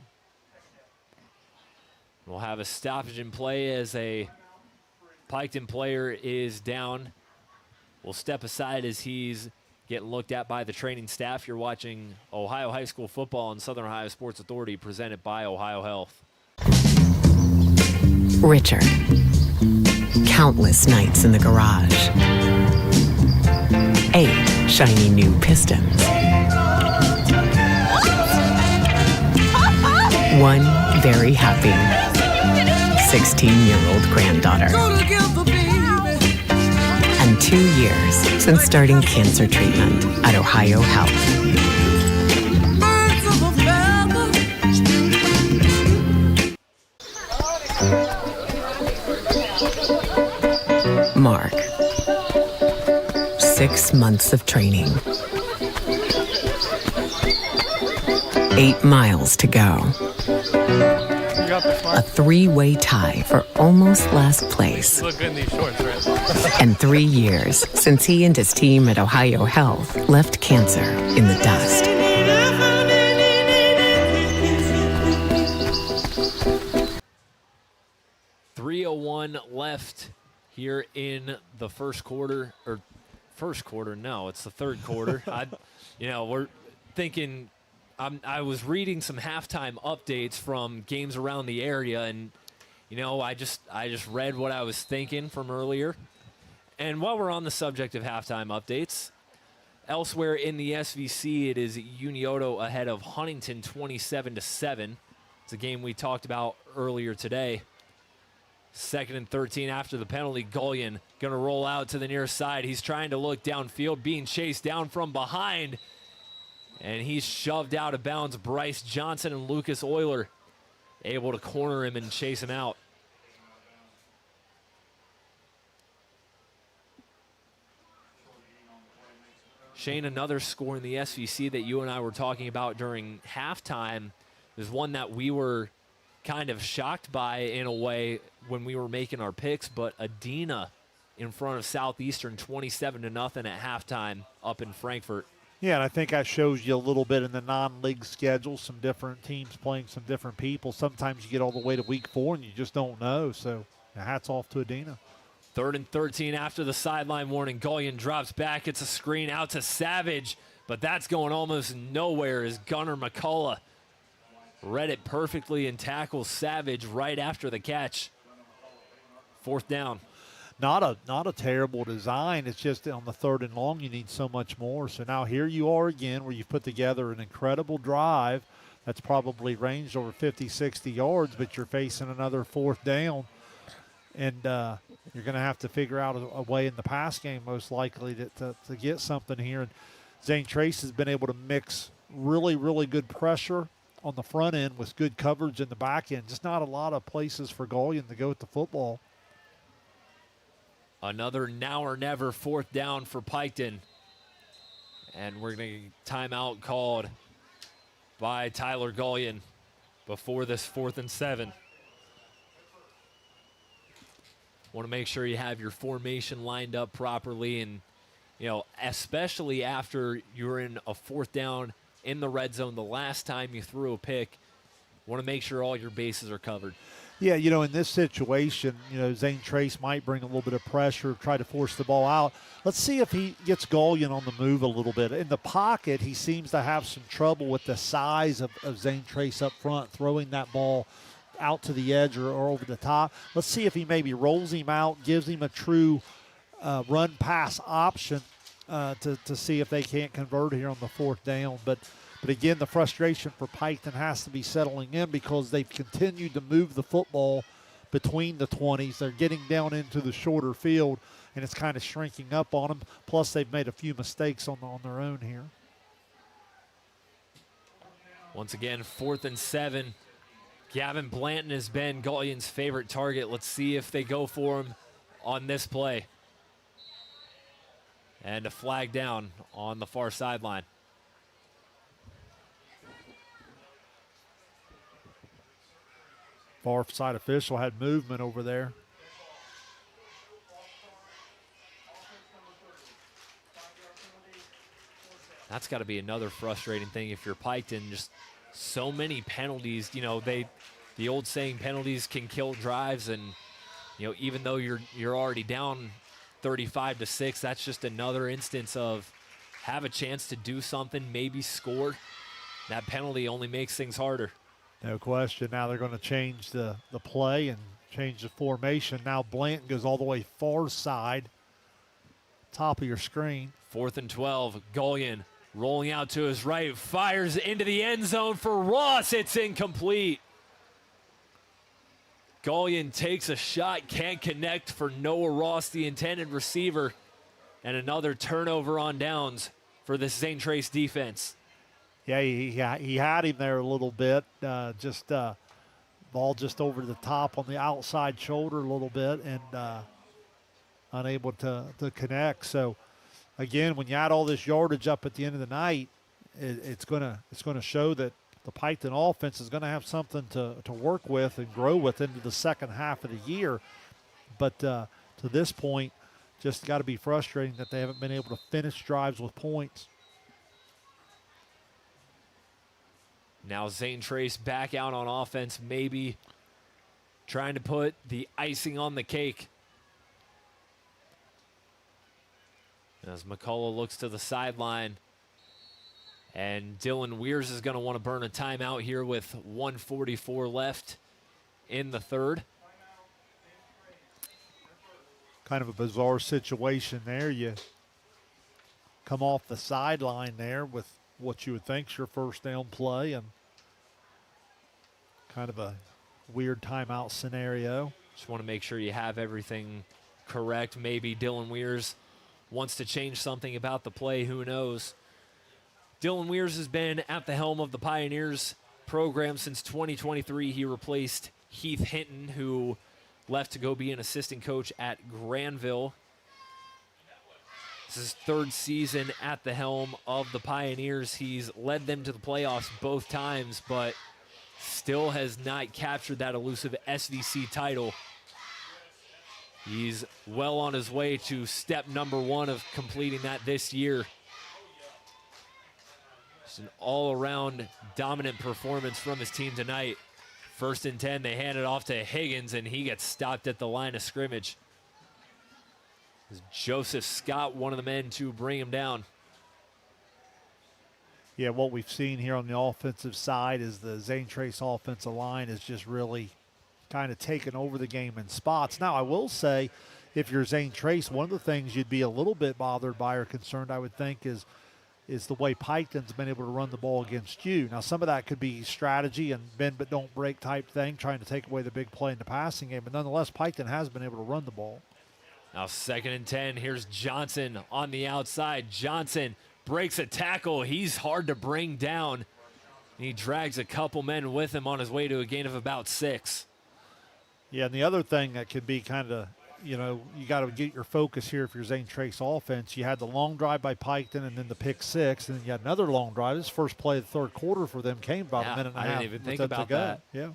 We'll have a stoppage in play as a Piketon player is down. We'll step aside as he's getting looked at by the training staff. You're watching Ohio High School football on Southern Ohio Sports Authority, presented by Ohio Health. Richard. Countless nights in the garage. 8 shiny new pistons. 1 very happy 16-year-old granddaughter. And 2 years since starting cancer treatment at Ohio Health. Mark. 6 months of training. 8 miles to go. A 3-way tie for almost last place. Look good in these shorts, right? And 3 years since he and his team at Ohio Health left cancer in the dust. .301 left here in the first quarter, no, it's the third quarter. We're thinking, I was reading some halftime updates from games around the area, and I just read what I was thinking from earlier. And while we're on the subject of halftime updates, elsewhere in the SVC, it is Unioto ahead of Huntington 27-7. It's a game we talked about earlier today. 2nd and 13 after the penalty. Gullion going to roll out to the near side. He's trying to look downfield, being chased down from behind. And he's shoved out of bounds. Bryce Johnson and Lucas Euler able to corner him and chase him out. Shane, another score in the SVC that you and I were talking about during halftime is one that we were kind of shocked by in a way when we were making our picks, but Adena in front of Southeastern 27-0 at halftime up in Frankfort. Yeah, and I think that shows you a little bit in the non-league schedule, some different teams playing some different people. Sometimes you get all the way to week 4 and you just don't know, so hats off to Adena. 3rd and 13 after the sideline warning. Gullion drops back. It's a screen out to Savage, but that's going almost nowhere as Gunnar McCullough read it perfectly and tackles Savage right after the catch. 4th down. Not a terrible design. It's just on the 3rd and long you need so much more. So now here you are again where you've put together an incredible drive that's probably ranged over 50, 60 yards, but you're facing another 4th down. And you're going to have to figure out a way in the pass game most likely to get something here. And Zane Trace has been able to mix really, really good pressure on the front end with good coverage in the back end. Just not a lot of places for Gullion to go with the football. Another now or never 4th down for Piketon. And we're going to get timeout called by Tyler Gullion before this 4th and 7. Want to make sure you have your formation lined up properly, and especially after you're in a 4th down in the red zone the last time you threw a pick, want to make sure all your bases are covered. Yeah, in this situation, Zane Trace might bring a little bit of pressure, try to force the ball out. Let's see if he gets Gullion on the move a little bit. In the pocket, he seems to have some trouble with the size of Zane Trace up front, throwing that ball out to the edge or over the top. Let's see if he maybe rolls him out, gives him a true run-pass option to see if they can't convert here on the 4th down. But again, the frustration for Piketon has to be settling in because they've continued to move the football between the 20s. They're getting down into the shorter field, and it's kind of shrinking up on them. Plus, they've made a few mistakes on their own here. Once again, 4th and 7. Gavin Blanton has been Gullion's favorite target. Let's see if they go for him on this play. And a flag down on the far sideline. Far side official had movement over there. That's got to be another frustrating thing if you're Piketon. Just so many penalties. You know, the old saying, penalties can kill drives, and you know, even though you're already down 35-6, that's just another instance of have a chance to do something, maybe score. That penalty only makes things harder. No question. Now they're going to change the play and change the formation. Now Blanton goes all the way far side, top of your screen. 4th and 12. Gullion rolling out to his right, fires into the end zone for Ross. It's incomplete. Gullion takes a shot, can't connect for Noah Ross, the intended receiver, and another turnover on downs for this Zane Trace defense. Yeah, he had him there a little bit. Ball just over the top on the outside shoulder a little bit, and unable to connect. So, again, when you add all this yardage up at the end of the night, it's gonna show that the Piketon offense is going to have something to work with and grow with into the second half of the year. But to this point, just got to be frustrating that they haven't been able to finish drives with points. Now Zane Trace back out on offense, maybe trying to put the icing on the cake. As McCullough looks to the sideline, and Dylan Weirs is going to want to burn a timeout here with 1:44 left in the third. Kind of a bizarre situation there. You come off the sideline there with what you would think is your first down play, and kind of a weird timeout scenario. Just want to make sure you have everything correct. Maybe Dylan Weirs wants to change something about the play. Who knows? Dylan Weirs has been at the helm of the Pioneers program since 2023. He replaced Heath Hinton, who left to go be an assistant coach at Granville. This is his third season at the helm of the Pioneers. He's led them to the playoffs both times, but still has not captured that elusive SVC title. He's well on his way to step number one of completing that this year. Just an all-around dominant performance from his team tonight. 1st and 10, they hand it off to Higgins, and he gets stopped at the line of scrimmage. Joseph Scott, one of the men to bring him down. Yeah, what we've seen here on the offensive side is the Zane Trace offensive line is just really kind of taken over the game in spots. Now, I will say, if you're Zane Trace, one of the things you'd be a little bit bothered by or concerned, I would think, is the way Piketon's been able to run the ball against you. Now, some of that could be strategy and bend but don't break type thing, trying to take away the big play in the passing game. But nonetheless, Piketon has been able to run the ball. Now 2nd and 10, here's Johnson on the outside. Johnson breaks a tackle. He's hard to bring down. He drags a couple men with him on his way to a gain of about 6. Yeah, and the other thing that could be kind of, you got to get your focus here if you're Zane Trace offense. You had the long drive by Piketon and then the pick 6, and then you had another long drive. This first play of the third quarter for them came about a minute and a half. I didn't even think about that. Yeah.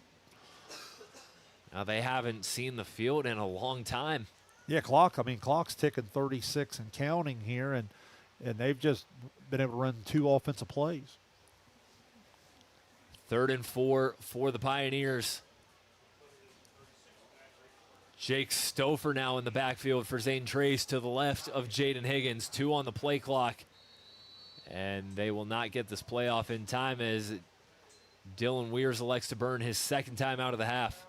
Now they haven't seen the field in a long time. Yeah, clock's ticking 36 and counting here, and they've just been able to run 2 offensive plays. 3rd and 4 for the Pioneers. Jake Stouffer now in the backfield for Zane Trace to the left of Jaden Higgins. 2 on the play clock. And they will not get this play off in time as Dylan Weirs elects to burn his 2nd time out of the half.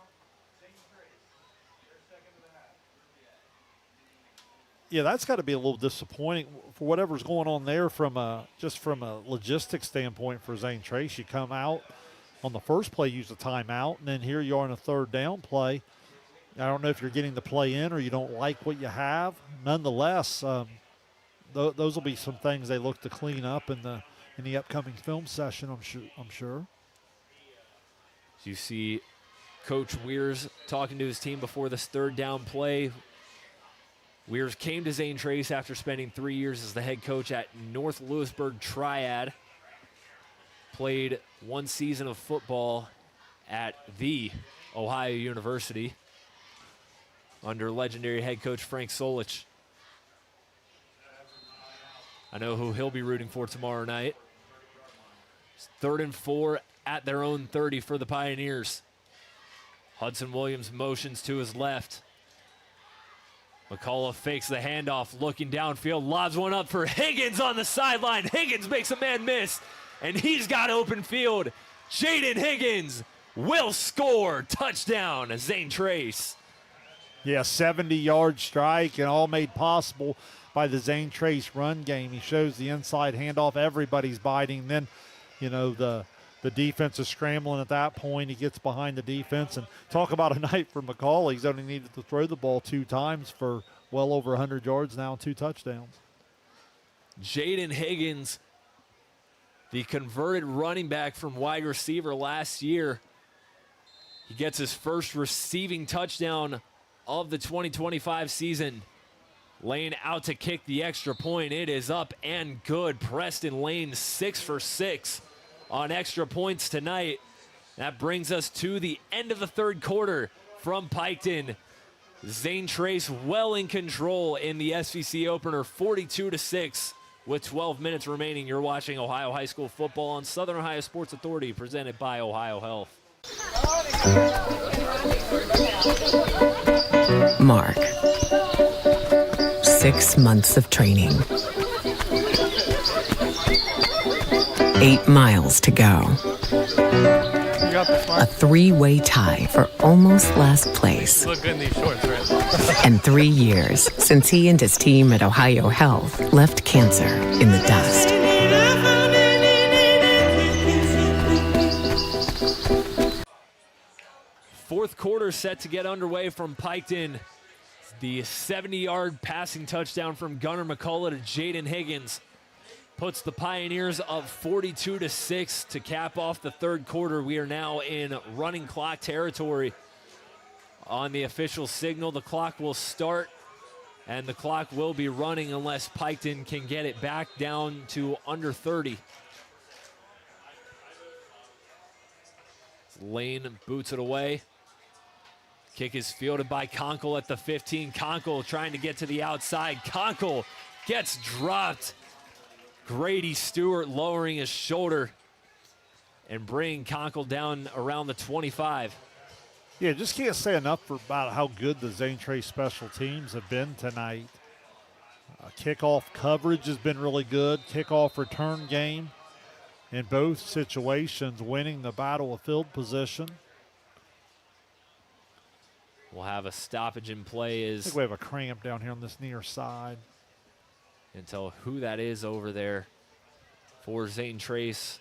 Yeah, that's got to be a little disappointing for whatever's going on there from just from a logistics standpoint for Zane Trace. You come out on the first play, use a timeout, and then here you are in a 3rd down play. I don't know if you're getting the play in or you don't like what you have. Nonetheless, those will be some things they look to clean up in the upcoming film session, I'm sure. You see Coach Weirs talking to his team before this 3rd down play. Weirs came to Zane Trace after spending 3 years as the head coach at North Lewisburg Triad. Played 1 season of football at the Ohio University under legendary head coach Frank Solich. I know who he'll be rooting for tomorrow night. It's 3rd and 4 at their own 30 for the Pioneers. Hudson Williams motions to his left. McCullough fakes the handoff, looking downfield, lobs one up for Higgins on the sideline. Higgins makes a man miss, and he's got open field. Jaden Higgins will score. Touchdown, Zane Trace. Yeah, 70-yard strike, and all made possible by the Zane Trace run game. He shows the inside handoff. Everybody's biting. Then, you know, the defense is scrambling at that point. He gets behind the defense. And talk about a night for McCall. He's only needed to throw the ball 2 times for well over 100 yards now and 2 touchdowns. Jaden Higgins, the converted running back from wide receiver last year. He gets his first receiving touchdown of the 2025 season. Lane out to kick the extra point. It is up and good. Preston Lane 6 for 6 on extra points tonight. That brings us to the end of the 3rd quarter from Piketon. Zane Trace well in control in the SVC opener, 42-6 with 12 minutes remaining. You're watching Ohio High School football on Southern Ohio Sports Authority, presented by Ohio Health. Mark. 6 months of training. 8 miles to go. A 3-way tie for almost last place. Look good in these shorts, right? And 3 years since he and his team at Ohio Health left cancer in the dust. Fourth quarter set to get underway from Piketon. The 70-yard passing touchdown from Gunnar McCullough to Jaden Higgins puts the Pioneers up 42-6 to cap off the 3rd quarter. We are now in running clock territory. On the official signal, the clock will start, and the clock will be running unless Piketon can get it back down to under 30. Lane boots it away. Kick is fielded by Conkle at the 15. Conkle trying to get to the outside. Conkle gets dropped. Grady Stewart lowering his shoulder and bringing Conkle down around the 25. Yeah, just can't say enough about how good the Zane Trace special teams have been tonight. Kickoff coverage has been really good. Kickoff return game in both situations, winning the battle of field position. We'll have a stoppage in play. I think we have a cramp down here on this near side. And tell who that is over there for Zane Trace.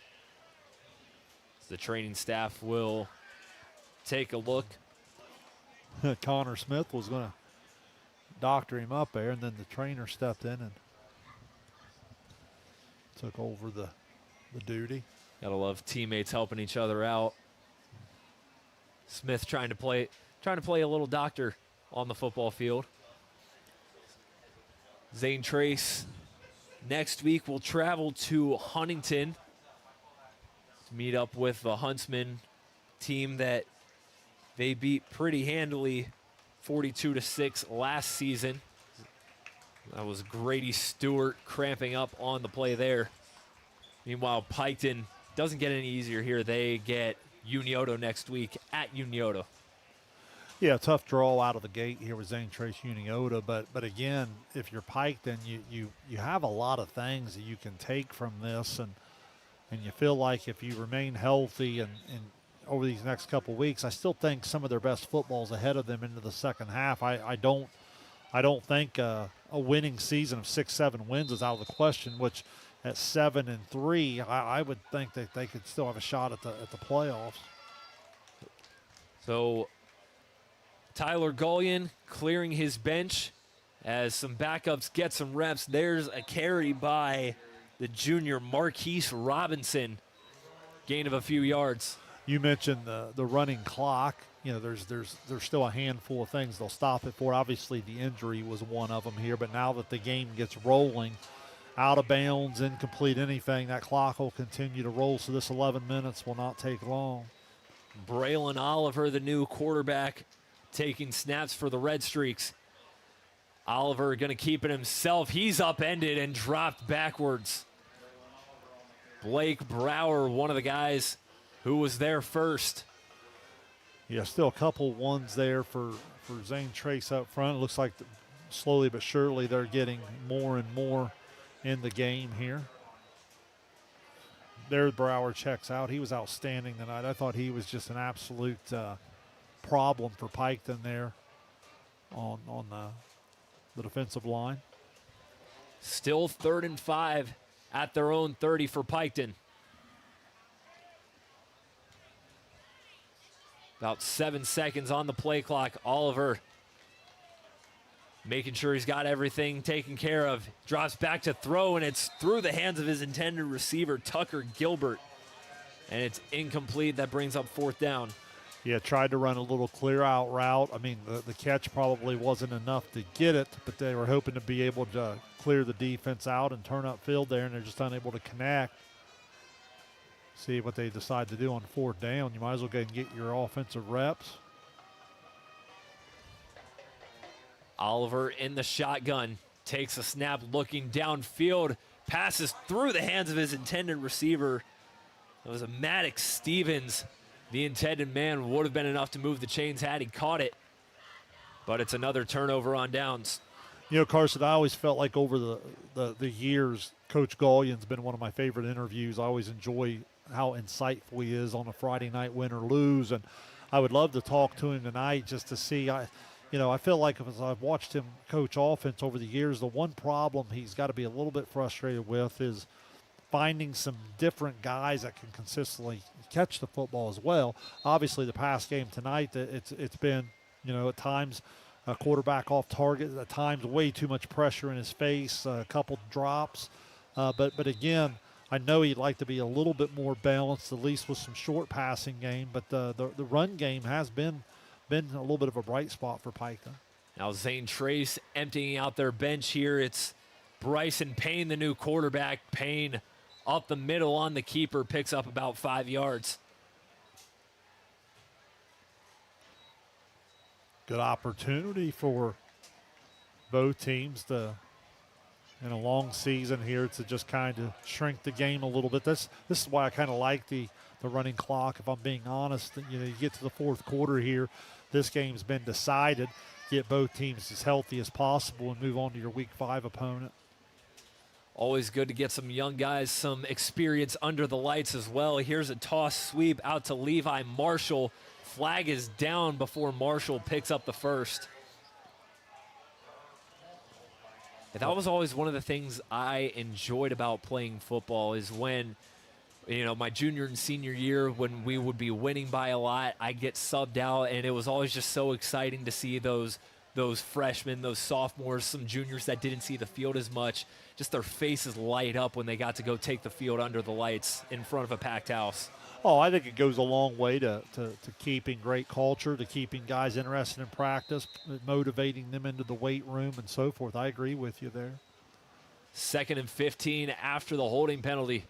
The training staff will take a look. Connor Smith was going to doctor him up there, and then the trainer stepped in and took over the duty. Gotta love teammates helping each other out. Smith trying to play a little doctor on the football field. Zane Trace next week will travel to Huntington to meet up with the Huntsman team that they beat pretty handily 42-6 last season. That was Grady Stewart cramping up on the play there. Meanwhile, Piketon doesn't get any easier here. They get Unioto next week at Unioto. Yeah, tough draw out of the gate here with Zane Trace Unioto, but again, if you're Piketon, you have a lot of things that you can take from this, and you feel like if you remain healthy and over these next couple weeks, I still think some of their best football's ahead of them into the second half. I don't think a winning season of 6-7 wins is out of the question, which at 7-3, I would think that they could still have a shot at the playoffs. So Tyler Gullion clearing his bench as some backups get some reps. There's a carry by the junior Marquise Robinson. Gain of a few yards. You mentioned the running clock. You know, there's still a handful of things they'll stop it for. Obviously, the injury was one of them here, but now that the game gets rolling, out of bounds, incomplete, anything, that clock will continue to roll, so this 11 minutes will not take long. Braylon Oliver, the new quarterback, taking snaps for the Redstreaks. Oliver going to keep it himself. He's upended and dropped backwards. Blake Brower, one of the guys who was there first. Yeah, still a couple ones there for Zane Trace up front. It looks like slowly but surely they're getting more and more in the game here. There, Brower checks out. He was outstanding tonight. I thought he was just an absolute problem for Piketon there on the defensive line. Still 3rd and 5 at their own 30 for Piketon. About 7 seconds on the play clock. Oliver making sure he's got everything taken care of. Drops back to throw, and it's through the hands of his intended receiver, Tucker Gilbert. And it's incomplete. That brings up 4th down. Yeah, tried to run a little clear out route. I mean, the catch probably wasn't enough to get it, but they were hoping to be able to clear the defense out and turn upfield there, and they're just unable to connect. See what they decide to do on 4th down. You might as well go and get your offensive reps. Oliver in the shotgun, takes a snap looking downfield, passes through the hands of his intended receiver. It was a Maddox Stevens. The intended man would have been enough to move the chains had he caught it. But it's another turnover on downs. You know, Carson, I always felt like over the years, Coach Gaulion's been one of my favorite interviews. I always enjoy how insightful he is on a Friday night win or lose. And I would love to talk to him tonight just to see. I feel like as I've watched him coach offense over the years, the one problem he's got to be a little bit frustrated with is finding some different guys that can consistently catch the football as well. Obviously, the past game tonight, it's been, at times a quarterback off target, at times way too much pressure in his face, a couple drops. But again, I know he'd like to be a little bit more balanced, at least with some short passing game. But the run game has been a little bit of a bright spot for Piketon. Now Zane Trace emptying out their bench here. It's Bryson Payne, the new quarterback. Payne up the middle on the keeper, picks up about 5 yards. Good opportunity for both teams to, in a long season here, to just kind of shrink the game a little bit. This is why I kind of like the running clock, if I'm being honest. You get to the 4th quarter here, this game's been decided. Get both teams as healthy as possible and move on to your Week 5 opponent. Always good to get some young guys, some experience under the lights as well. Here's a toss sweep out to Levi Marshall. Flag is down before Marshall picks up the first. And that was always one of the things I enjoyed about playing football is when, my junior and senior year, when we would be winning by a lot, I'd get subbed out, and it was always just so exciting to see those freshmen, those sophomores, some juniors that didn't see the field as much, just their faces light up when they got to go take the field under the lights in front of a packed house. Oh, I think it goes a long way to keeping great culture, to keeping guys interested in practice, motivating them into the weight room and so forth. I agree with you there. 2nd and 15 after the holding penalty.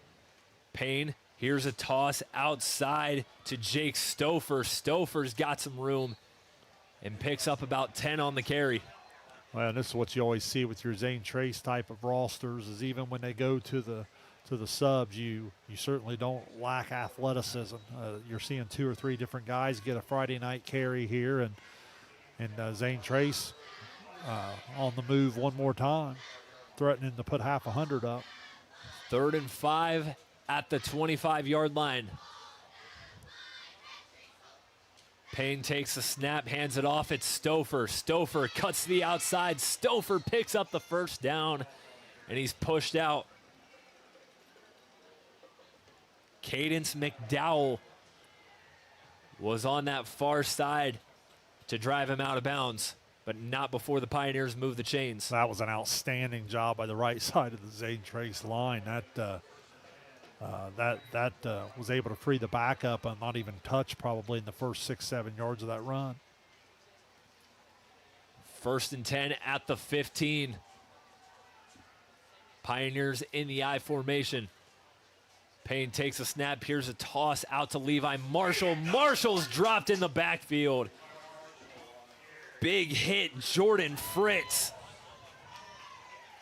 Payne, here's a toss outside to Jake Stouffer. Stouffer's got some room and picks up about 10 on the carry. Well, and this is what you always see with your Zane Trace type of rosters, is even when they go to the subs, you certainly don't lack athleticism. You're seeing 2 or 3 different guys get a Friday night carry here, and Zane Trace on the move one more time, threatening to put 50 up. 3rd and 5 at the 25-yard line. Payne takes the snap, hands it off. It's Stouffer. Stouffer cuts to the outside. Stouffer picks up the first down, and he's pushed out. Cadence McDowell was on that far side to drive him out of bounds, but not before the Pioneers moved the chains. That was an outstanding job by the right side of the Zane Trace line. That was able to free the backup and not even touch probably in the first 6-7 yards of that run. 1st and 10 at the 15. Pioneers in the I formation. Payne takes a snap. Here's a toss out to Levi Marshall. Marshall's dropped in the backfield. Big hit. Jordan Fritz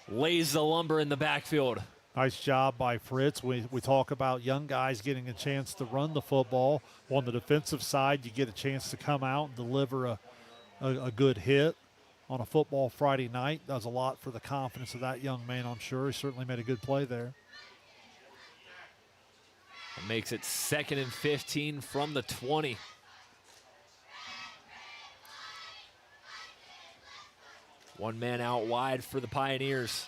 lays the lumber in the backfield. Nice job by Fritz. We talk about young guys getting a chance to run the football. On the defensive side, you get a chance to come out and deliver a good hit on a football Friday night. Does a lot for the confidence of that young man, I'm sure. He certainly made a good play there. It makes it 2nd and 15 from the 20. One man out wide for the Pioneers.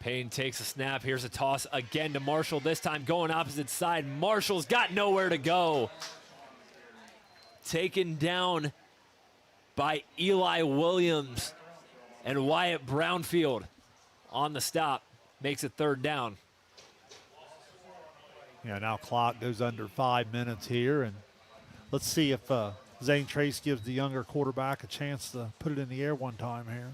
Payne takes a snap. Here's a toss again to Marshall, this time going opposite side. Marshall's got nowhere to go. Taken down by Eli Williams and Wyatt Brownfield on the stop. Makes it 3rd down. Yeah, now clock goes under 5 minutes here, and let's see if Zane Trace gives the younger quarterback a chance to put it in the air one time here.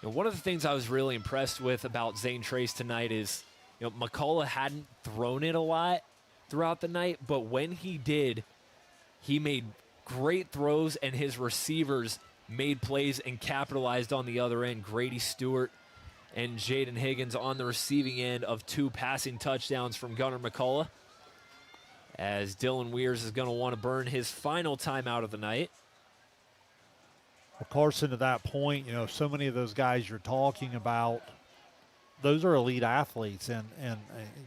You know, one of the things I was really impressed with about Zane Trace tonight is, you know, McCullough hadn't thrown it a lot throughout the night, but when he did, he made great throws, and his receivers made plays and capitalized on the other end. Grady Stewart and Jaden Higgins on the receiving end of 2 passing touchdowns from Gunnar McCullough, as Dylan Weirs is going to want to burn his final timeout of the night. Well, Carson, to that point, you know, so many of those guys you're talking about, those are elite athletes, and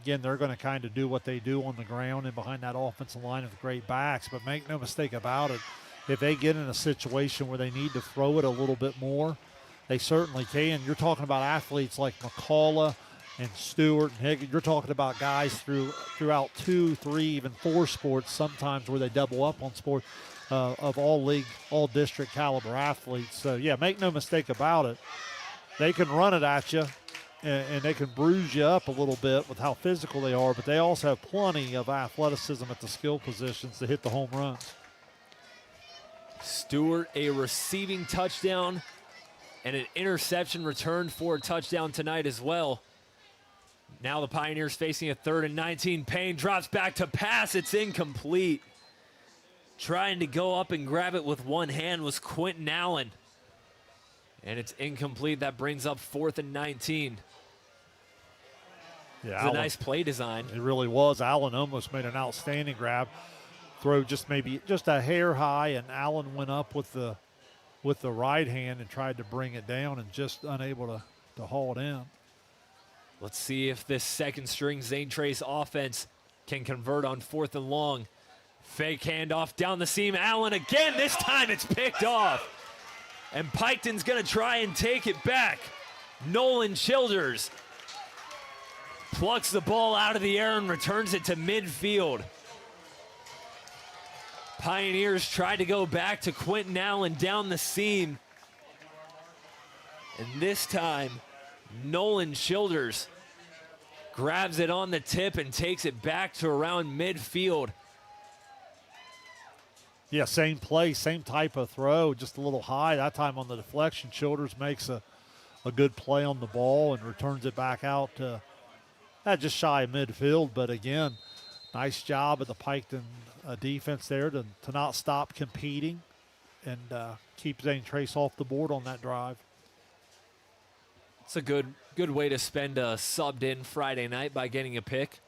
again, they're going to kind of do what they do on the ground and behind that offensive line of great backs, but make no mistake about it, if they get in a situation where they need to throw it a little bit more, they certainly can. You're talking about athletes like McCullough and Stewart and Higgins. You're talking about guys throughout 2, 3, even 4 sports sometimes where they double up on sport of all league, all district caliber athletes. So, yeah, make no mistake about it. They can run it at you, and they can bruise you up a little bit with how physical they are, but they also have plenty of athleticism at the skill positions to hit the home runs. Stewart, a receiving touchdown and an interception returned for a touchdown tonight as well. Now the Pioneers facing a 3rd and 19. Payne drops back to pass. It's incomplete. Trying to go up and grab it with one hand was Quentin Allen. And it's incomplete. That brings up 4th and 19. Yeah, it's a nice play design. It really was. Allen almost made an outstanding grab. Throw just a hair high, and Allen went up with the right hand and tried to bring it down and just unable to haul it in. Let's see if this second-string Zane Trace offense can convert on 4th and long. Fake handoff down the seam. Allen again. This time it's picked off. And Piketon's going to try and take it back. Nolan Childers plucks the ball out of the air and returns it to midfield. Pioneers tried to go back to Quentin Allen down the seam. And this time, Nolan Childers grabs it on the tip and takes it back to around midfield. Yeah, same play, same type of throw, just a little high. That time on the deflection, Childers makes a good play on the ball and returns it back out to just shy of midfield. But again, nice job of the Piketon defense there to not stop competing and keep Zane Trace off the board on that drive. It's a good way to spend a subbed-in Friday night by getting a pick.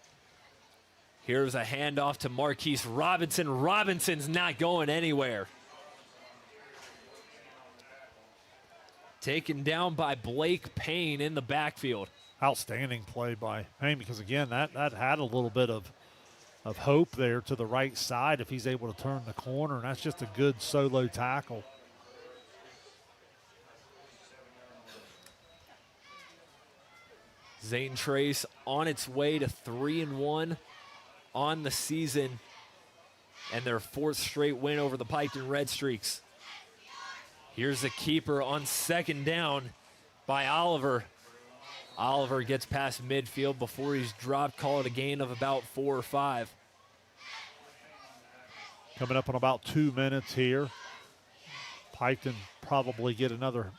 Here's a handoff to Marquise Robinson. Robinson's not going anywhere. Taken down by Blake Payne in the backfield. Outstanding play by Payne because, again, that had a little bit of hope there to the right side if he's able to turn the corner, and that's just a good solo tackle. Zane Trace on its way to 3-1 on the season and their 4th straight win over the Piketon Redstreaks. Here's the keeper on 2nd down by Oliver. Oliver gets past midfield before he's dropped, call it a gain of about 4 or 5. Coming up on about 2 minutes here. Piketon probably get another,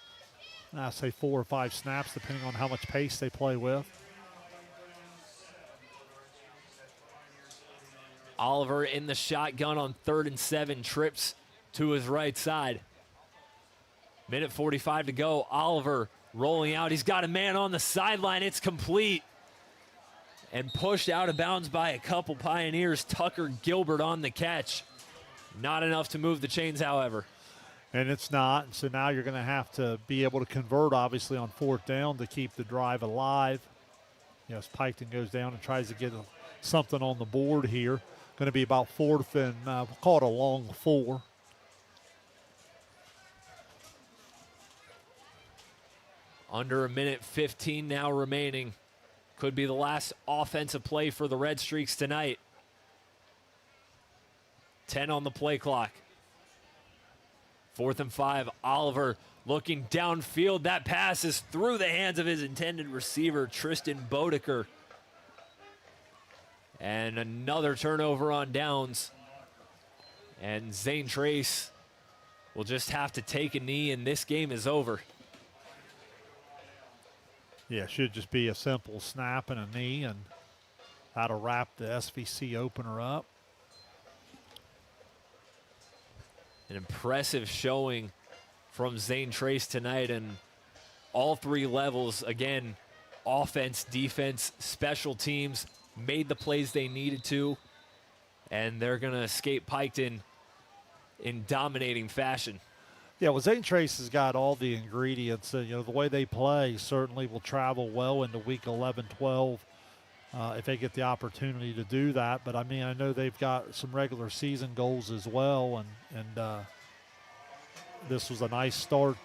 I say 4 or 5 snaps, depending on how much pace they play with. Oliver in the shotgun on 3rd and 7, trips to his right side. Minute 45 to go. Oliver rolling out. He's got a man on the sideline. It's complete. And pushed out of bounds by a couple Pioneers. Tucker Gilbert on the catch. Not enough to move the chains, however. And it's not. So now you're going to have to be able to convert, obviously, on 4th down to keep the drive alive. As Piketon goes down and tries to get something on the board here. Going to be about 4th and we'll call it a long 4. Under a minute 15 now remaining. Could be the last offensive play for the Redstreaks tonight. 10 on the play clock. 4th and 5. Oliver looking downfield. That pass is through the hands of his intended receiver, Tristan Bodeker. And another turnover on downs. And Zane Trace will just have to take a knee, and this game is over. Yeah, should just be a simple snap and a knee, and that'll wrap the SVC opener up. An impressive showing from Zane Trace tonight, and all 3 levels, again, offense, defense, special teams, made the plays they needed to, and they're going to escape Piketon in dominating fashion. Yeah, well, Zane Trace has got all the ingredients. The way they play certainly will travel well into week 11, 12 if they get the opportunity to do that. But, I mean, I know they've got some regular season goals as well, and this was a nice start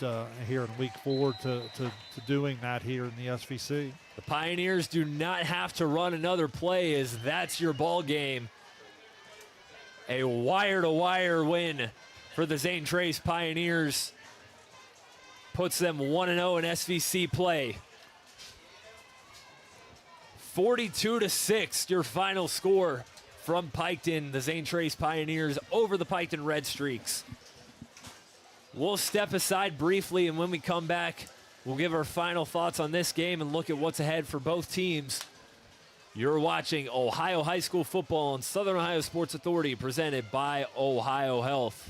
here in week 4 to doing that here in the SVC. The Pioneers do not have to run another play, as that's your ball game. A wire-to-wire win for the Zane Trace Pioneers puts them 1-0 in SVC play. 42-6, your final score from Piketon, the Zane Trace Pioneers over the Piketon Redstreaks. We'll step aside briefly, and when we come back, we'll give our final thoughts on this game and look at what's ahead for both teams. You're watching Ohio High School football on Southern Ohio Sports Authority, presented by Ohio Health.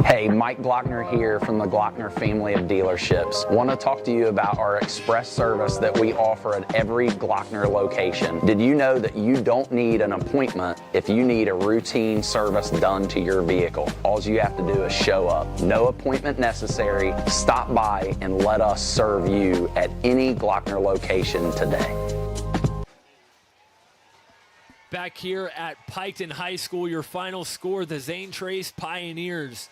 Hey, Mike Glockner here from the Glockner family of dealerships. Want to talk to you about our express service that we offer at every Glockner location. Did you know that you don't need an appointment if you need a routine service done to your vehicle? All you have to do is show up. No appointment necessary. Stop by and let us serve you at any Glockner location today. Back here at Piketon High School, your final score, the Zane Trace Pioneers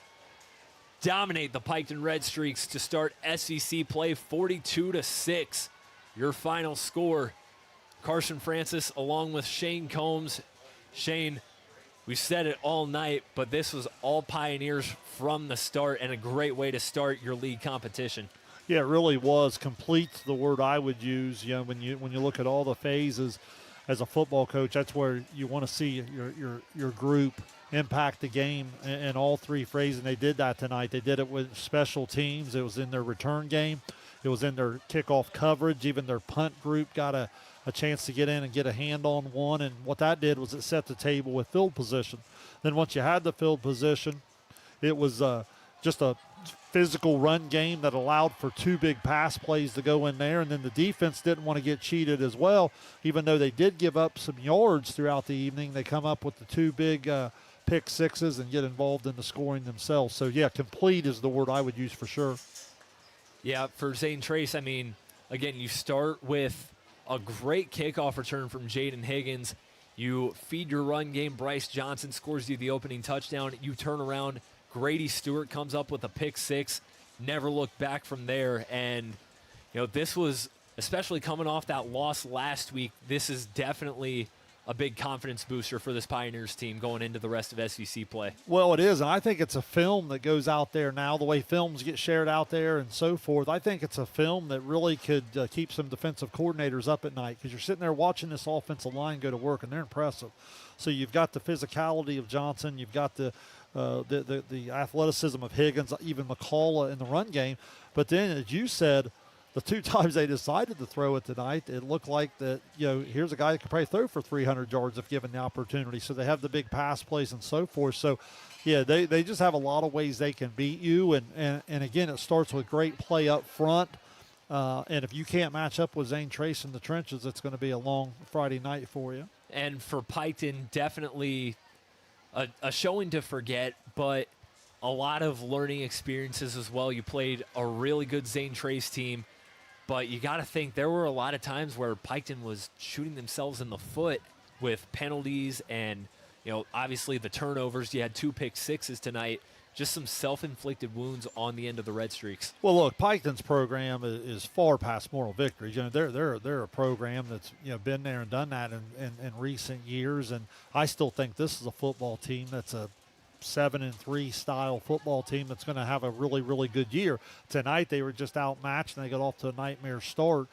dominate the Piketon Redstreaks to start SVC play 42-6. Your final score. Carson Francis along with Shane Combs. Shane, we said it all night, but this was all Pioneers from the start, and a great way to start your league competition. Yeah, it really was. Complete's the word I would use. When you look at all the phases as a football coach, that's where you want to see your group impact the game in all 3 phases, and they did that tonight. They did it with special teams. It was in their return game. It was in their kickoff coverage. Even their punt group got a chance to get in and get a hand on one, and what that did was it set the table with field position. Then once you had the field position, it was just a physical run game that allowed for 2 big pass plays to go in there, and then the defense didn't want to get cheated as well. Even though they did give up some yards throughout the evening, they come up with the 2 big pick sixes and get involved in the scoring themselves. So, yeah, complete is the word I would use for sure. Yeah, for Zane Trace, I mean, again, you start with a great kickoff return from Jaden Higgins. You feed your run game. Bryce Johnson scores you the opening touchdown. You turn around. Grady Stewart comes up with a pick 6. Never looked back from there. And, this was, especially coming off that loss last week, this is definitely a big confidence booster for this Pioneers team going into the rest of SVC play. Well, it is, and I think it's a film that goes out there now, the way films get shared out there and so forth. I think it's a film that really could keep some defensive coordinators up at night, because you're sitting there watching this offensive line go to work, and they're impressive. So you've got the physicality of Johnson, you've got the athleticism of Higgins, even McCullough in the run game. But then, as you said, the 2 times they decided to throw it tonight, it looked like that, here's a guy that could probably throw for 300 yards if given the opportunity. So they have the big pass plays and so forth. So, yeah, they just have a lot of ways they can beat you. And again, it starts with great play up front. And if you can't match up with Zane Trace in the trenches, it's going to be a long Friday night for you. And for Piketon, definitely a showing to forget, but a lot of learning experiences as well. You played a really good Zane Trace team, but you got to think there were a lot of times where Piketon was shooting themselves in the foot with penalties and, obviously the turnovers. You had 2 pick sixes tonight. Just some self-inflicted wounds on the end of the Redstreaks. Well, look, Piketon's program is far past moral victories. They're a program that's been there and done that in recent years, and I still think this is a football team that's a 7-3 style football team that's going to have a really, really good year. Tonight they were just outmatched and they got off to a nightmare start.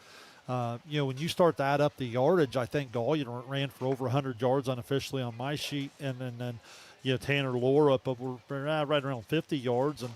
When you start to add up the yardage, I think Gaulian ran for over 100 yards unofficially on my sheet, and then Tanner Lohr up over right around 50 yards, and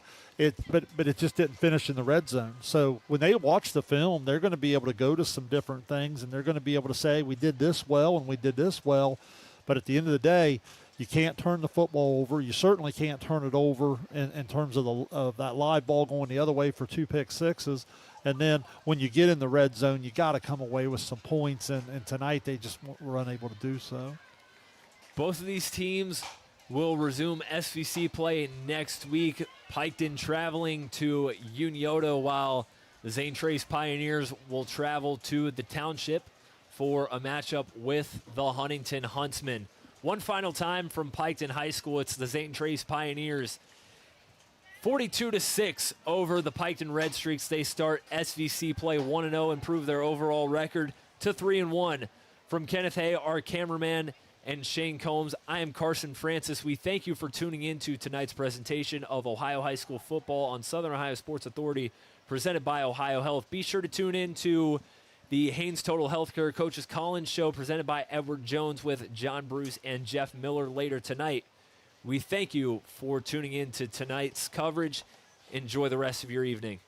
but it just didn't finish in the red zone. So when they watch the film, they're going to be able to go to some different things, and they're going to be able to say, we did this well and we did this well. But at the end of the day, you can't turn the football over. You certainly can't turn it over in terms of that live ball going the other way for 2 pick sixes. And then when you get in the red zone, you got to come away with some points, and tonight they just were unable to do so. Both of these teams will resume SVC play next week. Piketon traveling to Unioto, while the Zane Trace Pioneers will travel to the Township for a matchup with the Huntington Huntsmen. One final time from Piketon High School, it's the Zane Trace Pioneers 42-6 over the Piketon Redstreaks. They start SVC play 1-0, improve their overall record to 3-1. From Kenneth Hay, our cameraman, and Shane Combs, I am Carson Francis. We thank you for tuning in to tonight's presentation of Ohio High School football on Southern Ohio Sports Authority, presented by Ohio Health. Be sure to tune in to the Haynes Total Healthcare Coaches Collins Show, presented by Edward Jones, with John Bruce and Jeff Miller later tonight. We thank you for tuning in to tonight's coverage. Enjoy the rest of your evening.